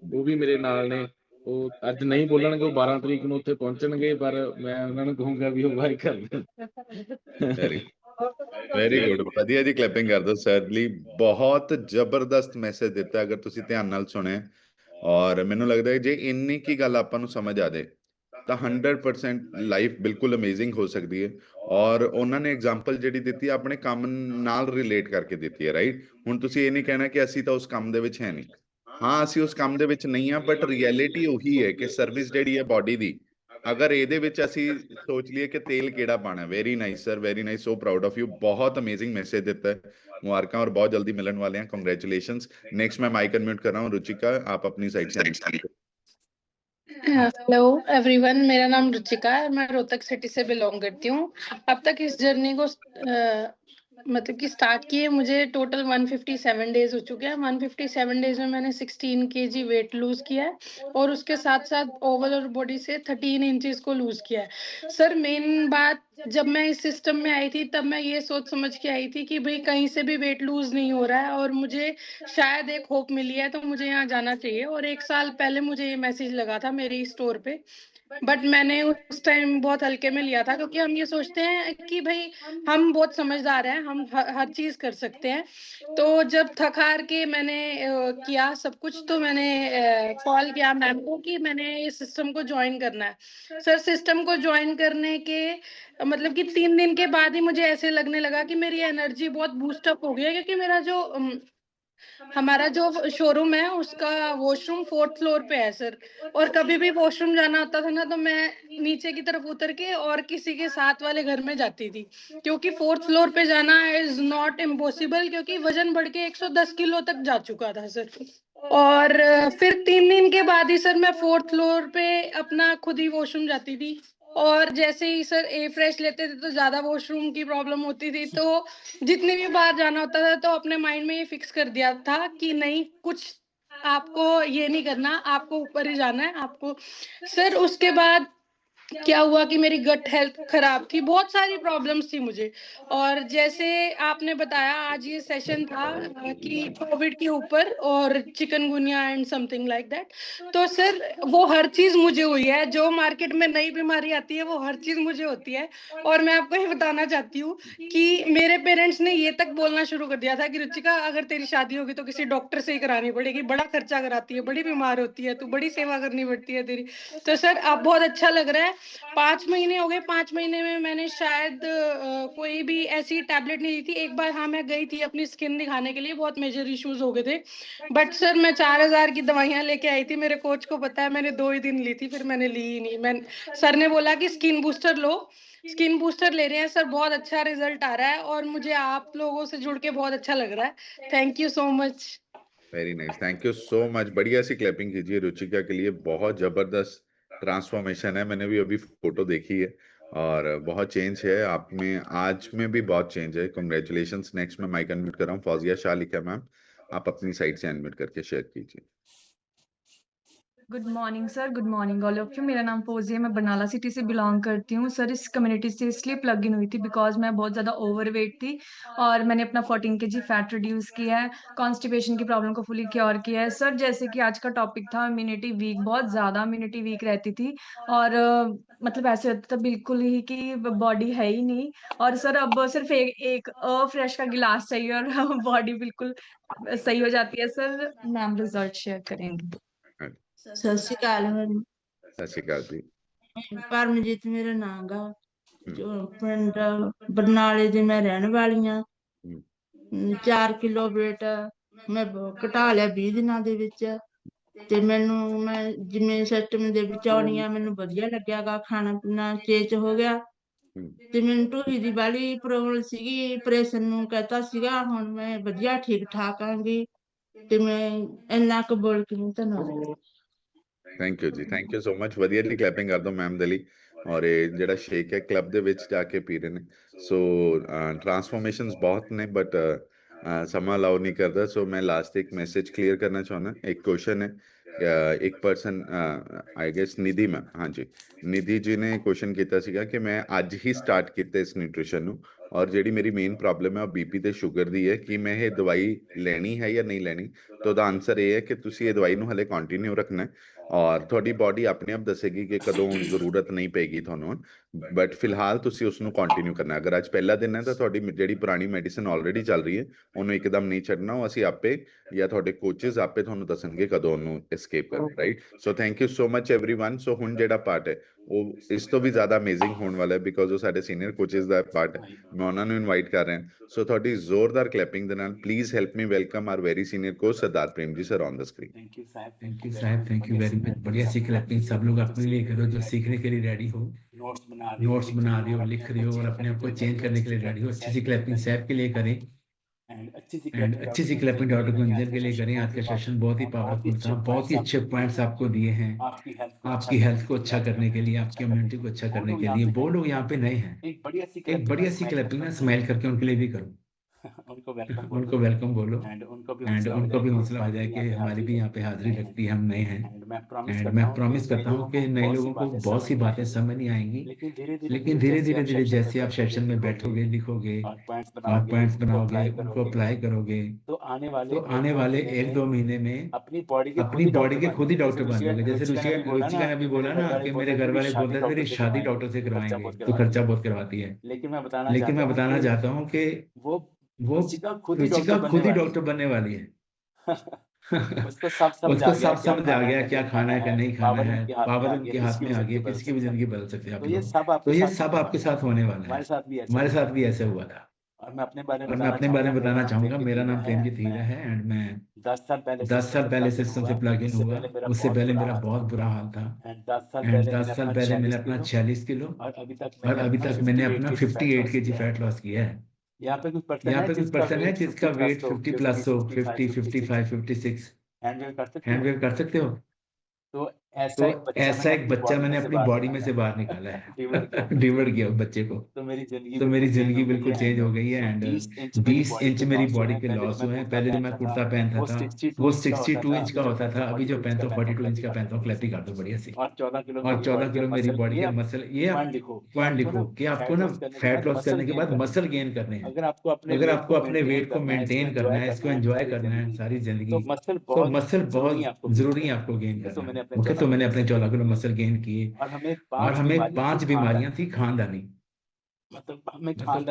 ਉਹ ਵੀ ਮੇਰੇ ਨਾਲ ਨੇ। ਉਹ ਅੱਜ ਨਹੀਂ ਬੋਲਣਗੇ, ਉਹ 12 ਤਰੀਕ ਨੂੰ ਉੱਥੇ ਪਹੁੰਚਣਗੇ, ਪਰ ਮੈਂ ਉਹਨਾਂ ਨੂੰ ਕਹੂੰਗਾ ਵੀ ਉਹ ਬਾਈ ਕਰ ਦੇਣ।
ਵੈਰੀ ਗੁੱਡ, ਵਧੀਆ ਜੀ, ਕਲੈਪਿੰਗ ਕਰ ਦਿਓ ਸਰ ਲਈ। ਬਹੁਤ ਜ਼ਬਰਦਸਤ ਮੈਸੇਜ ਦਿੱਤਾ ਅਗਰ ਤੁਸੀਂ ਧਿਆਨ ਨਾਲ ਸੁਣਿਆ। ਔਰ ਮੈਨੂੰ ਲੱਗਦਾ ਹੈ ਜੇ ਇੰਨੀ ਕੀ ਗੱਲ ਆਪਾਂ ਨੂੰ ਸਮਝ ਆ ਜਾਏ ਤਾਂ 100% ਲਾਈਫ ਬਿਲਕੁਲ ਅਮੇਜ਼ਿੰਗ ਹੋ ਸਕਦੀ ਹੈ। ਔਰ ਉਹਨਾਂ ਨੇ ਐਗਜ਼ਾਮਪਲ ਜਿਹੜੀ ਦਿੱਤੀ ਆਪਣੇ ਕੰਮ ਨਾਲ ਰਿਲੇਟ ਕਰਕੇ ਦਿੱਤੀ ਹੈ, ਰਾਈਟ। ਹੁਣ ਤੁਸੀਂ ਇਹ ਨਹੀਂ ਕਹਿਣਾ ਕਿ ਅਸੀਂ ਤਾਂ ਉਸ ਕੰਮ ਦੇ ਵਿੱਚ ਹੈ ਨਹੀਂ। ਹਾਂ, ਅਸੀਂ ਉਸ ਕੰਮ ਦੇ ਵਿੱਚ ਨਹੀਂ ਹਾਂ, ਬਟ ਰਿਐਲਿਟੀ ਉਹੀ ਹੈ ਕਿ ਸਰਵਿਸ ਜਿਹੜੀ ਹੈ ਬਾਡੀ ਦੀ, ਅਗਰ ਇਹਦੇ ਵਿੱਚ ਅਸੀਂ ਸੋਚ ਲਈਏ ਕਿ ਤੇਲ ਕਿਹੜਾ ਪਾਣਾ। Very nice sir, very nice, so proud of you. ਬਹੁਤ ਅਮੇਜ਼ਿੰਗ ਮੈਸੇਜ ਦਿੱਤਾ है, मुबारक। और बहुत जल्दी मिलने वाले हैं, कॉन्ग्रेचुलेशंस। नेक्स्ट मैं माइक अनम्यूट कर रहा हूँ रुचिका, आप अपनी साइड से।
हेलो एवरीवन, मेरा नाम रुचिका है, मैं रोहतक सिटी से बिलोंग करती हूँ। अब तक इस जर्नी को मतलब कि स्टार्ट किए मुझे टोटल 157 डेज हो चुके हैं। 157 डेज में मैंने 16 kg वेट लूज किया है और उसके साथ साथ ओवरऑल बॉडी से 13 इंचेस को लूज किया है। सर मेन बात, जब मैं इस सिस्टम में आई थी तब मैं ये सोच समझ के आई थी कि भाई कहीं से भी वेट लूज नहीं हो रहा है और मुझे शायद एक होप मिली है तो मुझे यहाँ जाना चाहिए। और 1 साल पहले मुझे ये मैसेज लगा था मेरी स्टोर पे, बट मैंने उस टाइम बहुत हल्के में लिया था क्योंकि हम ये सोचते हैं कि भाई हम बहुत समझदार हैं, हम हर चीज कर सकते हैं। तो जब थक हार के मैंने किया सब कुछ, तो मैंने कॉल किया मैम को कि मैंने इस सिस्टम को ज्वाइन करना है। सर सिस्टम को ज्वाइन करने के मतलब कि 3 दिन के बाद ही मुझे ऐसे लगने लगा कि मेरी एनर्जी बहुत बूस्ट अप हो गई है, क्योंकि मेरा जो हमारा जो शोरूम है उसका वॉशरूम 4th फ्लोर पे है सर। और कभी भी वॉशरूम जाना होता था ना तो मैं नीचे की तरफ उतर के और किसी के साथ वाले घर में जाती थी, क्योंकि 4th फ्लोर पे जाना इज नॉट इम्पॉसिबल, क्योंकि वजन बढ़ के 110 किलो तक जा चुका था सर। और फिर 3 दिन के बाद ही सर मैं 4th फ्लोर पे अपना खुद ही वॉशरूम जाती थी। और जैसे ही सर ए फ्रेश लेते थे तो ज्यादा वॉशरूम की प्रॉब्लम होती थी, तो जितनी भी बार जाना होता था तो अपने माइंड में ये फिक्स कर दिया था कि नहीं, कुछ आपको ये नहीं करना, आपको ऊपर ही जाना है आपको। सर उसके बाद क्या हुआ कि मेरी गट हेल्थ खराब थी, बहुत सारी प्रॉब्लम्स थी मुझे। और जैसे आपने बताया आज ये सेशन था कि कोविड के ऊपर और chikungunya and something like that, तो सर वो हर चीज मुझे हुई है, जो मार्केट में नई बीमारी आती है वो हर चीज मुझे होती है। और मैं आपको ये बताना चाहती हूँ कि मेरे पेरेंट्स ने ये तक बोलना शुरू कर दिया था कि रुचिका अगर तेरी शादी होगी तो किसी डॉक्टर से ही करानी पड़ेगी, बड़ा खर्चा कराती है, बड़ी बीमार होती है तू, बड़ी सेवा करनी पड़ती है तेरी। तो सर अब बहुत अच्छा लग रहा है। 5 महीने हो गए, 5 महीने में मैंने शायद कोई भी ऐसी टैबलेट नहीं ली थी। एक बार हाँ मैं गई थी अपनी स्किन दिखाने के लिए, बहुत मेजर इश्यूज हो गए थे, बट सर मैं 4000 की दवाइयां लेके आई थी, मेरे कोच को पता है, मैंने 2 ही दिन ली थी, फिर मैंने ली ही नहीं। मैं सर ने बोला कि स्किन बूस्टर लो, स्किन बूस्टर ले रहे हैं सर, बहुत अच्छा रिजल्ट आ रहा है और मुझे आप लोगों से जुड़ के बहुत अच्छा लग रहा है। Thank you so much.
Very nice, thank you so much. बढ़िया सी क्लैपिंग कीजिए रुचिका के लिए, बहुत जबरदस्त ट्रांसफॉर्मेशन है। मैंने भी अभी फोटो देखी है और बहुत चेंज है आप में, आज में भी बहुत चेंज है। कॉन्ग्रेचुलेशंस। नेक्स्ट मैं माइक अनम्यूट कर रहा हूँ, फौजिया शाह लिखा मैम, आप अपनी साइड से अनम्यूट करके शेयर कीजिए।
Good morning sir, good morning all of you. मेरा नाम फौजिया है, मैं बरनाला सिटी से बिलोंग करती हूँ। सर इस कम्युनिटी से इसलिए प्लग इन हुई थी बिकॉज मैं बहुत ज़्यादा ओवरवेट थी और मैंने अपना 14 kg फैट रिड्यूस किया है, कॉन्स्टिपेशन की प्रॉब्लम को फुली क्योर किया है। सर जैसे कि आज का टॉपिक था इम्यूनिटी वीक, बहुत ज़्यादा इम्यूनिटी वीक रहती थी और मतलब ऐसे होता था बिल्कुल ही कि बॉडी है ही नहीं। और सर अब सिर्फ एक फ्रेश का गिलास चाहिए और बॉडी बिल्कुल सही हो जाती है। सर मैम रिजल्ट शेयर करेंगे।
ਸਤਿ ਸ਼੍ਰੀ ਅਕਾਲ ਮੈਡਮ।
ਸਤਿ ਸ਼੍ਰੀ ਅਕਾਲ ਜੀ।
ਪਰਮਜੀਤ ਮੇਰਾ ਨਾਮ ਗਾ, ਜੋ ਪਿੰਡ ਬਰਨਾਲੇ ਦੀ ਮੈਂ ਰਹਿਣ ਵਾਲੀ ਆ। 4 ਕਿਲੋ weight ਮੈਂ ਘਟਾ ਲਿਆ 20 ਦਿਨਾਂ ਦੇ ਵਿੱਚ। ਤੇ ਮੈਨੂੰ ਮੈਂ ਜਿਵੇਂ ਸਿਸਟਮ ਦੇ ਵਿੱਚ ਆਉਣੀ ਆ, ਮੈਨੂੰ ਵਧੀਆ ਲੱਗਿਆ ਗਾ, ਖਾਣਾ ਪੀਣਾ ਚੇਂਜ ਹੋ ਗਿਆ। ਤੇ ਮੈਨੂੰ ਢੂਹੀ ਦੀ ਵਾਲੀ ਪ੍ਰੋਬਲਮ ਸੀਗੀ, ਆਪਰੇਸ਼ਨ ਨੂੰ ਕਹਿਤਾ ਸੀਗਾ, ਹੁਣ ਮੈਂ ਵਧੀਆ ਠੀਕ ਠਾਕ ਆਂਗੀ। ਤੇ ਮੈਂ ਇੰਨਾ ਕੁ ਬੋਲ ਕੇ ਧੰਨਵਾਦ।
ਥੈਂਕ ਯੂ ਜੀ, ਥੈਂਕ ਯੂ ਸੋ ਮਚ। ਵਧੀਆ ਜੀ, ਕਲੈਪਿੰਗ ਕਰ ਦਿਓ ਮੈਮ ਦੇ ਲਈ। ਔਰ ਇਹ ਜਿਹੜਾ ਸ਼ੇਕ ਹੈ ਕਲੱਬ ਦੇ ਵਿੱਚ ਜਾ ਕੇ ਪੀ ਰਹੇ ਨੇ। ਸੋ ਟਰਾਂਸਫੋਰਮੇਸ਼ਨਸ ਬਹੁਤ ਨੇ ਬਟ ਸਮਾਂ ਅਲਾਉ ਨਹੀਂ ਕਰਦਾ। ਸੋ ਮੈਂ ਲਾਸਟ ਇੱਕ ਮੈਸੇਜ ਕਲੀਅਰ ਕਰਨਾ ਚਾਹੁੰਦਾ। ਇੱਕ ਕੁਐਸਚਨ ਹੈ, ਇੱਕ person I guess Nidhi ma'am, ਹਾਂਜੀ ਨਿਧੀ ਜੀ ਨੇ ਕੁਐਸਚਨ ਕੀਤਾ ਸੀਗਾ ਕਿ ਮੈਂ ਅੱਜ ਹੀ ਸਟਾਰਟ ਕੀਤਾ ਇਸ ਨਿਊਟ੍ਰੀਸ਼ਨ ਨੂੰ, ਔਰ ਜਿਹੜੀ ਮੇਰੀ ਮੇਨ ਪ੍ਰੋਬਲਮ ਹੈ ਉਹ ਬੀਪੀ ਤੇ ਸ਼ੂਗਰ ਦੀ ਹੈ, ਕਿ ਮੈਂ ਇਹ ਦਵਾਈ ਲੈਣੀ ਹੈ ਜਾਂ ਨਹੀਂ ਲੈਣੀ। ਤਾਂ ਉਹਦਾ ਆਨਸਰ ਇਹ ਹੈ ਕਿ ਤੁਸੀਂ ਇਹ ਦਵਾਈ ਨੂੰ ਹਲੇ ਕੰਟੀਨਿਊ ਰੱਖਣਾ ਹੈ, ਔਰ ਤੁਹਾਡੀ ਬਾਡੀ ਆਪਣੇ ਆਪ ਦੱਸੇਗੀ ਕਿ ਕਦੋਂ ਜ਼ਰੂਰਤ ਨਹੀਂ ਪਏਗੀ ਤੁਹਾਨੂੰ, ਬਟ ਫਿਲਹਾਲ ਤੁਸੀਂ ਉਸ ਨੂੰ ਕੰਟੀਨਿਊ ਕਰਨਾ। ਅਗਰ ਅੱਜ ਪਹਿਲਾ ਦਿਨ ਹੈ ਤਾਂ ਤੁਹਾਡੀ ਜਿਹੜੀ ਪੁਰਾਣੀ ਮੈਡੀਸਿਨ ਆਲਰੇਡੀ ਚੱਲ ਰਹੀ ਹੈ ਉਹਨੂੰ ਇੱਕਦਮ ਨਹੀਂ ਛੱਡਣਾ। ਉਹ ਅਸੀਂ ਆਪੇ ਜਾਂ ਤੁਹਾਡੇ ਕੋਚਿਸ ਆਪੇ ਤੁਹਾਨੂੰ ਦੱਸਣਗੇ ਕਦੋਂ ਉਹਨੂੰ ਐਸਕੇਪ ਕਰਨਾ, right. So thank you so much everyone. So ਹੁਣ ਜਿਹੜਾ ਪਾਰਟ ਹੈ ਉਹ ਇਸ ਤੋਂ ਵੀ ਜ਼ਿਆਦਾ ਅਮੇਜ਼ਿੰਗ ਹੋਣ ਵਾਲਾ ਹੈ, ਬਿਕੋਜ਼ ਉਹ ਸਾਡੇ ਸੀਨੀਅਰ ਕੋਚਿਸ ਦਾ ਪਾਰਟ ਹੈ। ਮੈਂ ਉਹਨਾਂ ਨੂੰ ਇਨਵਾਈਟ ਕਰ ਰਿਹਾ। ਸੋ ਤੁਹਾਡੀ ਜ਼ੋਰਦਾਰ ਕਲੈਪਿੰਗ ਦੇ ਨਾਲ please help me welcome our very senior coach Sardar Prem ji sir on the screen.
Thank you साहब, थैंक यू वेरी मच। बढ़िया सी क्लैपिंग सब लोग अपने लिए करो जो सीखने के लिए रेडी हो, नोट्स बना रहे हो, लिख रहे हो और अपने आप को चेंज करने के लिए रेडी हो। अच्छी सी क्लैपिंग साहब के लिए करें एंड अच्छी सी क्लैपिंग डॉक्टर गुंजन के लिए करें। आज का सेशन बहुत ही पावरफुल था, बहुत ही अच्छे पॉइंट्स आपको दिए हैं आपकी हेल्थ को अच्छा करने के लिए, आपकी इम्यूनिटी को अच्छा करने के लिए। वो लोग यहाँ पे नए हैं, एक बढ़िया सी क्लैपिंग ना स्माइल करके उनके लिए भी करो, उनको वेलकम बोलो एंड उनको भी हौसला हो जाए कि हमारी भी यहाँ पे हाजिरी लगती है, हम नए हैं। एंड मैं प्रॉमिस करता हूँ कि नए लोगों को बहुत सी बातें समझ नहीं आएंगी, लेकिन धीरे धीरे जैसे आप सेशन में बैठोगे, लिखोगे और पॉइंट्स बनाओगे, उनको अप्लाई करोगे, तो आने वाले 1-2 महीने में अपनी बॉडी के खुद ही डॉक्टर बन जाओगे। जैसे रुचिका ने भी बोला ना कि मेरे घर वाले बोलते थे तेरी शादी डॉक्टर से करवाएंगे, तो खर्चा बहुत करवाती है। लेकिन मैं बताना चाहता हूँ कि वो रुचिका खुद ही डॉक्टर बनने वाली है। उसको सब समझ आ गया क्या खाना है क्या नहीं खाना है, पावर उनके हाथ में आ गई, किसकी भी जिंदगी बदल सकते हैं आप। तो ये सब आपके साथ होने वाला है, हमारे साथ भी ऐसे हुआ था। और मैं अपने बारे में बताना चाहूंगा। मेरा नाम प्रेमजीत हीरा है एंड मैं 10 साल पहले सिस्टम से प्लग इन हुआ। उससे पहले मेरा बहुत बुरा हाल था एंड 10 साल पहले मैंने अपना 46 किलो और अभी तक मैंने अपना 58 kg फैट लॉस किया है। यहाँ पे कुछ पर्सन है जिसका वेट 50 प्लस हो, 50, 55, 56। हैंड वेव कर सकते हो। तो ऐसा एक बच्चा मैंने अपनी बॉडी में से बाहर निकाला है, डिवर्ट किया बच्चे को। तो मेरी जिंदगी बिल्कुल चेंज हो गई है एंड 20 इंच मेरी बॉडी के लॉस हुए हैं। पहले जो मैं कुर्ता पहनता था वो 62 इंच का होता था, अभी जो पहनता हूँ 42 इंच का पहनता हूँ। क्लैपिंग कर दो बढ़िया सी। और 14 किलो मेरी बॉडी के मसल। ये पॉइंट लिखो कि आपको ना फैट लॉस करने के बाद मसल गेन करने हैं। अगर आपको अपने वेट को मेंटेन करना है, इसको एंजॉय करना है सारी जिंदगी, तो मसल बहुत जरूरी है आपको गेन करना। ओके, तो मैंने अपने 14 किलो मसल गेन किए और हमें 5 बीमारियां थी खानदानी।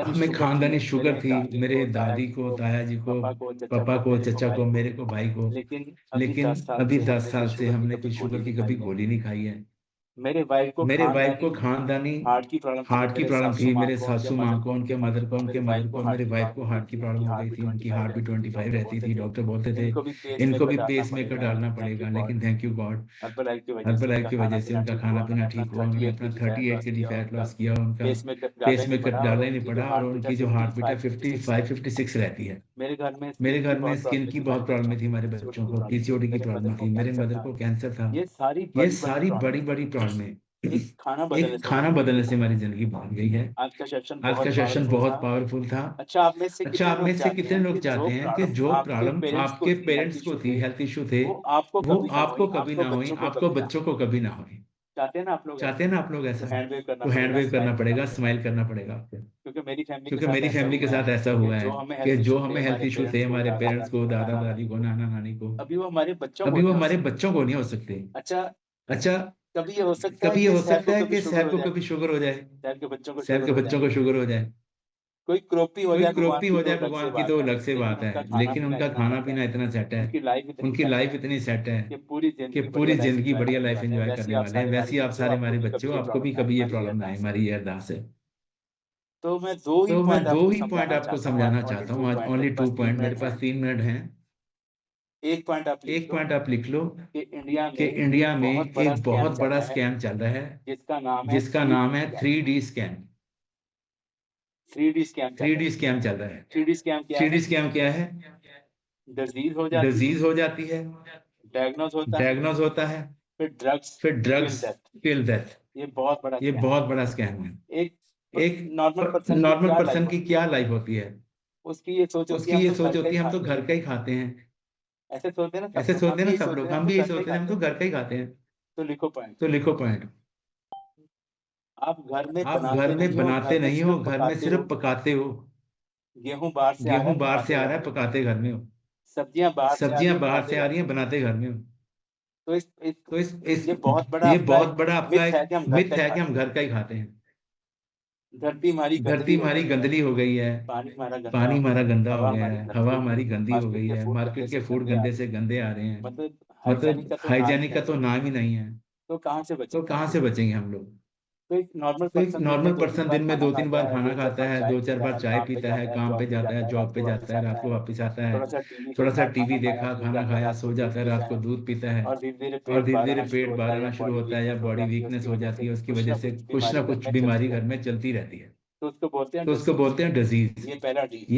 हमें खानदानी शुगर थी, मेरे दादी को, ताया जी को, पापा को, चचा को, मेरे को, भाई को। लेकिन अभी 10 साल से हमने कोई शुगर की कभी गोली नहीं खाई है। मेरे वाइफ को खानदानी हार्ट की प्रॉब्लम थी। मेरे सासू माँ को, उनके मदर को, मेरे वाइफ को हार्ट की प्रॉब्लम हो गई थी। उनकी हार्ट भी 25 रहती थी। डॉक्टर बोलते थे इनको भी पेस मेकर डालना पड़ेगा, लेकिन थैंक यू गॉड हर्बलाइफ की वजह से उनका खाना पीना ठीक हुआ। उन्होंने अपना 38 kg फैट लॉस किया, उनका पेस मेकर डालना ही नहीं पड़ा और उनकी जो हार्ट बीट है 55, 56 रहती है। मेरे घर में स्किन की बहुत प्रॉब्लम थी, हमारे बच्चों को PCOD की प्रॉब्लम थी, मेरे मदर को कैंसर था। ये सारी बड़ी प्रॉब्लम एक खाना बदलने से हमारी जिंदगी बदल गई है। आज का सेशन बहुत पावरफुल था। अच्छा, आप में से कितने लोग चाहते हैं कि जो प्रॉब्लम आपके पेरेंट्स को थी, हेल्थ इशू थे, वो आपको कभी ना हो, आपको बच्चों को कभी ना हो। चाहते हैं ना आप लोग ऐसा? तो हैंड वेव करना पड़ेगा, स्माइल करना पड़ेगा आपको। क्योंकि मेरी फैमिली के साथ ऐसा हुआ है कि जो हमें हेल्थ इशू थे, हमारे पेरेंट्स को, दादा दादी को, नाना नानी को, अभी वो हमारे बच्चों को नहीं हो सकते। अच्छा, कभी ये हो सकता है कि साहब को कभी शुगर हो जाए, साहब के बच्चों को शुगर हो जाए, कोई क्रोपी हो जाए भगवान की तो अलग से बात है। लेकिन उनका खाना पीना इतना सेट है, उनकी लाइफ इतनी सेट है कि पूरी जिंदगी बढ़िया लाइफ एंजॉय करने वाले हैं। वैसे ही आप सारे हमारे बच्चे हो, आपको भी कभी ये प्रॉब्लम ना आए, हमारी ये अरदास है। तो मैं दो ही पॉइंट आपको समझाना चाहता हूँ आज। ओनली 2 पॉइंट, मेरे पास 3 मिनट हैं। एक पॉइंट आप लिख लो कि इंडिया में एक बहुत बड़ा स्कैम चल रहा है जिसका नाम है 3D स्कैम। 3D स्कैम चल रहा है। 3D स्कैम क्या है? डिजीज हो जाती है, डायग्नोज होता है, फिर ड्रग्स किल डेथ।
ये बहुत
बड़ा स्कैम है। एक
नॉर्मल
नॉर्मल पर्सन की क्या लाइफ होती है,
उसकी ये सोच
होती है हम तो घर का ही खाते हैं।
ऐसे सोचते हैं ना
ऐसे सोचते हैं ना सब लोग, हम भी यही सोचते हैं हम तो घर का ही खाते हैं।
तो लिखो पॉइंट।
आप घर में बनाते नहीं हो, घर में सिर्फ पकाते हो।
गेहूं
बाहर से आ रहा है, पकाते घर में हो।
सब्जियां
बाहर से आ रही हैं, बनाते घर में हो।
तो
ये
बहुत
बड़ा आपका
मिथ है
एक मिथ है कि हम घर का ही खाते हैं।
धरती
हमारी गंदली हो गई है, पानी हमारा गंदा हो गया है, हवा हमारी गंदी हो गई है, मार्केट के फूड गंदे से गंदे आ रहे हैं। मतलब हाइजीनिक का तो नाम ही नहीं है।
तो कहाँ
से बचेंगे हम लोग?
तो एक
नॉर्मल पर्सन दिन में 2-3 बार खाना खाता है, 2-4 बार चाय पीता है, काम पे जाता है, जॉब पे जाता है, रात को वापस आता है, थोड़ा सा टीवी देखा, खाना खाया, सो जाता है, रात को दूध पीता है
और धीरे
और धीरे धीरे पेट बाहर आना शुरू होता है या बॉडी वीकनेस हो जाती है। उसकी वजह से कुछ ना कुछ बीमारी घर में चलती रहती है।
तो
उसको बोलते हैं डिजीज।
ये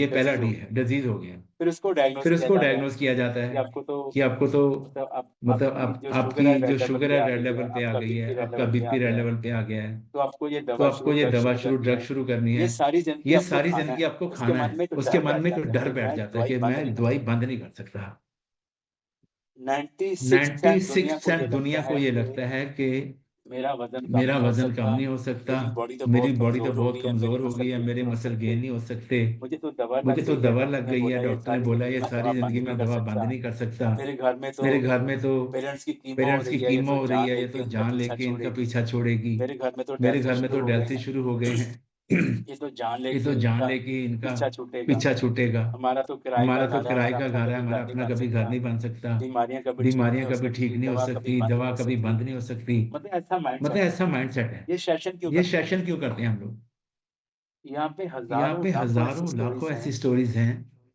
पहला
डी है, डिजीज हो गया।
फिर उसको
डायग्नोस किया जाता है कि आपको तो मतलब आपकी जो शुगर है रेड लेवल पे आ गई है, आपका बीपी रेड लेवल पे आ गया है,
तो आपको ये
ड्रग शुरू करनी है। ये सारी जिंदगी आपको खाना है। उसके मन में कुछ डर बैठ जाता है कि मैं दवाई बंद नहीं कर सकता। 96% दुनिया को ये लगता है कि
मेरा
वजन कम नहीं हो सकता, मेरी बॉडी तो बहुत कमजोर हो गई है, मेरे मसल गेन नहीं हो सकते,
मुझे
तो दवा लग गई है, डॉक्टर ने बोला ये सारी जिंदगी में दवा बंद नहीं कर सकता। मेरे घर में तो
पेरेंट्स की
कीमो हो रही है, ये तो जान लेके इनका पीछा छोड़ेगी।
मेरे घर में तो
डेल्थी शुरू हो गए हैं।
ये तो जान लेके
इनका
पीछा
छूटेगा।
हमारा तो
किराए का घर है, हमारा अपना कभी घर नहीं बन सकता, बीमारियां कभी ठीक नहीं हो सकती, दवा कभी बंद नहीं हो सकती। मतलब ऐसा माइंडसेट है।
ये
सेशन क्यों करते हैं हम लोग?
यहाँ पे
हजारों लाखों ऐसी स्टोरीज हैं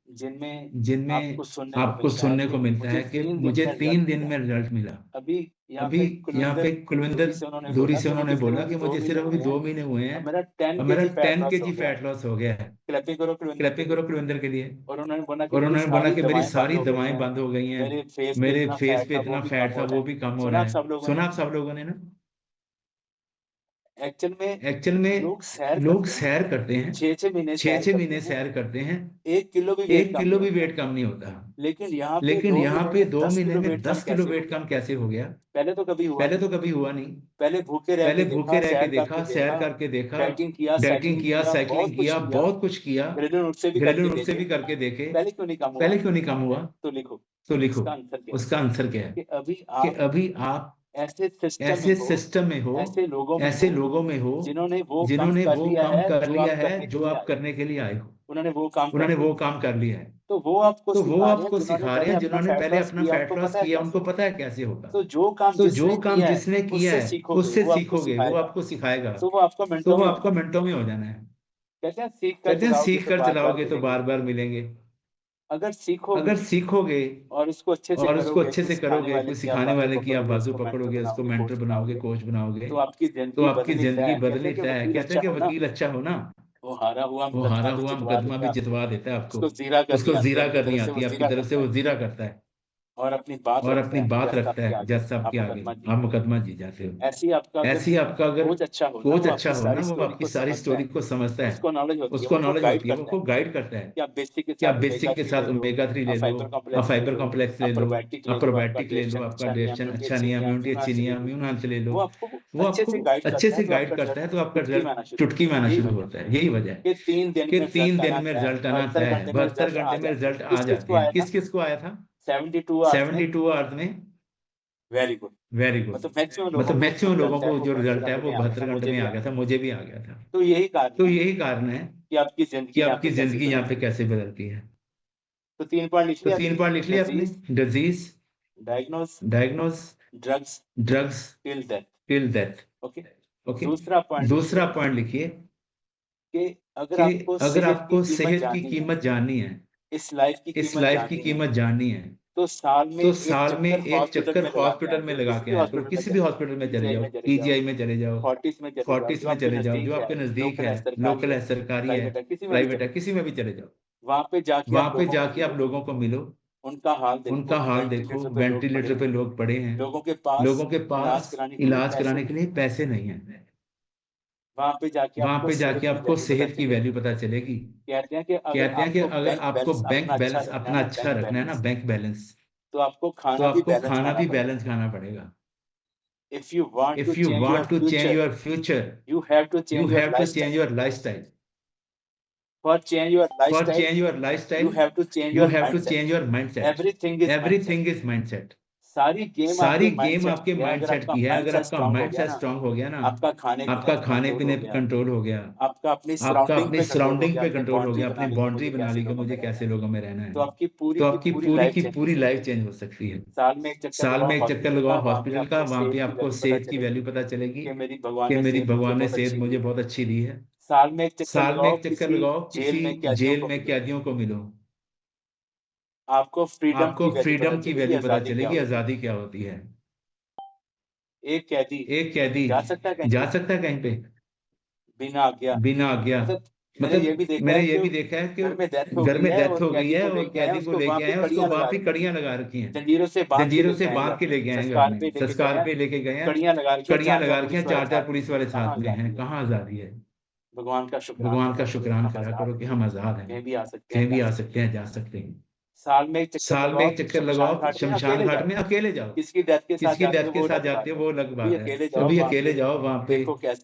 जिनमें आपको सुनने को मिलता है कि मुझे 3 दिन में रिजल्ट मिला।
अभी
यहाँ पे कुलविंदर धूरी से उन्होंने बोला कि मुझे सिर्फ अभी 2 महीने हुए हैं, मेरा 10 kg फैट लॉस हो गया है।
क्लैपिंग
करो कुलविंदर के लिए।
और उन्होंने
बोला कि मेरी सारी दवाएं बंद हो गई हैं, मेरे फेस पे इतना फैट था वो भी कम हो रहा है। सुना आप सब लोगों ने ना?
एक्चुअल में
लोग सैर करते हैं,
6
महीने सैर करते हैं,
1 किलो
भी वेट कम नहीं होता।
लेकिन
यहाँ पे 2 महीने में 10 किलो वेट कम कैसे हो गया?
पहले तो कभी हुआ
नहीं।
पहले भूखे रह के देखा,
सैर करके देखा,
डाइटिंग
किया, साइकिलिंग किया, बहुत कुछ किया,
घरेलू नुस्खे
से भी करके देखे।
पहले क्यों नहीं कम हुआ?
तो लिखो उसका आंसर क्या है? कि अभी आप ऐसे सिस्टम में हो, ऐसे लोगों में हो जिन्होंने वो काम कर लिया है जो आप करने के लिए आए हो।
उन्होंने
वो काम कर लिया है।
तो वो आपको
सिखा रहे हैं जिन्होंने पहले अपना फैट लॉस किया, उनको पता है कैसे होगा।
तो जो काम
जिसने किया है उससे सीखोगे, वो आपको सिखाएगा,
तो वो
आपका मिनटों में हो जाना है।
कहते हैं
सीख कर चलाओगे तो बार बार मिलेंगे।
अगर
सीखोगे
और उसको
अच्छे से करोगे, कोई सिखाने वाले की आप बाजू पकड़ोगे, उसको मेंटर बनाओगे, कोच बनाओगे,
तो आपकी
जिंदगी बदलनी तय है। कहते हैं कि वकील अच्छा हो ना,
वो हारा हुआ
मुकदमा भी जितवा देता है आपको।
उसको
जीरा करनी आती है आपकी तरफ से, वो जीरा करता है
और अपनी बात
रखता है जज साहब के आगे, आप मुकदमा जीत जाते हो।
ऐसी आपका
अगर
कोच अच्छा हो
ना, वो आपकी सारी स्टोरी को समझता है, उसको नॉलेज होती है, वो आपको गाइड करता है
कि आप
बेसिक के साथ ओमेगा 3 ले लो, आप फाइबर कॉम्प्लेक्स ले लो, आप प्रोबायोटिक ले लो, आपका डाइजेशन अच्छा नहीं है, इम्यूनिटी अच्छी नहीं है, इम्यून हेल्थ ले लो। वो आपको अच्छे से गाइड करता है, तो आपका रिजल्ट चुटकी में आना शुरू होता है। यही वजह है कि 3 दिन में रिजल्ट आना तय है, 72 घंटे में रिजल्ट आ जाते हैं। किस को आया था? 72 आवर्स में।
Very good.
मतलब मैक्सिमम लोगों को जो रिजल्ट है वो 72 घंटे में आ गया था, मुझे भी आ गया था।
तो यही
कारण है
कि आपकी
जिंदगी यहाँ पे कैसे बदलती है।
तो 3 पॉइंट लिख लिया
आपने। Disease, diagnose, drugs till death. Okay. दूसरा पॉइंट लिखिए
कि अगर आपको
सेहत की कीमत जाननी है,
इस लाइफ की
कीमत जाननी है,
तो साल में
एक चक्कर हॉस्पिटल में लगा के आए। तो किसी भी हॉस्पिटल में चले जाओ, पीजीआई में चले जाओ, फोर्टिस में चले जाओ, जो आपके नजदीक है, लोकल है, सरकारी है, प्राइवेट है, किसी में भी चले जाओ।
वहां पे
जाके आप लोगों को मिलो,
उनका हाल देखो,
वेंटिलेटर पे लोग पड़े हैं,
लोगों के
पास इलाज कराने के लिए पैसे नहीं है।
वहां पे जाके
आपको सेहत की वैल्यू पता चलेगी।
कहते हैं कि
अगर आपको बैंक बैलेंस अपना अच्छा रखना है ना, बैंक बैलेंस,
तो आपको
खाना भी बैलेंस खाना पड़ेगा।
If you want
to change your future,
you have to change
your lifestyle.
For change your
lifestyle,
you have to change your mindset.
Everything is mindset.
सारी गेम
आपके माइंडसेट की है। अगर आपका माइंडसेट स्ट्रांग हो गया ना,
आपका
खाने पीने पे कंट्रोल हो गया,
आपका अपनी
सराउंडिंग पे कंट्रोल हो गया, अपनी बाउंड्री बना ली कि मुझे कैसे लोगों में रहना है,
तो आपकी
पूरी लाइफ चेंज हो सकती है।
साल में एक
चक्कर लगाओ हॉस्पिटल का, वहाँ पे आपको सेहत की वैल्यू पता चलेगी
कि
मेरी भगवान ने सेहत मुझे बहुत अच्छी दी है।
साल में एक
चक्कर लगाओ, किसी जेल में कैदियों को मिलो,
आपको
फ्रीडम की वैल्यू पता चलेगी, आजादी क्या होती है।
एक कैदी जा सकता है
कहीं पे
बिना आज्ञा।
मतलब मैंने ये भी देखा है कि घर में डेथ हो गई है और कैदी को लेके आए, उसको वहां पे कड़ियां लगा रखी हैं,
जंजीरों से
बांध के लेके आए, घर में संस्कार पे लेके गए हैं, कड़ियां लगा रखी हैं, 4 पुलिस वाले साथ में हैं। कहाँ आजादी है।
भगवान का
शुक्राना करा करो कि हम आजाद हैं, कहीं भी आ सकते हैं, जा सकते हैं।
साल में एक
चक्कर लगाओ शमशान घाट में, अकेले जाओ।
किसकी डेथ के
साथ जाते हो वो अलग बात है, कभी अकेले जाओ वहाँ पे,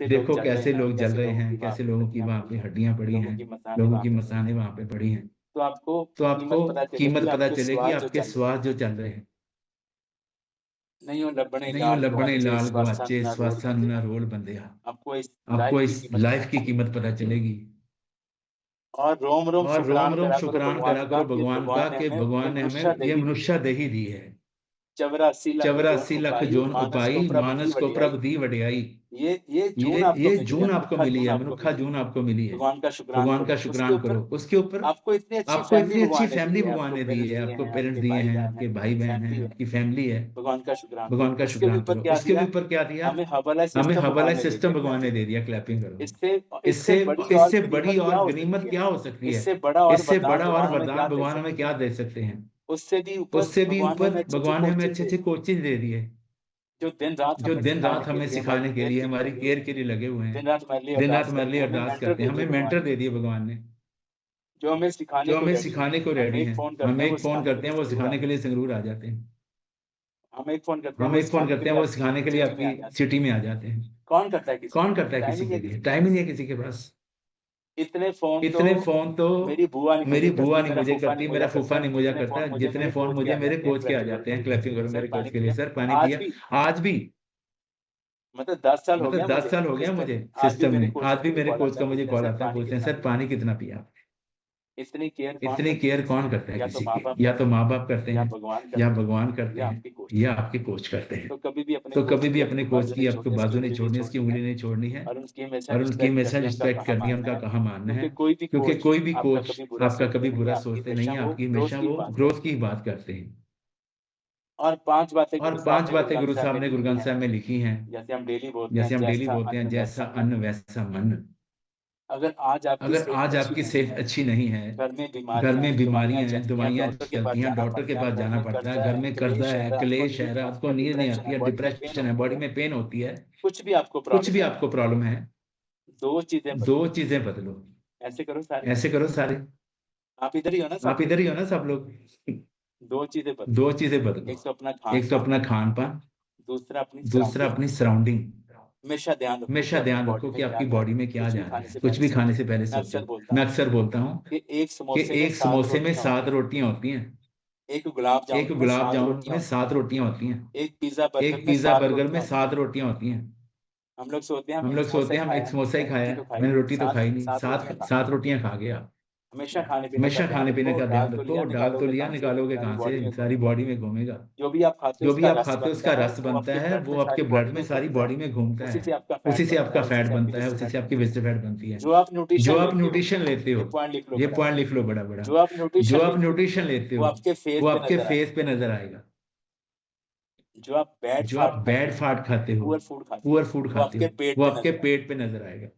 देखो कैसे लोग जल रहे हैं, कैसे लोगों की वहाँ पे हड्डियां पड़ी हैं, लोगों की मसाने वहाँ पे पड़ी हैं।
तो आपको
कीमत पता चलेगी आपके श्वास जो चल रहे हैं।
नहीं लबने
लाल गवाचे श्वासा ना रोल बंदिया। आपको इस लाइफ की कीमत पता चलेगी।
और रोम रोम
शुक्रान करा करो भगवान का कि भगवान ने हमें ये मनुष्य देही दी है।
84
लाख जोन उपाई, मानस को प्रभ दी वडियाई। ये जून आपको मिली है, मनुखा जून आपको मिली है। भगवान का शुक्रान करो। उसके ऊपर
आपको इतनी
अच्छी फैमिली भगवान ने दी है, आपको पेरेंट्स दिए हैं, आपके भाई बहन हैं, आपकी फैमिली है।
भगवान का शुक्रान
करो। उसके ऊपर क्या दिया हमें? हवाला सिस्टम भगवान ने दे दिया। क्लैपिंग करो। इससे बड़ी और गनीमत क्या हो सकती है? इससे बड़ा और वरदान भगवान हमें क्या दे सकते हैं?
उससे भी ऊपर
भगवान ने हमें अच्छे कोचेज दे दिए,
जो दिन रात
हमें सिखाने के लिए, हमारी केयर के लिए लगे हुए हैं। दिन रात हमारे लिए अरदास करते हैं। हमें मेंटर दे दिए भगवान ने,
जो हमें
सिखाने को रेडी है। हम एक फोन करते हैं, वो सिखाने के लिए संगरूर आ जाते हैं।
हम एक फोन
करते हैं, वो सिखाने के लिए आपकी सिटी में आ जाते हैं।
कौन करता है
किसी के लिए? टाइम ही नहीं है किसी के पास।
इतने फोन तो
मेरी बुआ नहीं मुझे करती, मेरा फूफा नहीं मुझे करता। जितने फोन मुझे मेरे कोच के आ जाते हैं। क्लैपिंग करो मेरे कोच के लिए। सर पानी पिया? आज भी
मतलब 10 साल
हो गया मुझे सिस्टम में। आज भी मेरे कोच का मुझे कॉल आता है, पूछते हैं सर पानी कितना पिया?
इतनी
केयर कौन करता है किसी की? या तो माँ बाप करते हैं, या भगवान करते हैं, या आपके कोच करते हैं। तो कभी भी अपने कोच की आपको बाजू नहीं छोड़नी, उसकी उंगली नहीं छोड़नी है, और उनकी हमेशा रिस्पेक्ट करनी है, उनका कहा मानना है। क्योंकि कोई भी कोच आपका कभी बुरा सोचते नहीं है, आपकी हमेशा वो ग्रोथ की बात करते हैं।
और 5 बातें
गुरु साहब ने गुरु ग्रंथ साहब में लिखी हैं,
जैसे हम डेली
बोलते हैं, जैसा अन्न वैसा मन। अगर आज आपकी सेहत अच्छी नहीं है, घर में बीमारियां हैं, दवाइयां चलती हैं, डॉक्टर के पास जाना पड़ता है, घर में कर्जा है, क्लेश है, रात को नींद नहीं आती है, डिप्रेशन है, बॉडी में पेन होती है,
कुछ भी आपको
प्रॉब्लम है,
2
चीजें बदलो।
ऐसे करो सारे। आप इधर ही हो ना
सब लोग।
2 चीजें
बदलो।
एक तो अपना
खान पान, दूसरा अपनी सराउंडिंग। हमेशा ध्यान रखो कि आपकी बॉडी में क्या जा रहा है। कुछ भी खाने से पहले सोचो। मैं अक्सर बोलता हूँ कि एक समोसे में 7 रोटियां होती हैं,
एक गुलाब जामुन
में 7 रोटियां होती हैं,
एक
पिज्जा बर्गर में 7 रोटियां होती हैं।
हम लोग सोचते हैं
हम एक समोसा ही खाया, मैंने रोटी तो खाई नहीं, 7 रोटियां खा गया।
हमेशा
खाने पीने का ध्यान रखो। डाल तो लिया, निकालोगे कहाँ से? सारी बॉडी में घूमेगा।
जो भी आप खाते
हो उसका रस बनता है, वो आपके ब्लड में सारी बॉडी में घूमता है, उसी से आपका फैट बनता है, उसी से आपकी वेस्ट फैट बनती है।
जो आप
न्यूट्रिशन लेते हो, ये पॉइंट लिख लो बड़ा। जो आप न्यूट्रिशन लेते हो, वो आपके फेस पे नजर आएगा।
जो आप
बैड फैट खाते हो, पुअर फूड खाते हो, वो आपके पेट पे नजर आएगा।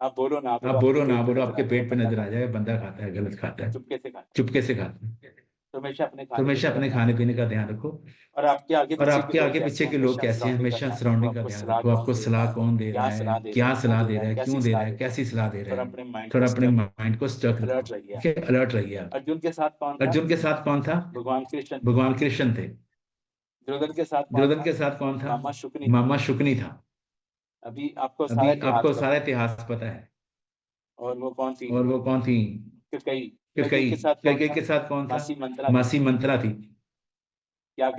आप बोलो ना
बोलो, आपके पेट पे नजर आ जाएगा। बंदा खाता है, गलत खाता है, चुपके से खाता है।
तो हमेशा
अपने खाने पीने का ध्यान रखो।
और आपके
आगे पीछे के लोग कैसे हैं, हमेशा सराउंडिंग का ध्यान रखो। आपको सलाह कौन दे रहा है, क्या सलाह दे रहा है, क्यों दे रहा है, कैसी सलाह दे रहा है। थोड़ा अपने माइंड को स्टक रखो, ठीक है, अलर्ट रहिए आप।
अर्जुन के साथ कौन था?
भगवान कृष्ण थे।
दुर्योधन के साथ
कौन था?
मामा
शुकनी था।
अभी
आपको सारा इतिहास पता है।
और वो कौन थी?
कैकेयी के साथ कौन था? मासी मंत्रा थी।
क्या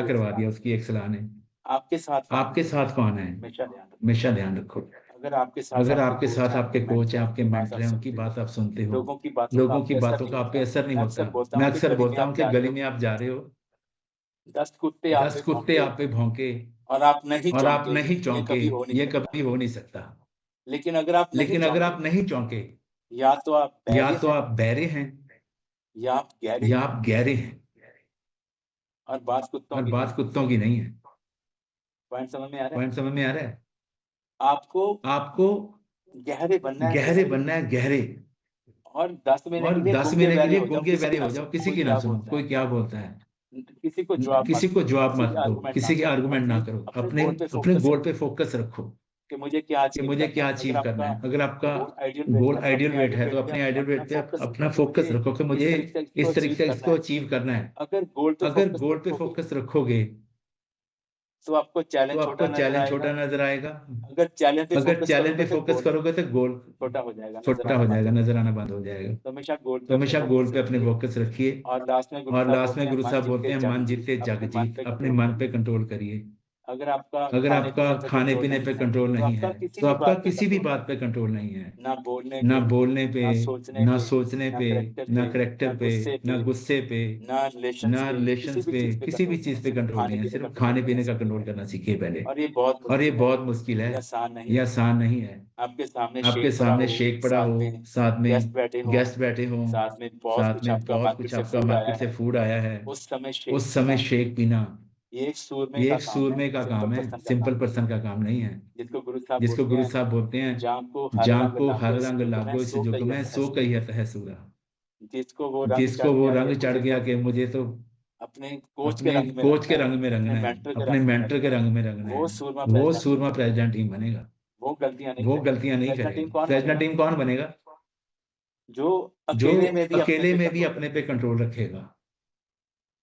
करवा दिया उसकी एक सलाह ने।
आपके साथ
कौन है? हमेशा ध्यान रखो।
अगर
आपके साथ आपके कोच हैं, आपके मेंटर हैं, उनकी बात आप सुनते हो। लोगों की बातों का आप पे असर नहीं होता। मैं अक्सर बोलता हूँ कि गली में आप जा रहे हो,
10 कुत्ते
10 कुत्ते आप पे भौंके
और आप नहीं
चौंके, ये कभी हो नहीं सकता।
लेकिन अगर आप
नहीं चौंके,
या तो आप
बहरे हैं
या आप
गहरे हैं।
और बात
कुत्तों की नहीं है।
पॉइंट समझ में आ रहा है?
आपको
गहरे बनना है,
गहरे।
और 10 महीने
के लिए गूंगे बहरे हो जाओ, किसी की ना सुनो, कोई क्या बोलता है, किसी को जवाब मत दो, किसी के आर्गुमेंट ना करो। अपने गोल पे फोकस रखो
कि मुझे क्या
अचीव करना है। अगर आपका गोल आइडियल वेट है तो अपने आइडियल वेट पे अपना फोकस रखो कि मुझे इस तरीके से इसको अचीव करना है।
अगर
गोल पे फोकस रखोगे
तो आपको चैलेंज
छोटा नजर आएगा।
अगर
चैलेंज पे फोकस करोगे तो गोल
छोटा हो जाएगा,
नजर आना बंद हो जाएगा।
तो
हमेशा गोल पे अपने फोकस रखिए।
और लास्ट में
गुरु साहब बोलते हैं, मन जीते जग जीत। अपने मन पे कंट्रोल करिए।
अगर
आपका खाने पीने पे कंट्रोल नहीं है तो आपका किसी भी बात पे कंट्रोल नहीं है। ना बोलने पे, ना सोचने पे, ना करेक्टर पे, ना गुस्से पे, ना रिलेशंस पे, किसी भी चीज पे कंट्रोल नहीं है। सिर्फ खाने पीने का कंट्रोल करना सीखिए पहले।
और ये
बहुत मुश्किल है, ये आसान नहीं है। आपके सामने शेक पड़ा हो, साथ में गेस्ट बैठे हो, साथ में बहुत कुछ आपका मार्केट से फूड आया है, उस समय शेक पीना
ये एक
सूरमे का काम है, सिंपल पर्सन का काम नहीं है। जिसको गुरु साहब बोलते हैं, जान को हर रंग लागो इस जुग में, सो कहियत है सूरा। जिसको वो रंग चढ़ गया कि मुझे तो
अपने
कोच के रंग में रंगना है, अपने मेंटर के रंग में रंगना है, वो सूरमा प्रेसिडेंट टीम बनेगा। वो गलतियां नहीं करेगा। प्रेसिडेंट टीम कौन बनेगा?
जो
अकेले में भी अपने पे कंट्रोल रखेगा,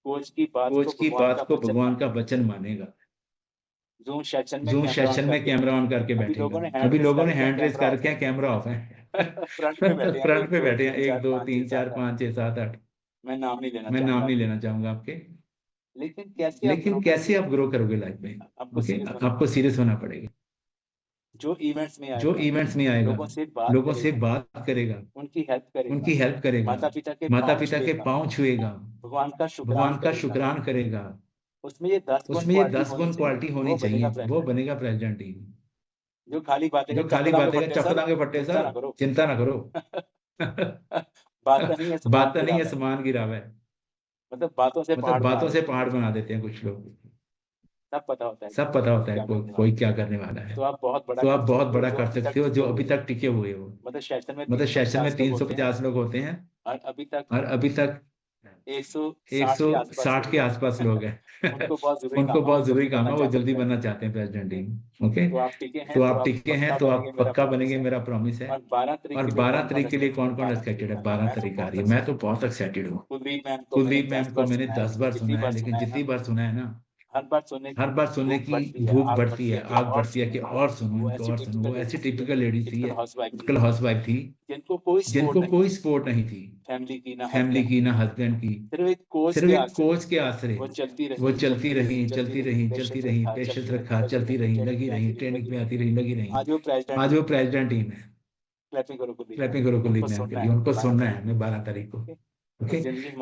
कोच की बात को
भगवान का वचन मानेगा।
जूम
सेशन में कैमरा ऑन करके बैठेगा। अभी लोगों ने हैंड रेस कर रखे हैं, कैमरा ऑफ है। फ्रंट पे बैठे हैं 1 2 3 4 5 6 7 8।
मैं नाम
नहीं लेना चाहूंगा आपके। लेकिन कैसे आप ग्रो करोगे लाइफ में? आपको सीरियस होना पड़ेगा।
जो इवेंट्स में
आएगा, लोगों से बात करेगा, उनकी हेल्प करेगा, माता पिता के पांव छुएगा, भगवान का शुक्रान करेगा।
उसमें ये
10 गुण क्वालिटी होनी चाहिए, वो बनेगा प्रेसिडेंट टीम।
जो खाली बातें
चपलांगे फट्टे सर, चिंता ना करो। बात नहीं है, समान गिरावा है।
मतलब बातों से
पहाड़ बना देते हैं कुछ लोग।
सब पता होता है
कोई क्या करने वाला है।
तो आप
बहुत बड़ा कर सकते हो, जो अभी तक टिके हुए हो।
मतलब
सेशन में 350 लोग होते हैं
और
अभी तक 160 के आसपास लोग हैं। उनको बहुत जरूरी काम है, वो जल्दी बनना चाहते हैं प्रेसिडेंट टीम। ओके, तो आप टिके हैं तो आप पक्का बनेंगे, मेरा प्रॉमिस है। और 12 तारीख के लिए कौन कौन एक्साइटेड है? 12 तारीख आ रही है, मैं तो बहुत एक्साइटेड हूँ। कुलदीप मैम को मैंने 10 बार सुना है, लेकिन जितनी बार सुना है ना, हर बार सुनने की भूख बढ़ती है, आग बढ़ती है कि और सुनो। वो ऐसी टिपिकल लेडी थी, टिपिकल हाउसवाइफ थी, जिनको कोई सपोर्ट नहीं थी, फैमिली की ना हस्बैंड की। सिर्फ एक कोच के आसरे वो चलती रही, पेशेंस रखा, चलती रही, लगी रही, ट्रेनिंग में आती रही, लगी रही। आज वो प्रेसिडेंट टीम है। क्लैपिंग करो कुलदीप मैम के लिए, उनको सुनना है हमें 12 तारीख को। ओके,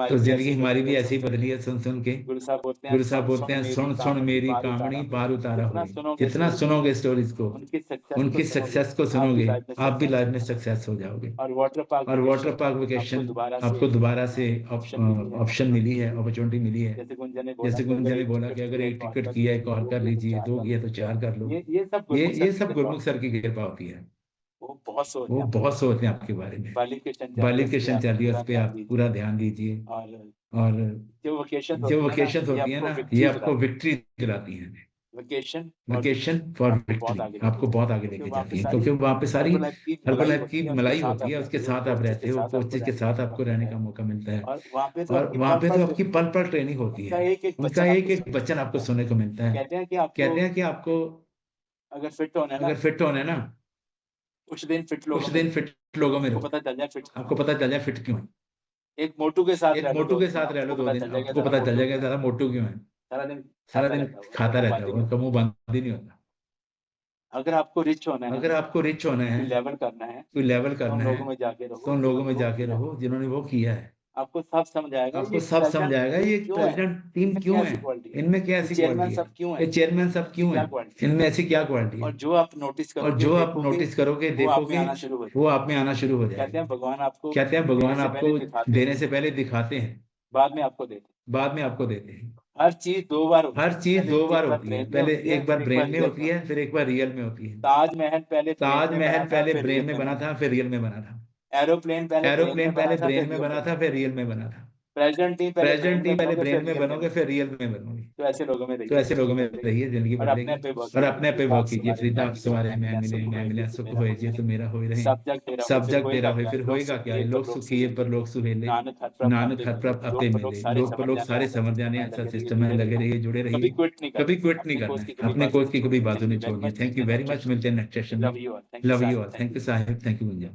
तो जिंदगी हमारी भी ऐसी बदली है सुन के। गुरु साहब बोलते हैं, सुन मेरी कहानी पार उतारा हुई। जितना सुनोगे स्टोरीज को, उनकी सक्सेस को सुनोगे, आप भी लाइफ में सक्सेस हो जाओगे। और वाटर पार्क वेकेशन आपको दोबारा से ऑप्शन मिली है, अपॉर्चुनिटी मिली है। जैसे गुंजन ने बोला कि अगर एक टिकट किया, एक और कर लीजिए, 2 किया तो 4 कर लो। ये सब गुरमुख सर की कृपा होती है।
वो बहुत
सोचते हैं आपके बारे में। बालिकेशन चल रही है, उस पर आप पूरा ध्यान दीजिए। और
जो वोकेशन
जो वोकेशन होती है ना, ये आपको विक्ट्री दिलाती है। वोकेशन फॉर विक्ट्री आपको बहुत आगे लेके जाती है, क्योंकि वहाँ पे सारी हर्बल लाइफ की मलाई होती है, उसके साथ आप रहते हो, कोचेज के साथ आपको रहने का मौका मिलता है,
और वहाँ पे
और वहाँ पे तो आपकी पल पल ट्रेनिंग होती है। उनका एक एक वचन आपको सुनने को मिलता है। कहते हैं कि आपको
अगर फिट होना है ना,
अगर फिट होना है ना,
कुछ दिन फिट
लोगों में रहो,
पता चल जाए फिट
आपको पता चल जाए फिट क्यों है।
एक मोटू के साथ
एक मोटू के साथ रह लो 2 दिन, आपको पता चल जाएगा ज़्यादा मोटू क्यों है। सारा दिन खाता रहता है, उनका मुंह बंद ही नहीं होता।
अगर आपको रिच होना है,
अगर आपको रिच होना है,
लेवल करना है,
कोई लेवल करना है,
लोगों में जाके रहो,
तो उन लोगों में जाके रहो जिन्होंने वो किया है।
आपको सब समझ आएगा,
आपको सब समझ आएगा ये प्रेसिडेंट टीम क्यों है, इनमें क्या ऐसी क्वालिटी है, ये चेयरमैन सब क्यों है, इनमें ऐसी क्या क्वालिटी है।
और जो आप नोटिस
और जो आप नोटिस करोगे, देखोगे, वो आप में आना शुरू हो
कहते हैं
जाएगा।
भगवान आपको
कहते हैं भगवान आपको देने से पहले दिखाते हैं,
बाद में आपको देते हैं।
बाद में आपको देते हैं।
हर चीज 2 बार होती है।
हर चीज 2 बार होती है, पहले एक बार ब्रेन में
रियल
होती है, फिर एक बार रियल में होती है।
ताजमहल पहले
ब्रेन में बना था, फिर रियल में बना था।
एरोप्लेन पहले
ब्रेन में बना था, फिर रियल में बना था।
प्रेजेंट टीम
पहले ब्रेन में बनोगे, फिर रियल में बनोगे।
तो ऐसे लोगों में
तो ऐसे लोगों में रहिए, जिंदगी
और अपने
बदलेगी।
पे वर्क
और अपने पे वर्क कीजिए। फ्रीदा आप तुम्हारे मैं मिले सुख होए जी, तो मेरा हो रहे।
सब जग
तेरा होए, फिर होएगा क्या। लोग सुखी पर लोग सुहेले, नानक हर प्रभ अपे मिले। लोग सारे समझ जाने, अच्छा सिस्टम है, लगे रहिए, जुड़े रहिए, कभी क्विट नहीं करना, अपने कोच की कभी बातों नहीं छोड़नी। थैंक यू वेरी मच, मिलते हैं नेक्स्ट सेशन में। Love you all, thank you Sahib, thank you Gunja.